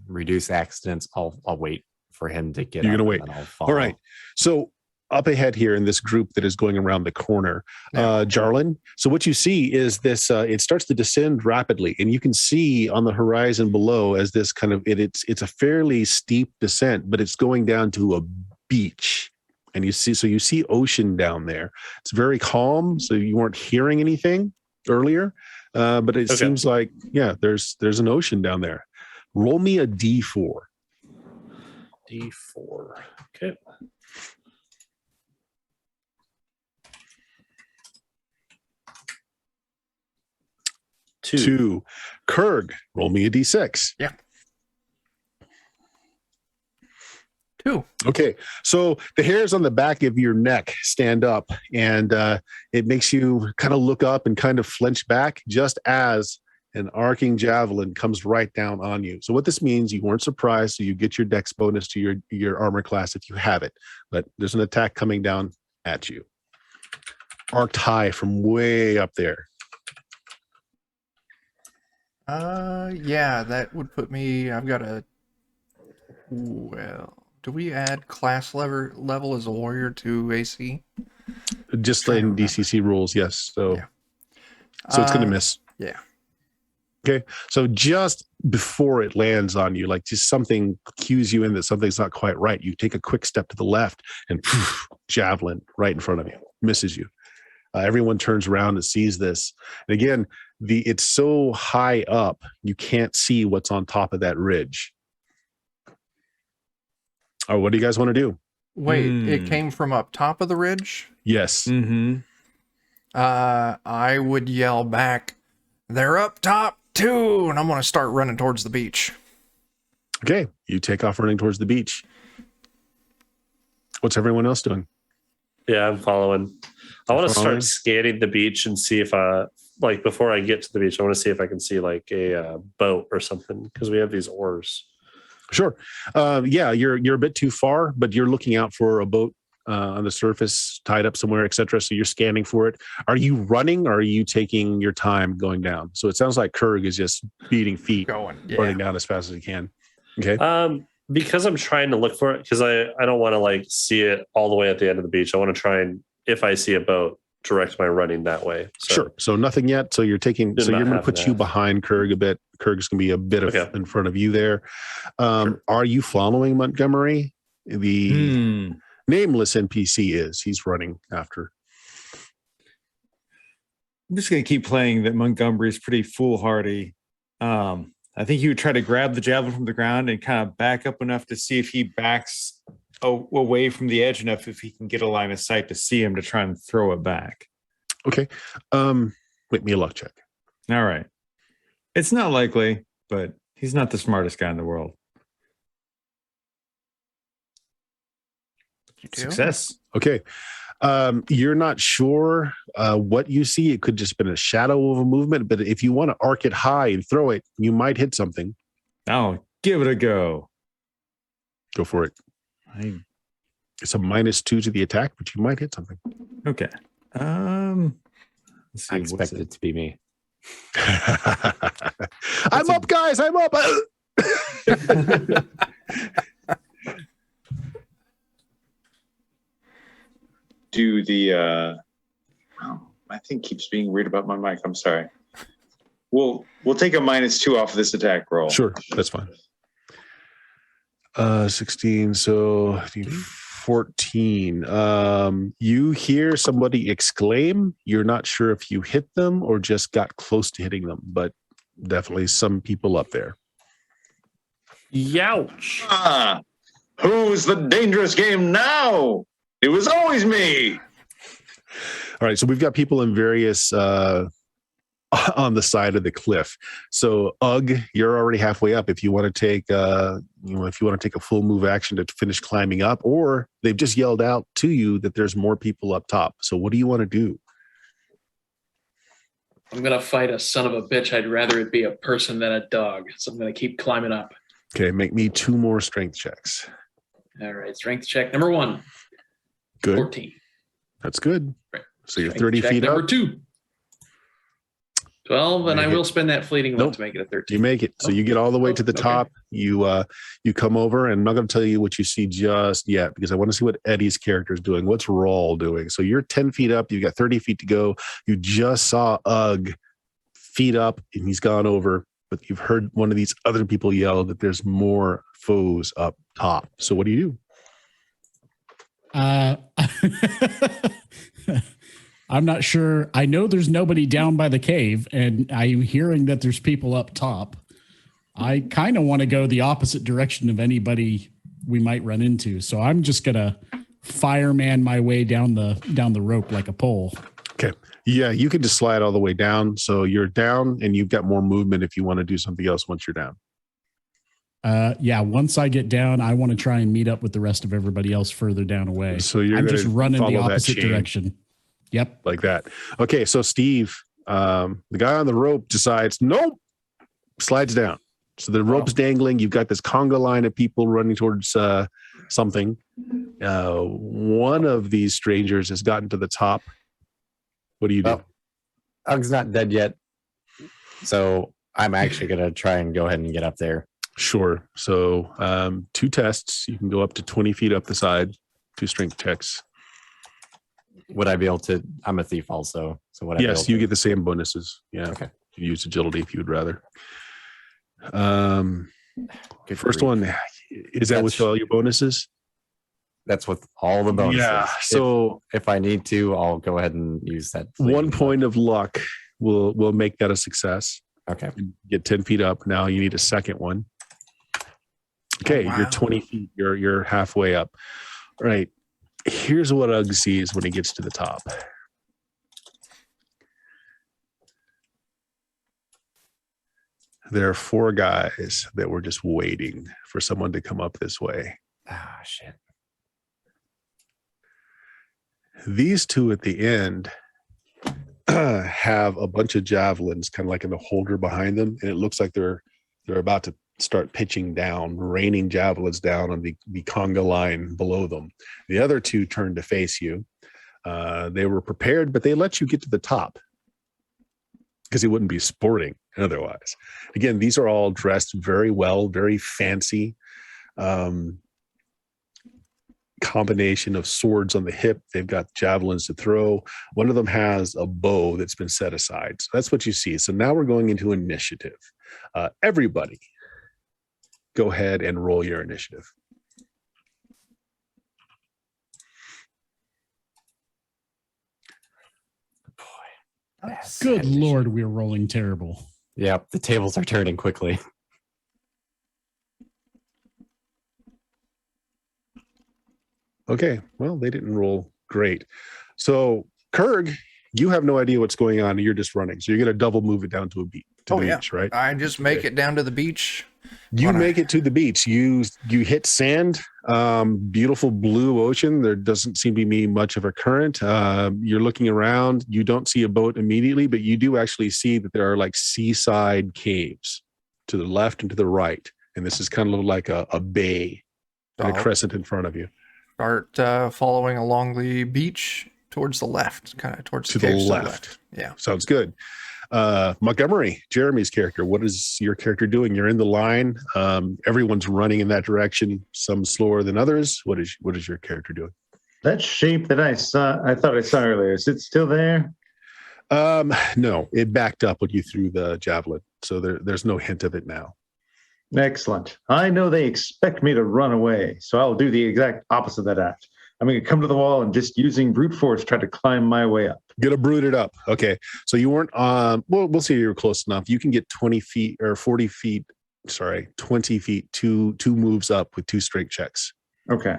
reduce accidents, I'll wait for him to get You're up gonna and wait. then I'll follow. All right. So up ahead here in this group that is going around the corner, Jarlin. So what you see is this, it starts to descend rapidly, and you can see on the horizon below as this kind of, it's a fairly steep descent, but it's going down to a beach. And you see ocean down there. It's very calm. So you weren't hearing anything earlier, but it seems like, there's an ocean down there. Roll me a D4. D4. Okay. Two. Kurg, roll me a D6. Yeah. 2. Okay, so the hairs on the back of your neck stand up, and it makes you kind of look up and kind of flinch back just as an arcing javelin comes right down on you. So what this means, you weren't surprised, so you get your dex bonus to your armor class if you have it, but there's an attack coming down at you. Arced high from way up there. Yeah, that would put me. I've got a. Well, do we add class level as a warrior to AC? Just Trying to in remember. DCC rules, yes. So, Yeah. so it's going to miss. Yeah. Okay, so just before it lands on you, like just something cues you in that something's not quite right. You take a quick step to the left, and javelin right in front of you, misses you. Everyone turns around and sees this. And again, it's so high up, you can't see what's on top of that ridge. Oh, what do you guys want to do? Wait, it came from up top of the ridge? Yes. Mm-hmm. I would yell back, "They're up top too!" And I'm going to start running towards the beach. Okay, you take off running towards the beach. What's everyone else doing? Yeah, I'm following. I want to Following? start scanning the beach and see if like before I get to the beach, I want to see if I can see like a boat or something because we have these oars. Sure. Yeah, you're a bit too far, but you're looking out for a boat on the surface, tied up somewhere, etc. So you're scanning for it. Are you running, or are you taking your time going down? So it sounds like Kurg is just beating feet, running down as fast as he can. Okay. Because I'm trying to look for it because I don't want to like see it all the way at the end of the beach. I want to try and if I see a boat, direct my running that way. So, sure. So nothing yet. So you're taking. Did So not you're going to have put that. you behind Kurg a bit. Kurg's going to be a bit of Okay. in front of you there. Sure. Are you following Montgomery? The Hmm. nameless NPC is. He's running after. I'm just going to keep playing that Montgomery's pretty foolhardy. I think he would try to grab the javelin from the ground and kind of back up enough to see if he backs away from the edge enough, if he can get a line of sight to see him to try and throw it back. Okay. Make me a luck check. All right. It's not likely, but he's not the smartest guy in the world. You do? Success. Okay. You're not sure what you see. It could just been a shadow of a movement, but if you want to arc it high and throw it, you might hit something. Oh, give it a go. Go for it. It's a -2 to the attack, but you might hit something. Okay. Let's see, I what's expected it to be me. I'm up, guys. I'm up. Do the oh, my thing keeps being weird about my mic. I'm sorry. We'll take a -2 off of this attack roll. Sure, that's fine. 16, so 14. You hear somebody exclaim. You're not sure if you hit them or just got close to hitting them, but definitely some people up there. Youch. Ah, who's the dangerous game now? It was always me. All right, so we've got people in various on the side of the cliff. So Ugg, you're already halfway up. If you want to take if you want to take a full move action to finish climbing up, or they've just yelled out to you that there's more people up top. So what do you want to do? I'm gonna fight a son of a bitch. I'd rather it be a person than a dog. So I'm gonna keep climbing up. Okay, make me 2 more strength checks. All right, strength check number 1. Good. 14. That's good. Right. So you're Strength 30 check feet number up. 2. 12, and Make I it. will spend that fleeting luck Nope. to make it a 13. You make it. So you get all the way to the Okay. top. You come over, and I'm not going to tell you what you see just yet because I want to see what Eddie's character is doing. What's Rawl doing? So you're 10 feet up. You've got 30 feet to go. You just saw Ugg feet up, and he's gone over. But you've heard one of these other people yell that there's more foes up top. So what do you do? I'm not sure. I know there's nobody down by the cave, and I'm hearing that there's people up top. I kind of want to go the opposite direction of anybody we might run into. So I'm just gonna fireman my way down the rope like a pole. Okay. Yeah, you can just slide all the way down. So you're down, and you've got more movement if you want to do something else once you're down. Yeah, once I get down, I want to try and meet up with the rest of everybody else further down away. So you're I'm gonna just running the follow that opposite chain. direction. Yep. Like that. Okay, so Steve, the guy on the rope decides, nope, slides down. So the rope's dangling. You've got this conga line of people running towards something. One of these strangers has gotten to the top. What do you do? Well, Ugg's not dead yet. So I'm actually going to try and go ahead and get up there. Sure. So 2 tests. You can go up to 20 feet up the side. 2 strength checks. Would I be able to? I'm a thief also. So would I be able Yes, to? you get the same bonuses. Yeah. Okay. You use agility if you would rather. Good First grief. one, is that with That's- all your bonuses? That's with all the bonuses. Yeah. So if I need to, I'll go ahead and use that. 1 point of luck will make that a success. Okay. You get 10 feet up. Now you need a second one. Okay, Oh, wow. you're 20 feet. You're halfway up. All right. Here's what Ugg sees when he gets to the top. There are 4 guys that were just waiting for someone to come up this way. Ah, shit. These 2 at the end have a bunch of javelins kind of like in the holder behind them, and it looks like they're about to start pitching down, raining javelins down on the conga line below them. The other 2 turned to face you. They were prepared, but they let you get to the top because it wouldn't be sporting otherwise. Again, these are all dressed very well, very fancy. Combination of swords on the hip. They've got javelins to throw. One of them has a bow that's been set aside. So that's what you see. So now we're going into initiative. Everybody, go ahead and roll your initiative. Good Lord, we're rolling terrible. Yep, the tables are turning quickly. Okay, well, they didn't roll great. So, Kurg, you have no idea what's going on. You're just running. So you're going to double move it down to the beach, right? I just make it down to the beach. You make it to the beach. You hit sand, beautiful blue ocean. There doesn't seem to be much of a current. You're looking around. You don't see a boat immediately, but you do actually see that there are like seaside caves to the left and to the right. And this is kind of like a bay and a crescent in front of you. Start following along the beach towards the left, kind of towards To the the caves left. Yeah. Sounds good. Montgomery, Jeremy's character, what is your character doing? You're in the line. Everyone's running in that direction, some slower than others. What is your character doing? That shape that I thought I saw earlier, is it still there? No, it backed up when you threw the javelin. So there's no hint of it now. Excellent. I know they expect me to run away, so I'll do the exact opposite of that act. I'm going to come to the wall and just using brute force try to climb my way up. Gonna brood it up. Okay. So you weren't on, we'll see you're close enough. You can get 20 feet or 40 feet, 20 feet, two moves up with 2 strength checks. Okay.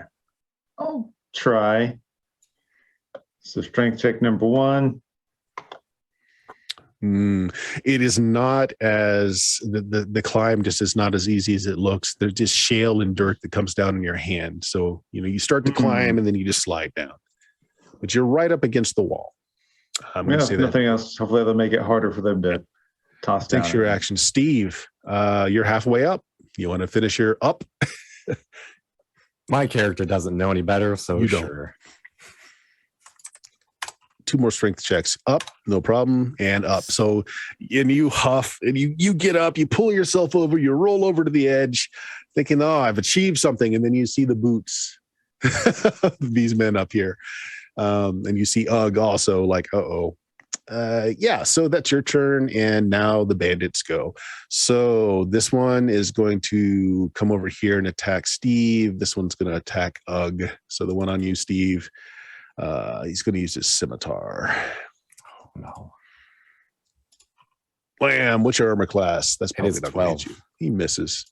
I'll try. So strength check number 1. It is not as the climb just is not as easy as it looks. There's just shale and dirt that comes down in your hand. So, you start to climb and then you just slide down, but you're right up against the wall. I'm going to say nothing that. else. Hopefully that'll make it harder for them to toss down. Thanks for your action. Steve, you're halfway up. You want to finish your up? My character doesn't know any better, so You don't. sure. 2 more strength checks. Up, no problem, and up. So, and you huff, and you get up, you pull yourself over, you roll over to the edge, thinking, oh, I've achieved something. And then you see the boots of these men up here. And you see Ugg also like, uh-oh. Yeah, so that's your turn, and now the bandits go. So this one is going to come over here and attack Steve. This one's going to attack Ugg. So the one on you, Steve, he's going to use his scimitar. Oh, no. Blam, what's your armor class? That's probably is not going to 12. hit you. He misses.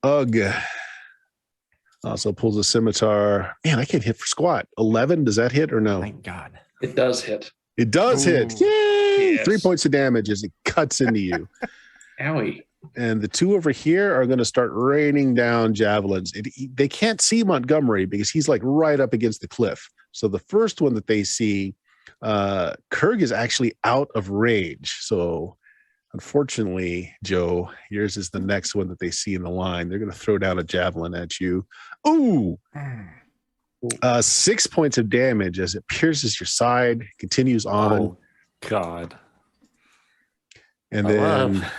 Ugg also pulls a scimitar. Man, I can't hit for squat. 11, does that hit or no? Thank God. It does hit. It does hit. Ooh. Yay! Yes. 3 points of damage as it cuts into you. Owie. And the 2 over here are going to start raining down javelins. They can't see Montgomery because he's like right up against the cliff. So the first one that they see, Kurg is actually out of range. So unfortunately, Joe, yours is the next one that they see in the line. They're going to throw down a javelin at you. Ooh! 6 points of damage as it pierces your side, continues on. Oh, God. And I then love-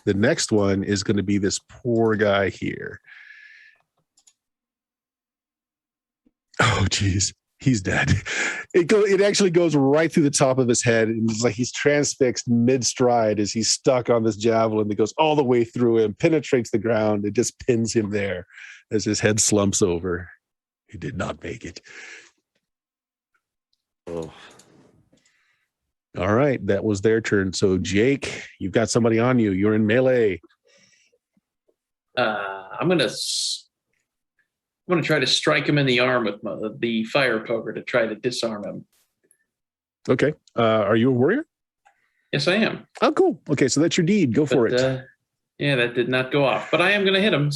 the next one is going to be this poor guy here. Oh, geez. He's dead. It actually goes right through the top of his head. And it's like he's transfixed mid-stride as he's stuck on this javelin that goes all the way through him, penetrates the ground. It just pins him there as his head slumps over. He did not make it. Oh. All right. That was their turn. So, Jake, you've got somebody on you. You're in melee. I'm gonna try to strike him in the arm with the fire poker to try to disarm him. Okay. Are you a warrior? Yes, I am. Oh, cool. Okay, so that's your deed. Go for it. Yeah, that did not go off, but I am going to hit him.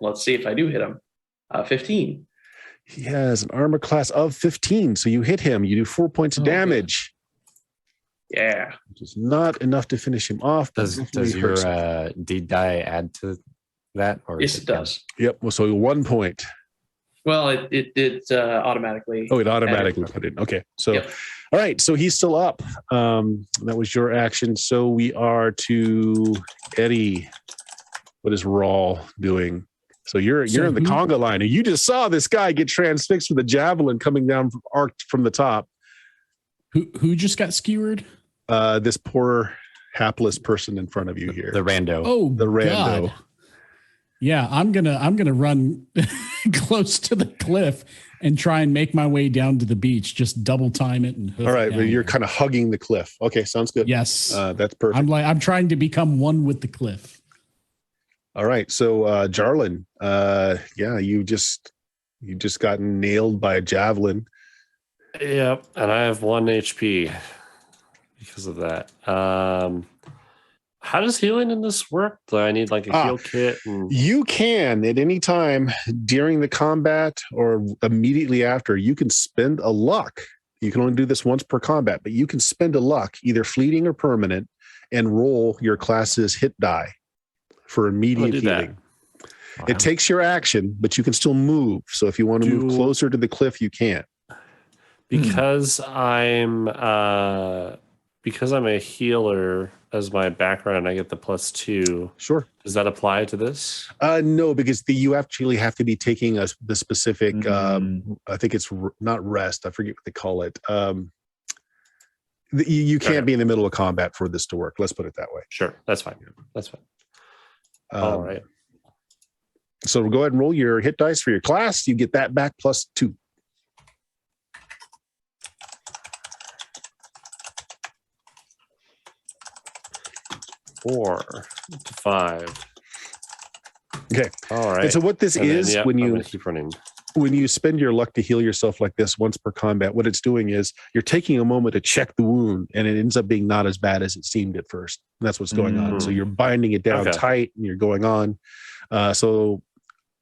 Let's see if I do hit him. 15. He has an armor class of 15, so you hit him. You do 4 points of damage. Good. Yeah. Which is not enough to finish him off. Does your deed die add to that? Or yes, it does. Yep. Well, so 1 point. Well, it did automatically. Oh, it automatically put it. Okay. So, Yep. All right. So he's still up. That was your action. So we are to Eddie. What is Rawl doing? So you're in the conga line, and you just saw this guy get transfixed with a javelin coming down arced from the top. Who just got skewered? This poor hapless person in front of you here. The rando. Oh, the rando. God. Yeah, I'm gonna run close to the cliff and try and make my way down to the beach. Just double time it and. All right, but you're kind of hugging the cliff. Okay, sounds good. Yes, that's perfect. I'm trying to become one with the cliff. All right, so Jarlin, you just gotten nailed by a javelin. Yep, and I have 1 HP because of that. How does healing in this work? Do I need like a heal kit? You can at any time during the combat or immediately after. You can spend a luck. You can only do this once per combat, but you can spend a luck, either fleeting or permanent, and roll your class's hit die for immediate healing. Wow. It takes your action, but you can still move. So if you want to move closer to the cliff, you can. Because I'm a healer as my background, I get the +2. Sure. Does that apply to this? No, because you actually have to be taking the specific. I think it's not rest. I forget what they call it. You can't be in the middle of combat for this to work. Let's put it that way. Sure, that's fine. That's fine. All right. So we'll go ahead and roll your hit dice for your class. You get that back +2. 4 to 5. Okay. All right. And so what this is, when you keep running. When you spend your luck to heal yourself like this once per combat, what it's doing is you're taking a moment to check the wound, and it ends up being not as bad as it seemed at first. And that's what's going on. So you're binding it down tight, and you're going on. So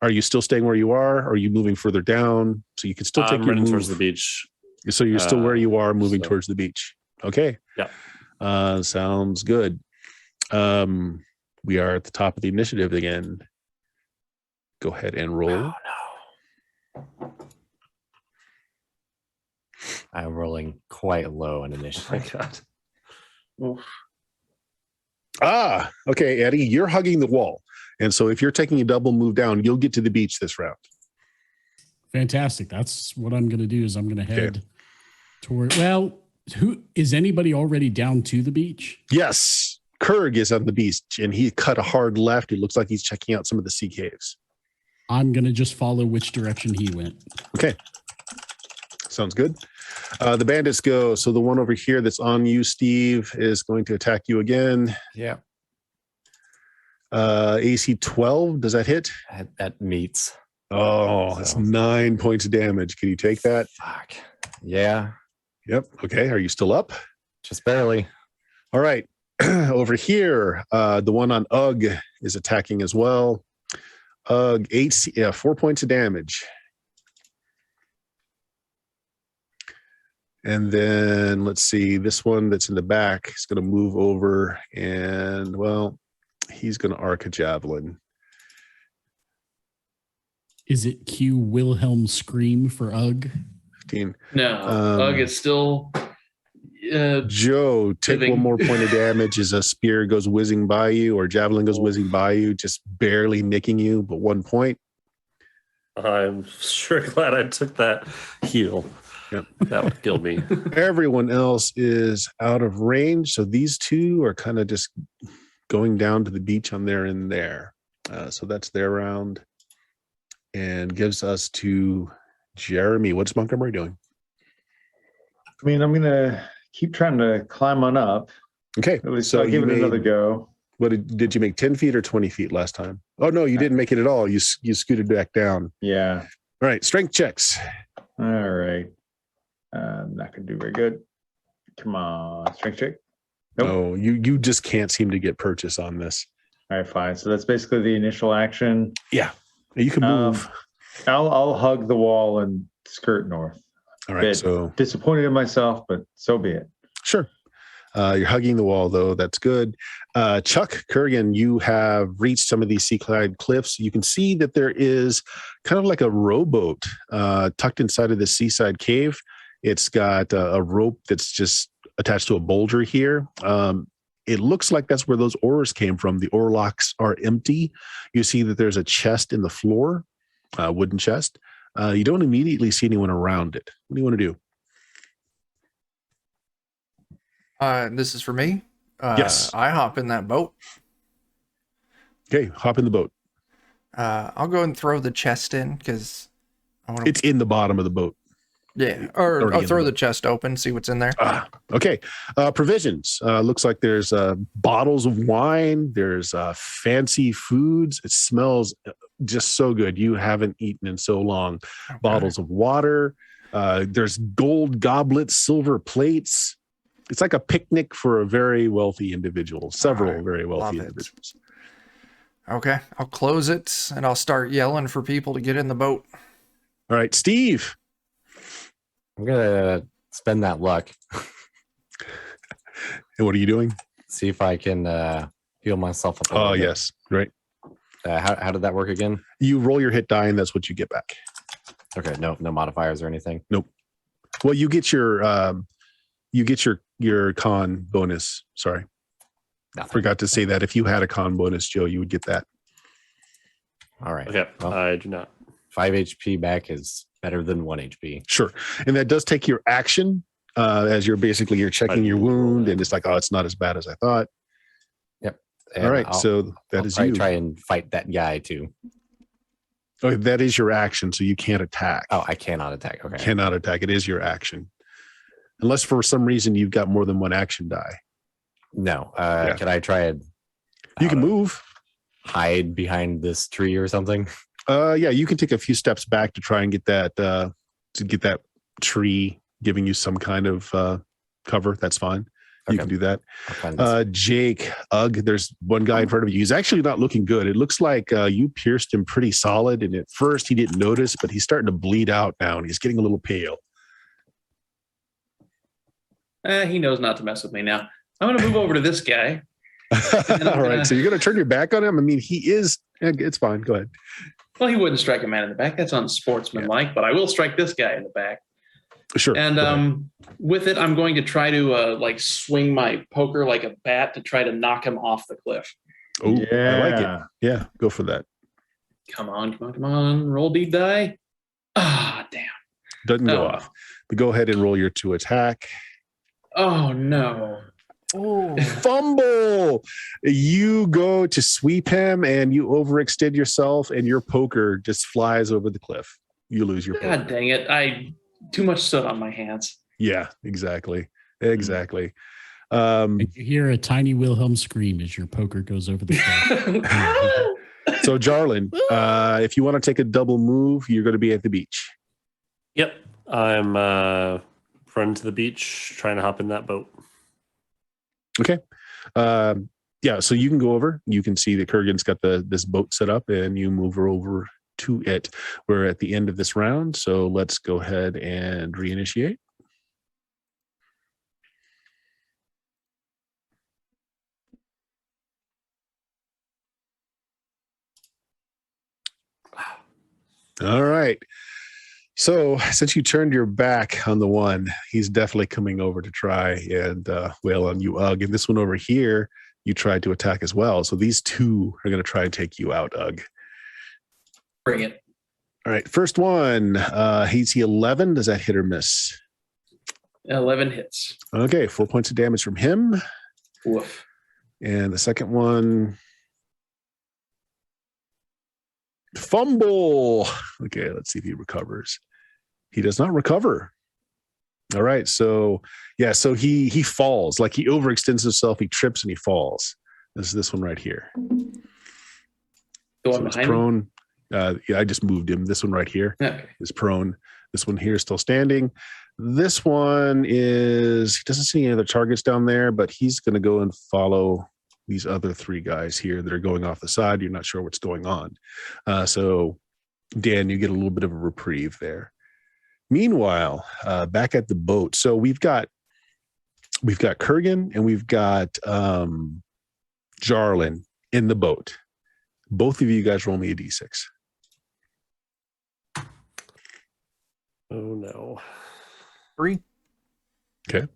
are you still staying where you are? Or are you moving further down? So you can still take your running move towards the beach. So you're still where you are, moving towards the beach. Okay. Yeah. Sounds good. We are at the top of the initiative again. Go ahead and roll. Oh, no. I'm rolling quite low on initiative. Oh, my God. Okay, Eddie, you're hugging the wall. And so if you're taking a double move down, you'll get to the beach this round. Fantastic. That's what I'm going to do is I'm going to head toward, is anybody already down to the beach? Yes. Kurg is on the beach, and he cut a hard left. It looks like he's checking out some of the sea caves. I'm going to just follow which direction he went. Okay. Sounds good. The bandits go. So the one over here that's on you, Steve, is going to attack you again. Yeah. AC 12. Does that hit? That meets. Oh, that's 9 points of damage. Can you take that? Fuck. Yeah. Yep. Okay. Are you still up? Just barely. All right. Over here, the one on Ugg is attacking as well. Ugg, 4 points of damage. And then let's see, this one that's in the back is going to move over and, he's going to arc a javelin. Is it cue Wilhelm scream for Ugg? 15. No, Ugg is still... Joe, take one more point of damage as a spear goes whizzing by you or javelin goes whizzing by you, just barely nicking you, but 1 point. I'm sure glad I took that heal. Yep. That would kill me. Everyone else is out of range, so these two are kind of just going down to the beach on there and there. So that's their round, and gives us to Jeremy. What's Montgomery doing? I mean, I'm gonna keep trying to climb on up. Okay, At least I'll give it another go. What did you make 10 feet or 20 feet last time? Oh, no, you didn't make it at all. You scooted back down. Yeah. All right. Strength checks. All right. Not going to do very good. Come on. Strength check. Nope. No, you just can't seem to get purchase on this. All right, fine. So that's basically the initial action. Yeah. You can move. I'll hug the wall and skirt north. All right. So disappointed in myself, but so be it. sure. You're hugging the wall, though. That's good. Chuck Kurgan, you have reached some of these sea-clad cliffs. You can see that there is kind of like a rowboat tucked inside of this seaside cave. It's got a rope that's just attached to a boulder here. It looks like that's where those oars came from. The oar locks are empty. You see that there's a chest in the floor, a wooden chest. You don't immediately see anyone around it. What do you want to do? This is for me. Yes. I hop in that boat. Okay, hop in the boat. I'll go and throw the chest in because I want to. It's in the bottom of the boat. Yeah, or already I'll in throw the the chest open, see what's in there. Okay. Provisions. Looks like there's bottles of wine. There's fancy foods. It smells just so good. You haven't eaten in so long. Okay. Bottles of water. There's gold goblets, silver plates. It's like a picnic for a very wealthy individual. Several All right, very wealthy love it. individuals. Okay, I'll close it and I'll start yelling for people to get in the boat. All right, Steve. I'm gonna spend that luck. And what are you doing? See if I can heal myself up. a Oh, little bit. yes. Great. How did that work again? You roll your hit die and that's what you get back. Okay, no modifiers or anything. Well, you get your con bonus. Sorry. Nothing. Forgot to say that. If you had a con bonus, Joe, you would get that. All right. Okay, Well, I do not. 5 HP back is better than 1 HP. Sure. And that does take your action as you're checking your wound and it's like, oh, it's not as bad as I thought. And All right. I'll So that is probably you. try and fight that guy too. Oh, that is your action. So you can't attack. Oh, I cannot attack. Okay. Cannot attack. It is your action. Unless for some reason you've got more than one action die. No. Yeah. Can I try and You can move. hide behind this tree or something? Yeah, you can take a few steps back to try and get that tree giving you some kind of cover. That's fine. You Okay. can do that. I'll find this. Jake, there's one guy in front of you. He's actually not looking good. It looks like you pierced him pretty solid. And at first he didn't notice, but he's starting to bleed out now and he's getting a little pale. He knows not to mess with me now. I'm going to move over to this guy. All right. So you're going to turn your back on him? I mean, he is. It's fine. Go ahead. Well, he wouldn't strike a man in the back. That's unsportsmanlike, but I will strike this guy in the back. Sure. And with it, I'm going to try to swing my poker like a bat to try to knock him off the cliff. Oh, I like it. Yeah, go for that. Come on. Roll D die. Ah, damn. Doesn't go Oh. off. But go ahead and roll your 2 attack. Oh, no. Oh, Fumble. You go to sweep him and you overextend yourself and your poker just flies over the cliff. You lose your poker. God dang it. I too much stood on my hands. Yeah, exactly. Exactly. And you hear a tiny Wilhelm scream as your poker goes over the cliff. So Jarlin, if you want to take a double move, you're going to be at the beach. Yep, I'm running to the beach, trying to hop in that boat. Okay. Yeah, so you can go over. You can see that Kurgan's got this boat set up and you move her over to it. We're at the end of this round, so let's go ahead and reinitiate. All right. So since you turned your back on the one, he's definitely coming over to try and wail on you, Ugg. And this one over here, you tried to attack as well. So these two are going to try and take you out, Ugg. Bring it. All right. First one, AC 11. Does that hit or miss? 11 hits. Okay. 4 points of damage from him. Woof. And the second one, fumble. Okay, let's see if he recovers. He does not recover. All right, so yeah, so he falls, like he overextends himself, he trips and he falls. This is this one right here. The So one it's behind me? prone. Yeah, I just moved him. This one right here Okay. is prone. This one here is still standing. This one is, he doesn't see any other targets down there, but he's going to go and follow these other three guys here that are going off the side. You're not sure what's going on. So, Dan, you get a little bit of a reprieve there. Meanwhile, back at the boat. So we've got Kurgan and we've got Jarlin in the boat. Both of you guys roll me a d6. Oh no. 3. Okay.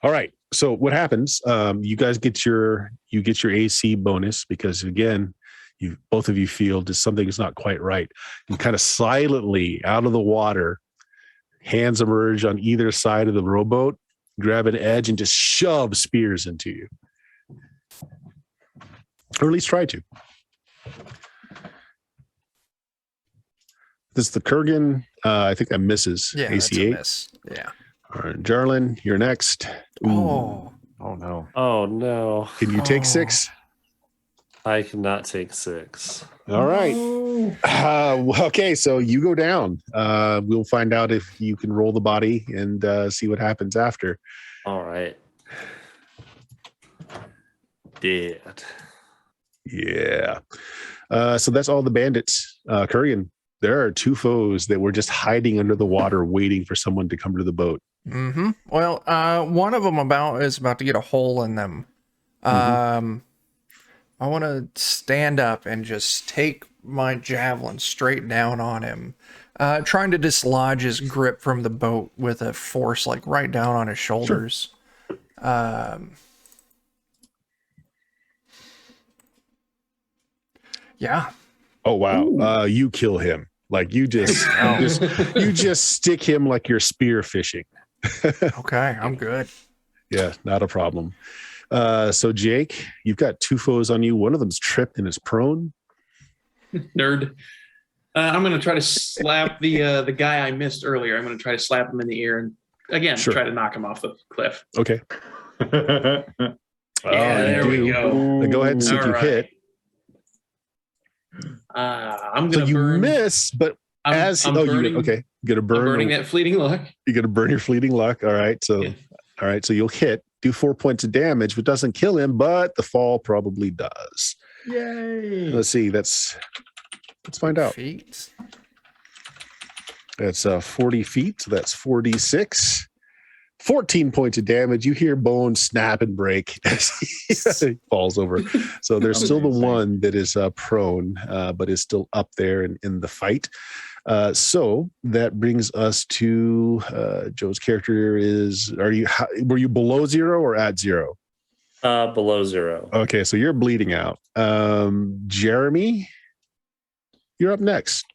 All right. So what happens? You guys get your AC bonus because again, both of you feel just something is not quite right. And kind of silently out of the water, hands emerge on either side of the rowboat, grab an edge, and just shove spears into you, or at least try to. This is the Kurgan. I think that misses. Yeah, that's a AC 8. miss. Yeah. All right, Jarlin, you're next. Ooh. Oh. Oh no. Oh no. Can you take Oh. 6? I cannot take 6. All right. Okay, so you go down. We'll find out if you can roll the body and see what happens after. All right. Dead. Yeah. So that's all the bandits. Kurgan, there are 2 foes that were just hiding under the water waiting for someone to come to the boat. Mm-hmm. Well, one of them is about to get a hole in them. I want to stand up and just take my javelin straight down on him, trying to dislodge his grip from the boat with a force like right down on his shoulders. Yeah. Oh wow. You kill him. Like you just you just stick him like you're spear fishing. Okay, I'm good. Yeah, not a problem. So Jake, you've got 2 foes on you. One of them's tripped and is prone. Nerd. I'm going to try to slap the guy I missed earlier. I'm going to try to slap him in the ear and again Sure. try to knock him off the cliff. Okay. Yeah, there we go. Then go ahead and see if All you right. hit. I'm So going to you burn. miss, but I'm burning, you okay. You're gonna I'm burn. burning that fleeting luck. You're gonna burn your fleeting luck. All right. So Yeah. all right. So you'll hit. Do 4 points of damage, which doesn't kill him, but the fall probably does. Yay. Let's see. Let's find out. Feet. That's 40 feet. So that's 4d6. 14 points of damage. You hear bones snap and break as he falls over. So there's still the Amazing. one that is prone, but is still up there in the fight. So that brings us to Joe's character. Were you below 0 or at 0? Below 0. Okay, so you're bleeding out. Jeremy, you're up next.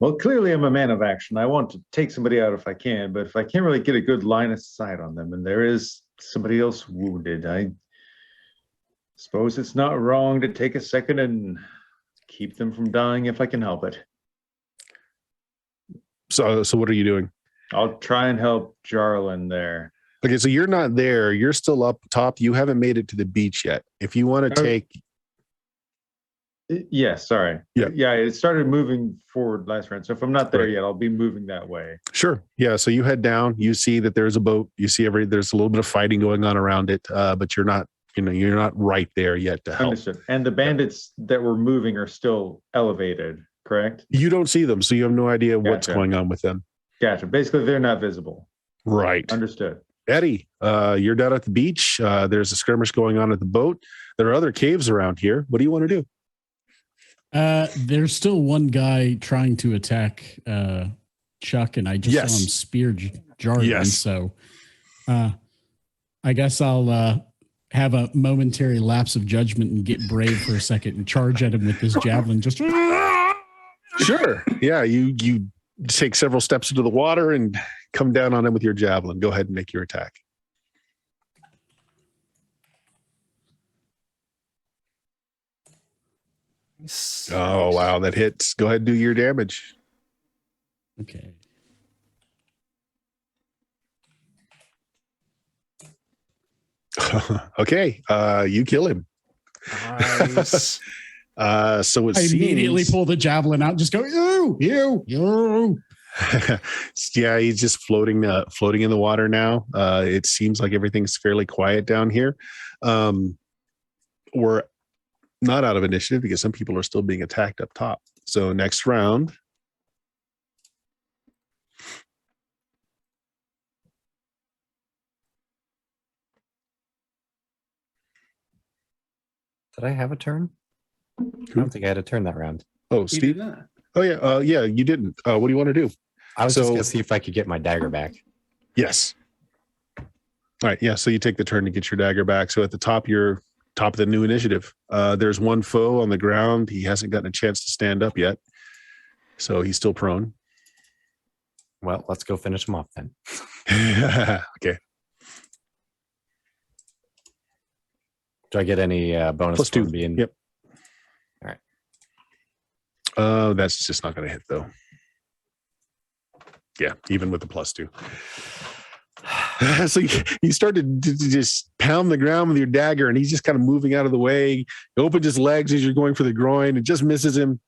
Well, clearly I'm a man of action. I want to take somebody out if I can, but if I can't really get a good line of sight on them and there is somebody else wounded, I suppose it's not wrong to take a second and keep them from dying if I can help it. So what are you doing? I'll try and help Jarlin there. Okay, so you're not there. You're still up top. You haven't made it to the beach yet. If you want to Oh. take, Yeah, sorry. Yeah. Yeah, it started moving forward last round. So if I'm not there Right. yet, I'll be moving that way. sure, yeah. So you head down. You see that there's a boat. You see there's a little bit of fighting going on around it, but you're not right there yet to help. Understood. And the bandits that were moving are still elevated, correct? You don't see them, so you have no idea what's Gotcha. going on with them. Gotcha. Basically, they're not visible. Right. Understood. Eddie, you're down at the beach. There's a skirmish going on at the boat. There are other caves around here. What do you want to do? There's still one guy trying to attack Chuck, and I just Yes. saw him spear Jarlin. Yes. So I guess I'll have a momentary lapse of judgment and get brave for a second and charge at him with this javelin. Just Sure. Yeah, you take several steps into the water and come down on him with your javelin. Go ahead and make your attack. Oh, wow. That hits. Go ahead and do your damage. okay. Okay, you kill him. Nice. So it I immediately seems, pull the javelin out and just go, you. yeah, he's just floating in the water now. It seems like everything's fairly quiet down here. We're not out of initiative because some people are still being attacked up top. So next round. Did I have a turn? I don't think I had a turn that round. Oh, You did Steve. not. Oh yeah. Yeah, you didn't. What do you want to do? I was just So- going to see if I could get my dagger back. Yes. All right. Yeah. So you take the turn to get your dagger back. So at the top, you're top of the new initiative. There's one foe on the ground. He hasn't gotten a chance to stand up yet. So he's still prone. Well, let's go finish him off then. Okay. Do I get any bonus Plus for 2. being? Yep. All right. That's just not going to hit though. Yeah. Even with the plus 2. So you started to just pound the ground with your dagger and he's just kind of moving out of the way. He opens his legs as you're going for the groin. It just misses him.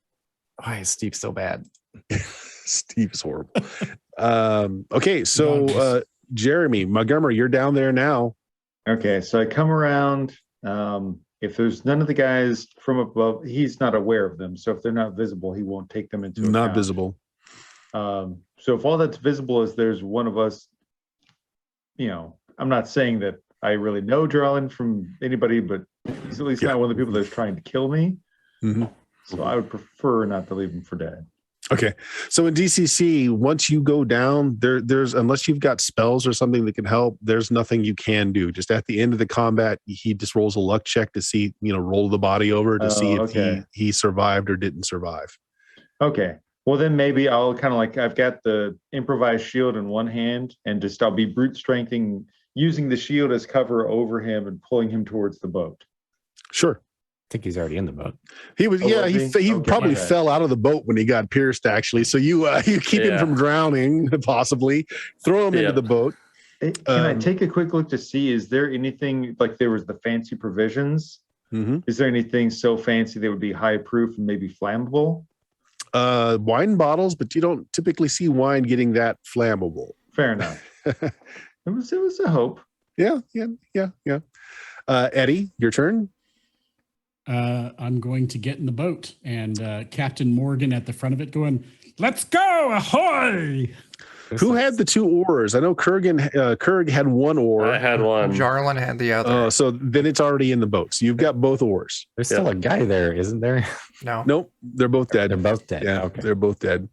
Why is Steve so bad? Steve is horrible. Okay. So Jeremy, Montgomery, you're down there now. Okay, so I come around. If there's none of the guys from above, he's not aware of them. So if they're not visible, he won't take them into Not account. visible. So if all that's visible is there's one of us, I'm not saying that I really know Jarlin from anybody, but he's at least not one of the people that's trying to kill me. Mhm. So I would prefer not to leave him for dead. Okay. So in DCC, once you go down, there's unless you've got spells or something that can help, there's nothing you can do. Just at the end of the combat, he just rolls a luck check to see, roll the body over to see if okay. he survived or didn't survive. Okay. Well, then maybe I'll kind of I've got the improvised shield in one hand and I'll be brute strengthening, using the shield as cover over him and pulling him towards the boat. Sure. I think he's already in the boat. He was, Oh, yeah, was he Okay, probably okay. fell out of the boat when he got pierced, actually. So you keep him Yeah. from drowning, possibly. Throw him into Yeah. the boat. Can I Um, take a quick look to see, is there anything, like there was the fancy provisions? Mhm. Is there anything so fancy that would be high proof and maybe flammable? Wine bottles, but you don't typically see wine getting that flammable. Fair enough. It was a hope. Yeah. Eddie, your turn. I'm going to get in the boat and Captain Morgan at the front of it going, let's go, ahoy! Who had the 2 oars? I know Kurg had 1 oar. I had one. Jarlin had the other. So then it's already in the boat. So you've got both oars. There's still a guy there, isn't there? No. Nope, they're both dead. They're both dead. Yeah, Okay. they're both dead.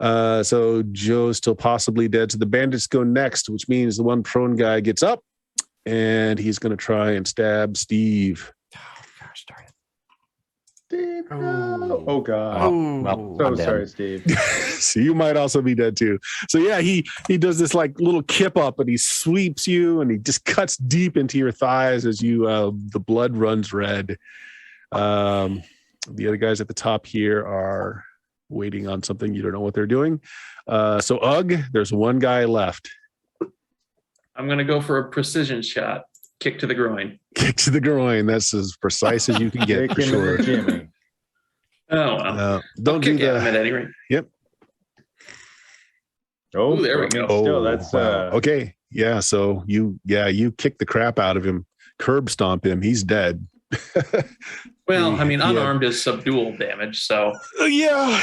So Joe's still possibly dead. So the bandits go next, which means the one prone guy gets up and he's going to try and stab Steve. Oh, gosh darn it. Steve, Oh. no. Oh God. Oh, well, So I'm dead. sorry, Steve. So you might also be dead too. So yeah, he does this like little kip up and he sweeps you and he just cuts deep into your thighs as you the blood runs red. The other guys at the top here are waiting on something. You don't know what they're doing. So Ugg, there's one guy left. I'm going to go for a precision shot. Kick to the groin. Kick to the groin. That's as precise as you can get for Kick him in the sure. Jimmy. Oh, well. Don't Don't do kick at him the. at any rate. Oh, Ooh, there we but go. Still, that's wow. Okay. Yeah. So you kick the crap out of him, curb stomp him. He's dead. Well, I mean, Yeah. unarmed is subdual damage, so Yeah.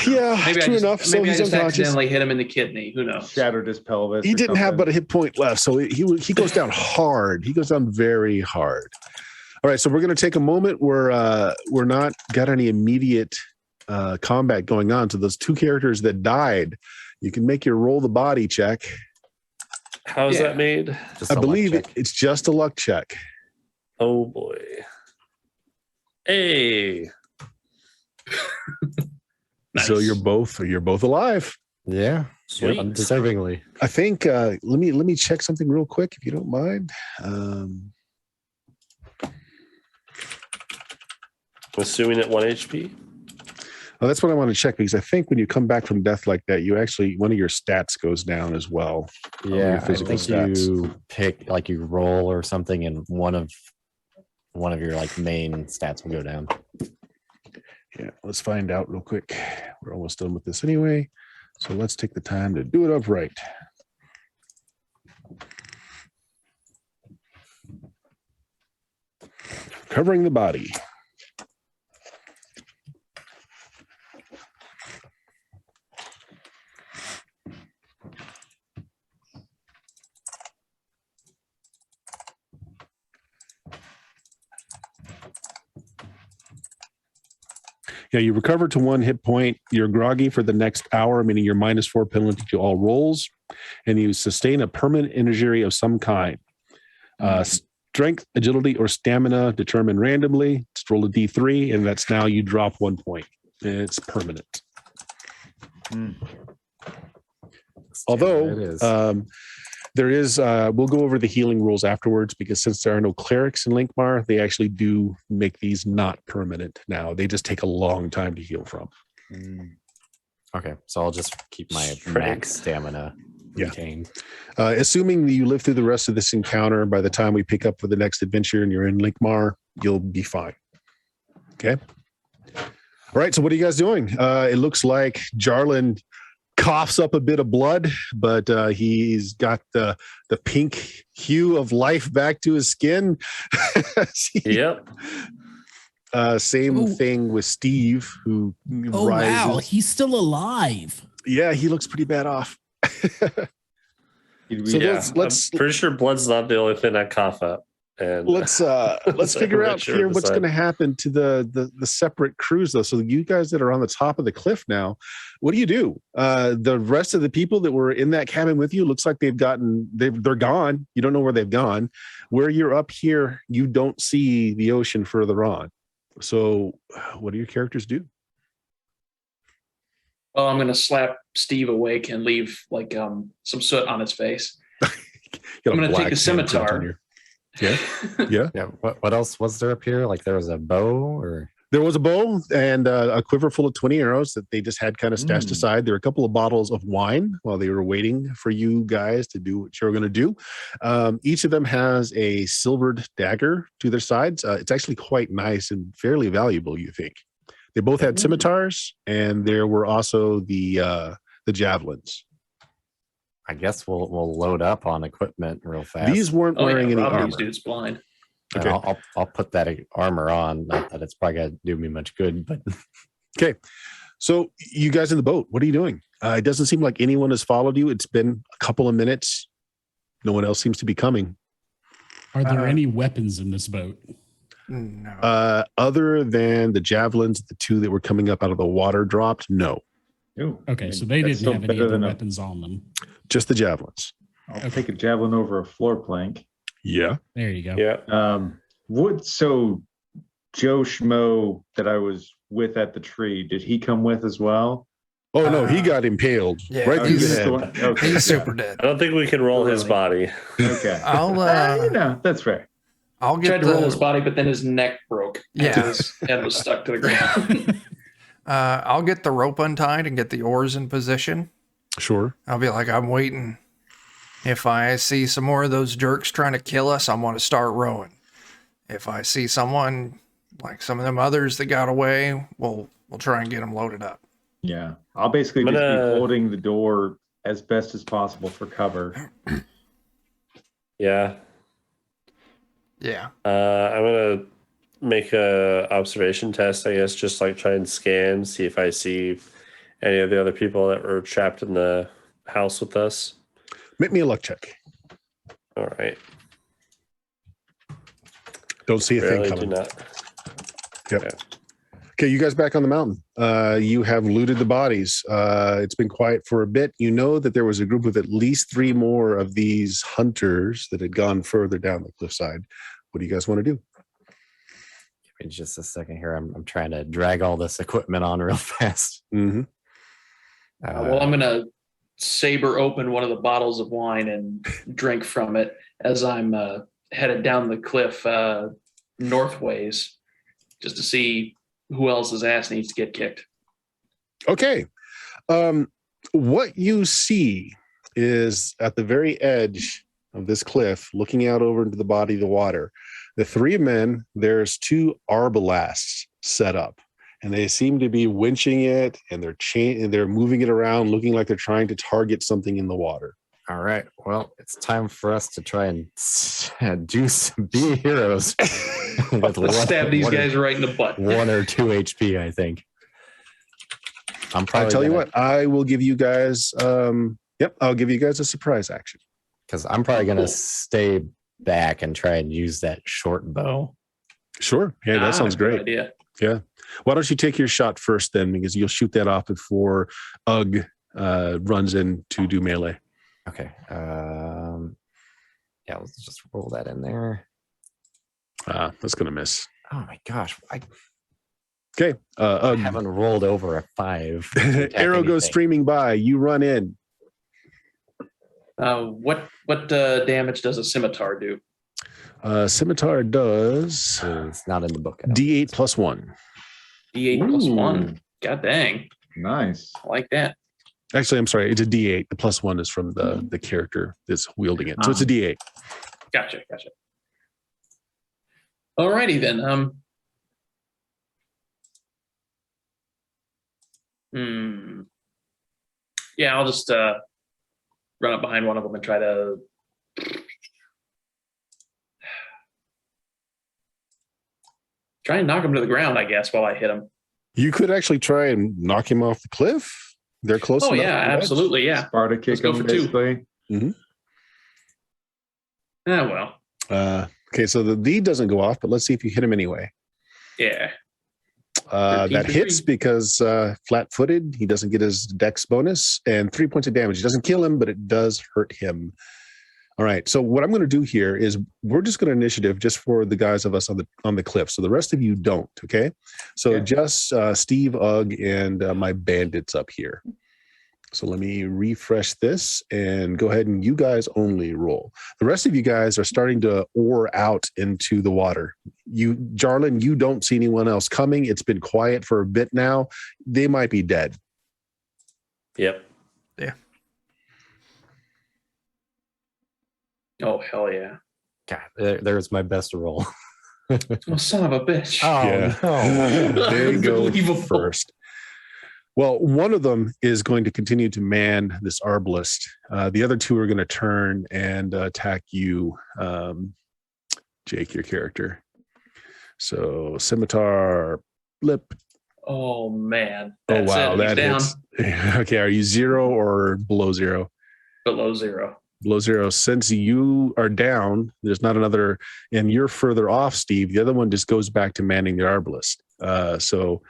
maybe True I enough. just, So maybe I he's just unconscious. accidentally hit him in the kidney. Who knows? shattered his pelvis. He or didn't have something. but a hit point left, so he goes down hard. He goes down very hard. All right, so we're going to take a moment where we're not got any immediate combat going on. So those 2 characters that died, you can make your roll the body check. How's Yeah. that made? Just I a luck believe check. it's just a luck check. Oh boy. Hey. Nice. So you're both alive. Yeah. Sweet. Undeservingly. I think. Let me check something real quick if you don't mind. Assuming at 1 HP. Oh, that's what I want to check because I think when you come back from death like that, you actually one of your stats goes down as well. Yeah, I physical think stats. you pick like you roll or something, and one of your like main stats will go down. Yeah, let's find out real quick. We're almost done with this anyway, so let's take the time to do it upright. Covering the body. Yeah, you recover to 1 hit point. You're groggy for the next hour, meaning you're -4 penalty to all rolls, and you sustain a permanent injury of some kind. Strength, agility, or stamina determined randomly. Just roll a d3, and that's now you drop 1 point. It's permanent. Although it is. there is, we'll go over the healing rules afterwards because since there are no clerics in Lankhmar, they actually do make these not permanent now. They just take a long time to heal from. Okay, so I'll just keep my Strength. max stamina Yeah. retained. Assuming that you live through the rest of this encounter, by the time we pick up for the next adventure and you're in Lankhmar, you'll be fine. Okay. All right. So what are you guys doing? It looks like Jarlin coughs up a bit of blood, but he's got the pink hue of life back to his skin. Yep. Same Oh. thing with Steve, who Oh wow, rises. he's still alive. Yeah, he looks pretty bad off. So Yeah, let's I'm pretty sure blood's not the only thing I cough up. And let's figure out here what's going to happen to the separate crews though. So you guys that are on the top of the cliff now, what do? The rest of the people that were in that cabin with you looks like they're gone. You don't know where they've gone. Where you're up here, you don't see the ocean further on. So what do your characters do? Well, I'm gonna slap Steve awake and leave like some soot on his face. You got I'm gonna black take a sand print on scimitar. your- Yeah. Yeah. What else was there up here? Like there was a bow or There was a bow and a quiver full of 20 arrows that they just had kind of stashed aside. There were a couple of bottles of wine while they were waiting for you guys to do what you're going to do. Each of them has a silvered dagger to their sides. It's actually quite nice and fairly valuable, you think. They both had scimitars, and there were also the javelins. I guess we'll load up on equipment real fast. These weren't Oh wearing yeah, any rob armor. these dudes blind. And Okay. I'll put that armor on. Not that it's probably gonna do me much good, but Okay. So you guys in the boat, what are you doing? It doesn't seem like anyone has followed you. It's been a couple of minutes. No one else seems to be coming. Are there any weapons in this boat? No. Other than the javelins, the two that were coming up out of the water dropped, no. Ooh, Okay, so they that's didn't still have any better other than weapons on them. Just the javelins. I'll take a javelin over a floor plank. Yeah. There you go. yeah. So Joe Schmo that I was with at the tree, did he come with as well? Oh, no, he got impaled yeah, right through he's the the head. one- okay, He's yeah. super dead. I don't think we can roll his Really? body. Okay. I'll That's fair. I'll Tried get to roll his the body, but then his neck broke. Yeah. And his head was stuck to the ground. I'll get the rope untied and get the oars in position. Sure. I'll be like, I'm waiting. If I see some more of those jerks trying to kill us, I'm going to start rowing. If I see someone like some of them others that got away, we'll try and get them loaded up. Yeah. I'll basically I'm just gonna- be holding the door as best as possible for cover. Yeah. Yeah. I'm gonna make a observation test, I guess, just like try and scan, see if I see any of the other people that were trapped in the house with us. Make me a luck check. All right. Don't see a thing Really do coming. not. Yep. Okay, you guys back on the mountain. You have looted the bodies. It's been quiet for a bit. You know that there was a group of at least 3 more of these hunters that had gone further down the cliffside. What do you guys want to do? give me just a second here. I'm trying to drag all this equipment on real fast. Mm-hmm. Well, I'm gonna saber open one of the bottles of wine and drink from it as I'm headed down the cliff northways, just to see who else's ass needs to get kicked. Okay. What you see is at the very edge of this cliff, looking out over into the body of the water, the three men, there's two arbalasts set up, and they seem to be winching it, and they're moving it around, looking like they're trying to target something in the water. All right. Well, it's time for us to try and be heroes. With Let's stab these guys right in the butt. 1 or 2 HP, I think. I'm probably. I tell you what, I will give you guys. I'll give you guys a surprise action. Because I'm probably going to stay back and try and use that short bow. Sure. Hey, that sounds good great. idea. Yeah. Why don't you take your shot first then? Because you'll shoot that off before Ugg runs in to do melee. Okay. Yeah, let's just roll that in there. That's going to miss. Oh my gosh. Okay. I Ugg. haven't rolled over a 5. Arrow goes streaming by. You run in. What damage does a scimitar do? Scimitar does It's not in the book. I don't D8 plus 1. D8 plus Ooh. 1. God dang. Nice. I like that. Actually, I'm sorry. It's a D8. The plus 1 is from the character that's wielding it. So it's a D8. Gotcha. Alrighty then. Yeah, I'll just run up behind one of them and try to knock him to the ground, I guess, while I hit him. You could actually try and knock him off the cliff. They're close Oh enough. yeah, to the edge. absolutely, yeah. Sparta kick go him, for 2. basically. Well, Okay, so the D doesn't go off, but let's see if you hit him anyway. yeah. 13 That for hits 3. because flat-footed. He doesn't get his dex bonus, and 3 points of damage. It doesn't kill him, but it does hurt him. All right. So what I'm going to do here is we're just going to initiative just for the guys of us on the cliff. So the rest of you don't. Okay. So Okay. just Steve, Ugg, and my bandits up here. So let me refresh this and go ahead and you guys only roll. The rest of you guys are starting to oar out into the water. Jarlin, you don't see anyone else coming. It's been quiet for a bit now. They might be dead. Yep. Oh hell yeah. God, there's my best roll. Oh son of a bitch. No. They go Unbelievable. first. Well, one of them is going to continue to man this arbalist. The other two are going to turn and attack you, Jake, your character. So scimitar, lip. Oh man. Oh That's wow, it. He's that down hits. Okay, are you 0 or below 0? below 0. Below 0. Since you are down, there's not another, and you're further off, Steve. The other one just goes back to manning the arbalist. So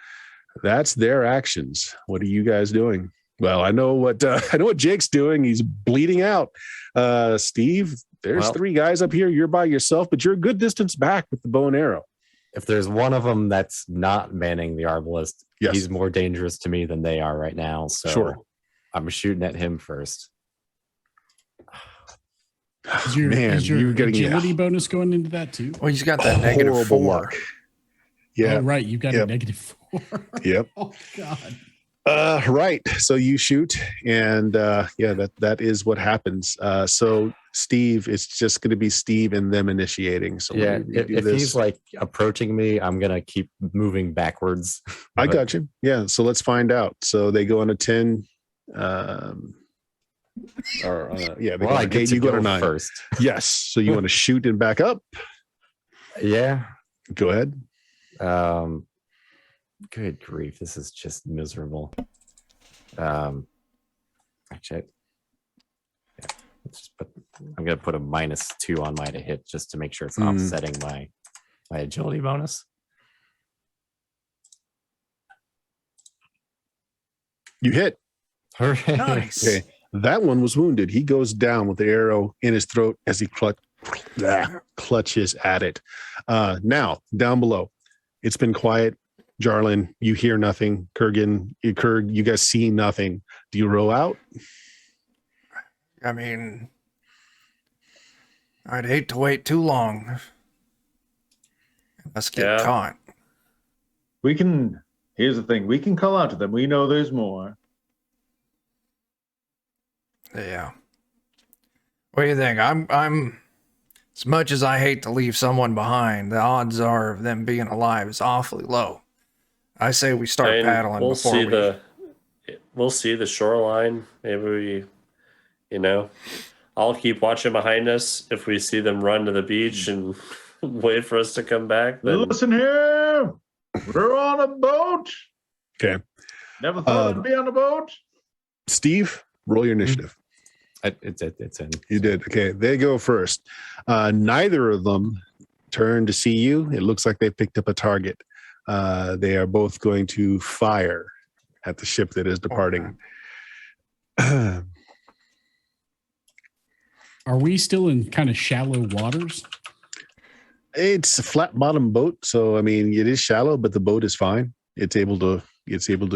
that's their actions. What are you guys doing? Well, I know what Jake's doing. He's bleeding out. Steve, there's 3 guys up here. You're by yourself, but you're a good distance back with the bow and arrow. If there's one of them that's not manning the arbalist, Yes. he's more dangerous to me than they are right now. So Sure. I'm shooting at him first. Is your you're getting agility bonus going into that too? Well, he's got that negative horrible 4. luck. Yeah. Oh, right. You've got Yep. a -4. Yep. Oh, God. Right. So you shoot, and that is what happens. So Steve, it's just going to be Steve and them initiating. So Yeah, let me do if this. he's like approaching me, I'm gonna keep moving backwards. I But got you. Yeah. So let's find out. So they go on a 10. They Well, go on I a get 8, to you go go to 9. first. Yes. So you want to shoot and back up? Yeah. Go ahead. Good grief, this is just miserable. Actually, I'm gonna put a -2 on my to hit just to make sure it's offsetting my agility bonus. You hit. Hooray. Nice. Okay. That one was wounded. He goes down with the arrow in his throat as he clutches at it. Now, down below, it's been quiet. Jarlin, you hear nothing. Kurgan, you guys see nothing. Do you row out? I mean, I'd hate to wait too long. Let's get Yeah. caught. We can Here's the thing: we can call out to them. We know there's more. Yeah. What do you think? I'm as much as I hate to leave someone behind, the odds are of them being alive is awfully low. I say we start And paddling we'll before see we. we'll see the shoreline. Maybe I'll keep watching behind us. If we see them run to the beach and wait for us to come back, then Listen here, we're on a boat. Okay. Never thought I'd be on a boat. Steve, roll your initiative. It's in. You did. Okay, they go first. Neither of them turn to see you. It looks like they picked up a target. They are both going to fire at the ship that is departing. Are we still in kind of shallow waters? It's a flat bottom boat, so I mean it is shallow, but the boat is fine. It's able to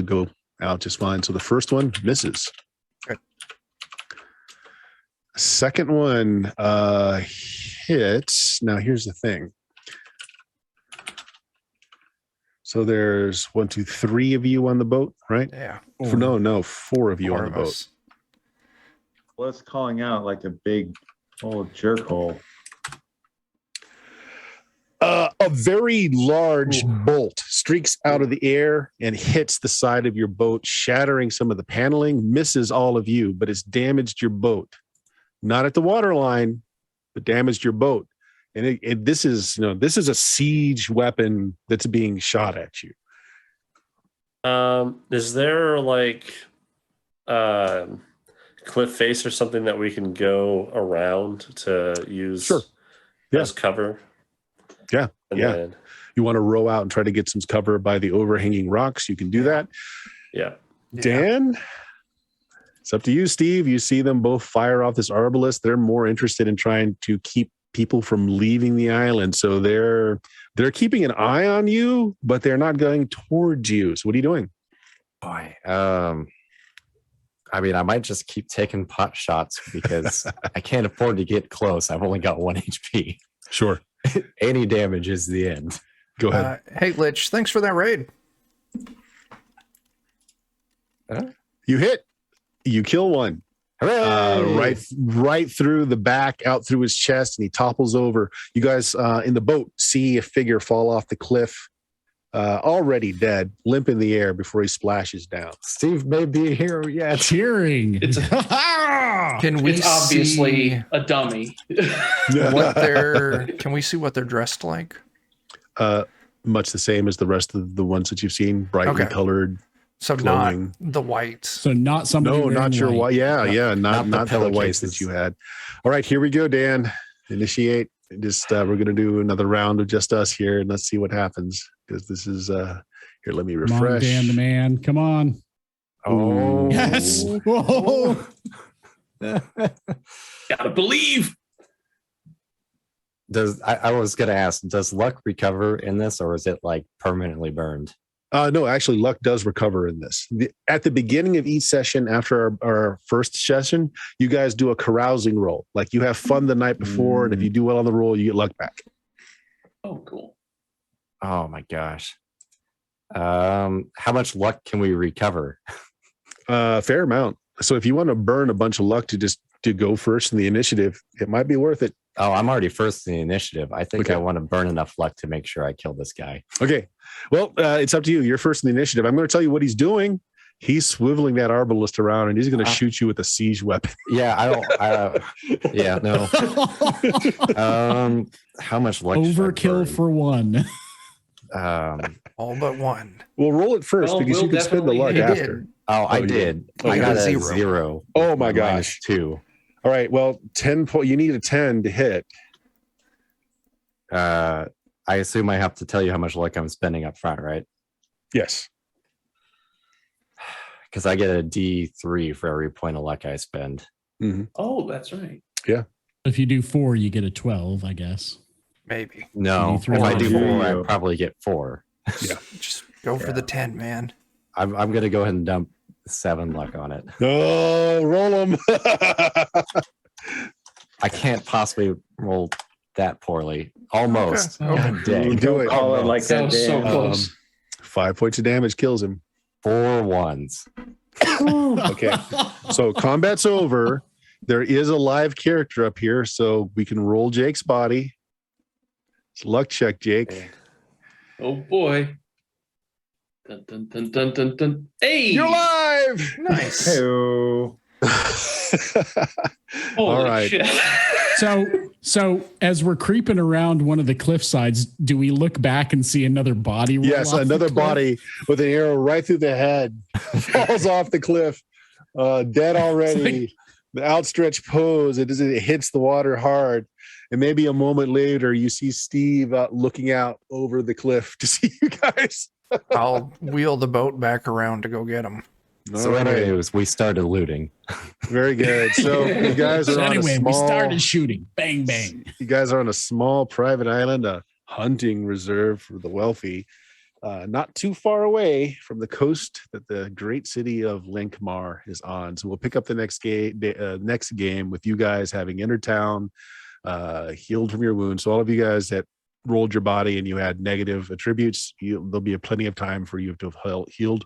go out just fine. So the first one misses. Good. Second one hits. Now here's the thing. So there's 1, 2, 3 of you on the boat, right? Yeah. No, 4 of you Four on the of boat. us. What's calling out like a big old jerk hole? A very large bolt streaks out of the air and hits the side of your boat, shattering some of the paneling, misses all of you, but it's damaged your boat. Not at the waterline, but damaged your boat. And this is a siege weapon that's being shot at you. is there like cliff face or something that we can go around to use Sure. Yeah. as cover? Yeah. And Yeah. then- You want to row out and try to get some cover by the overhanging rocks, you can do that. yeah. Dan, it's up to you, Steve. You see them both fire off this arbalest. They're more interested in trying to keep people from leaving the island. So they're keeping an eye on you, but they're not going towards you. So what are you doing? Boy, I mean, I might just keep taking pot shots because I can't afford to get close. I've only got 1 HP. Sure. Any damage is the end. Go ahead. Hey, Lich, thanks for that raid. You hit. You kill one. Hooray! Right through the back, out through his chest, and he topples over. You guys in the boat see a figure fall off the cliff, already dead, limp in the air before he splashes down. Steve may be a hero yet. Cheering. It's Can we it's obviously see a dummy. Can we see what they're dressed like? Much the same as the rest of the ones that you've seen, brightly Okay. colored. So Clothing. not the white. So not somebody. No, wearing not your white. white. Yeah, not not the the whites pillowcases. that you had. All right, here we go, Dan. Initiate. Just we're gonna do another round of just us here, and let's see what happens because this is here. Let me Come on, refresh. Dan the man. Come on. Oh, Yes. Whoa. Gotta believe. I was going to ask, does luck recover in this, or is it like permanently burned? No, actually, luck does recover in this. At the beginning of each session, after our first session, you guys do a carousing roll. Like you have fun the night before, and if you do well on the roll, you get luck back. Oh, cool. Oh my gosh. How much luck can we recover? Fair amount. So if you want to burn a bunch of luck to go first in the initiative, it might be worth it. Oh, I'm already first in the initiative. I think Okay. I want to burn enough luck to make sure I kill this guy. Okay. Well, it's up to you. You're first in the initiative. I'm going to tell you what he's doing. He's swiveling that arbalist around, and he's going to shoot you with a siege weapon. Yeah, yeah, no. How much luck? should I Overkill burn? for one. All but one. Well, roll it first Well, because we'll you can spend the definitely luck hit He after. did. I you did. Oh, I you got got a a zero. Oh my Minus gosh. 2. All right. Well, 10 point. You need a 10 to hit. I assume I have to tell you how much luck I'm spending up front, right? Yes. Because I get a D3 for every point of luck I spend. Oh, that's right. If you do 4, you get a 12, I guess. Maybe. No, D3 if I do or 4, I D3. probably get 4. Just go for the 10, man. I'm going to go ahead and dump 7 luck on it. Oh, roll them. I can't possibly roll that poorly. Almost. Okay. God dang. Do it. Call it like That that. was so Dan. close. 5 points of damage kills him. 4 ones. Okay. So combat's over. There is a live character up here, so we can roll Jake's body. It's a luck check, Jake. Oh boy. Dun, dun, dun, dun, dun, dun. Hey! You're live. Nice. Hey-o. Holy All right. shit. So as we're creeping around one of the cliff sides, do we look back and see another body? Roll Yes, off the another cliff? body with an arrow right through the head falls off the cliff, dead already. The outstretched pose, it hits the water hard. And maybe a moment later, you see Steve looking out over the cliff to see you guys. I'll wheel the boat back around to go get him. So All right. anyways, we started looting. Very good. So you guys are So on anyway, a small, we started shooting. Bang, bang. You guys are on a small private island, a hunting reserve for the wealthy, not too far away from the coast that the great city of Lankhmar is on. So we'll pick up the next game with you guys having entered town, healed from your wounds. So all of you guys that rolled your body and you had negative attributes, there'll be plenty of time for you to have healed.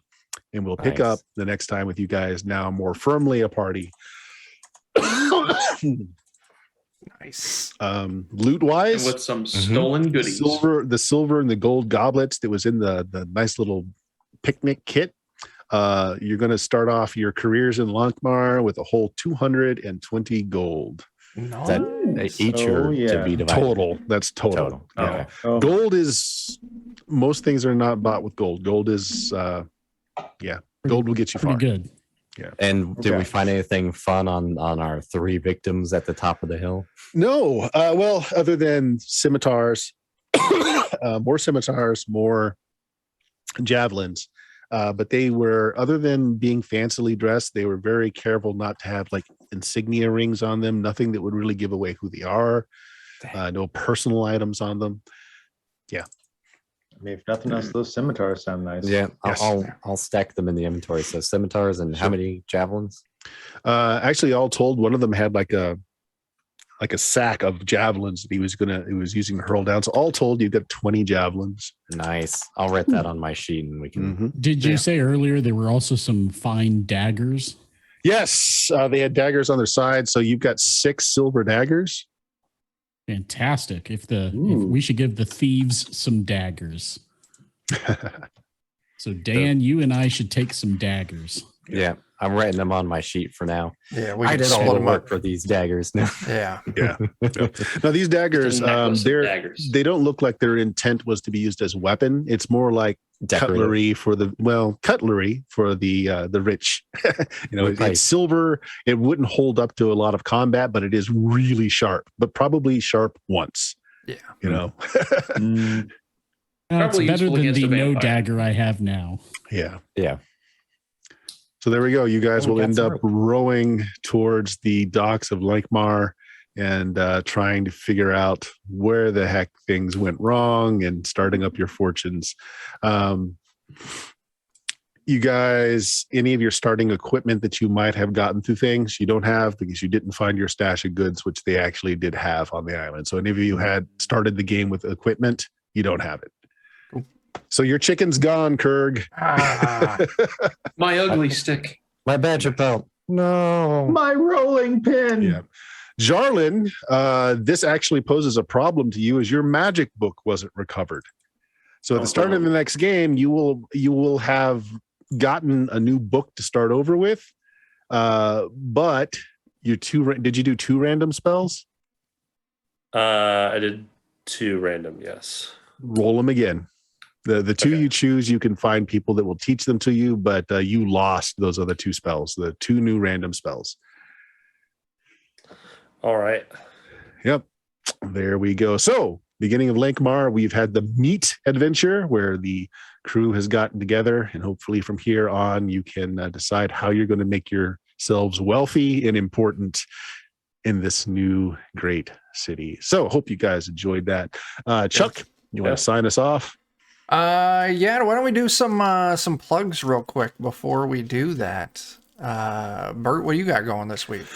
And we'll pick Nice. up the next time with you guys now more firmly a party. Nice. Loot And wise, with some stolen goodies. the silver and the gold goblets that was in the nice little picnic kit. You're going to start off your careers in Lankhmar with a whole 220 gold Nice. That each Oh, are yeah. to be divided. total. That's total. Total. Yeah. Okay. Oh, Gold is most things are not bought with gold. Gold is gold will get you Pretty far. good. And did Okay. we find anything fun on our 3 victims at the top of the hill? No, well, other than scimitars, more scimitars, more javelins. But they were, other than being fancily dressed, they were very careful not to have like insignia rings on them, nothing that would really give away who they are, no personal items on them. I mean, if nothing else, those scimitars sound nice. Yeah, Yes. I'll stack them in the inventory. So scimitars and how many javelins? Actually, all told, one of them had like a sack of javelins that he was using to hurl down. So all told, you've got 20 javelins. Nice. I'll write that on my sheet and we can. Mhm. Did you Yeah. say earlier there were also some fine daggers? Yes, they had daggers on their side. So you've got 6 silver daggers. Fantastic. If Ooh. we should give the thieves some daggers. So Dan, you and I should take some daggers. Yeah, I'm writing them on my sheet for now. Yeah, we I can did all split the them work up. for these daggers. No. Yeah. Yeah. Now these daggers, Just a necklace of they're daggers. they don't look like their intent was to be used as weapon. It's more like Decorative. cutlery for the rich. Right. It's silver. It wouldn't hold up to a lot of combat, but it is really sharp. But probably sharp once. Yeah. You know. Mm, It's Probably better useful than against the a no vampire. dagger I have now. Yeah. Yeah. So there we go. You guys Oh, we will got end some up rowing towards the docks of Lankhmar and trying to figure out where the heck things went wrong and starting up your fortunes. You guys, any of your starting equipment that you might have gotten through things you don't have because you didn't find your stash of goods, which they actually did have on the island. So any of you had started the game with equipment, you don't have it. So your chicken's gone, Kurg. Ah, My ugly stick. My badger belt. No. my rolling pin. Yeah. Jarlin, this actually poses a problem to you as your magic book wasn't recovered. So at the start of the next game, you will have gotten a new book to start over with. But did you do 2 random spells? I did 2 random, yes. Roll them again. The 2 Okay. you choose, you can find people that will teach them to you, but you lost those other 2 spells, the 2 new random spells. All right. Yep. There we go. So, beginning of Lankhmar, we've had the meat adventure where the crew has gotten together, and hopefully from here on, you can decide how you're going to make yourselves wealthy and important in this new great city. So, hope you guys enjoyed that. Chuck, you want Yeah. to sign us off? yeah. Why don't we do some plugs real quick before we do that? Bert, what do you got going this week?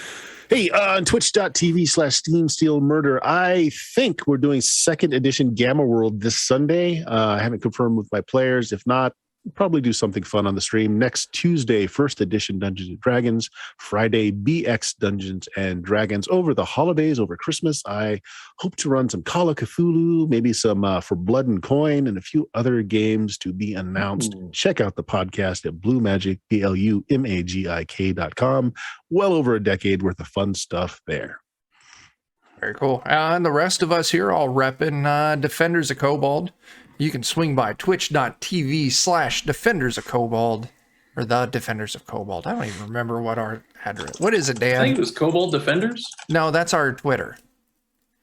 Hey, on twitch.tv/Steam Steel Murder, I think we're doing 2nd edition Gamma World this Sunday. I haven't confirmed with my players. If not, probably do something fun on the stream. Next Tuesday, first edition Dungeons and Dragons. Friday, BX Dungeons and Dragons. Over the holidays, over Christmas, I hope to run some Call of Cthulhu, maybe some For Blood and Coin, and a few other games to be announced. Check out the podcast at Blue Magic, BLUMAGIK.com. Well over a decade worth of fun stuff there. Very cool. And the rest of us here all repping Defenders of Kobold. You can swing by twitch.tv/Defenders of Kobold or the Defenders of Kobold. I don't even remember what our address. What is it, Dan? I think it was Kobold Defenders. No, that's our Twitter.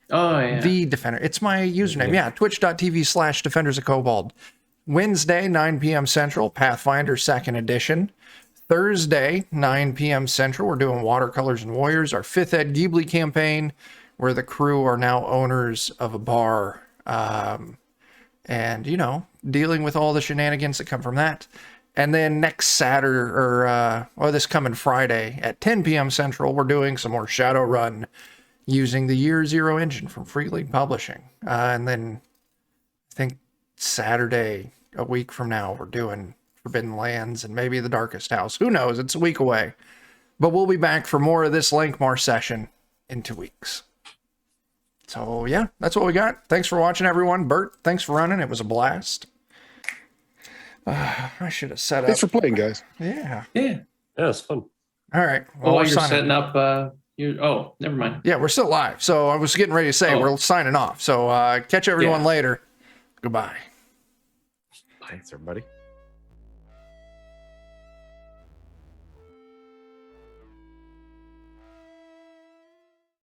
Oh, yeah. The Defender. It's my username. Yeah, twitch.tv/Defenders of Kobold. Wednesday, 9 p.m. Central, Pathfinder 2nd Edition. Thursday, 9 p.m. Central, we're doing Watercolors and Warriors, our 5th Ed Ghibli campaign, where the crew are now owners of a bar. And, you know, dealing with all the shenanigans that come from that. And then next Saturday, or this coming Friday at 10 p.m. Central, we're doing some more Shadowrun using the Year Zero engine from Free League Publishing. And then I think Saturday, a week from now, we're doing Forbidden Lands and maybe The Darkest House. Who knows? It's a week away. But we'll be back for more of this Lankhmar session in 2 weeks. So, yeah, that's what we got. Thanks for watching, everyone. Bert, thanks for running. It was a blast. I should have set up. Thanks for playing, guys. Yeah. Yeah. Yeah, it's fun. All right. Oh, we're you're signing- setting up. Oh, never mind. Yeah, we're still live. So I was getting ready to say we're signing off. So catch everyone later. Goodbye. Thanks, everybody.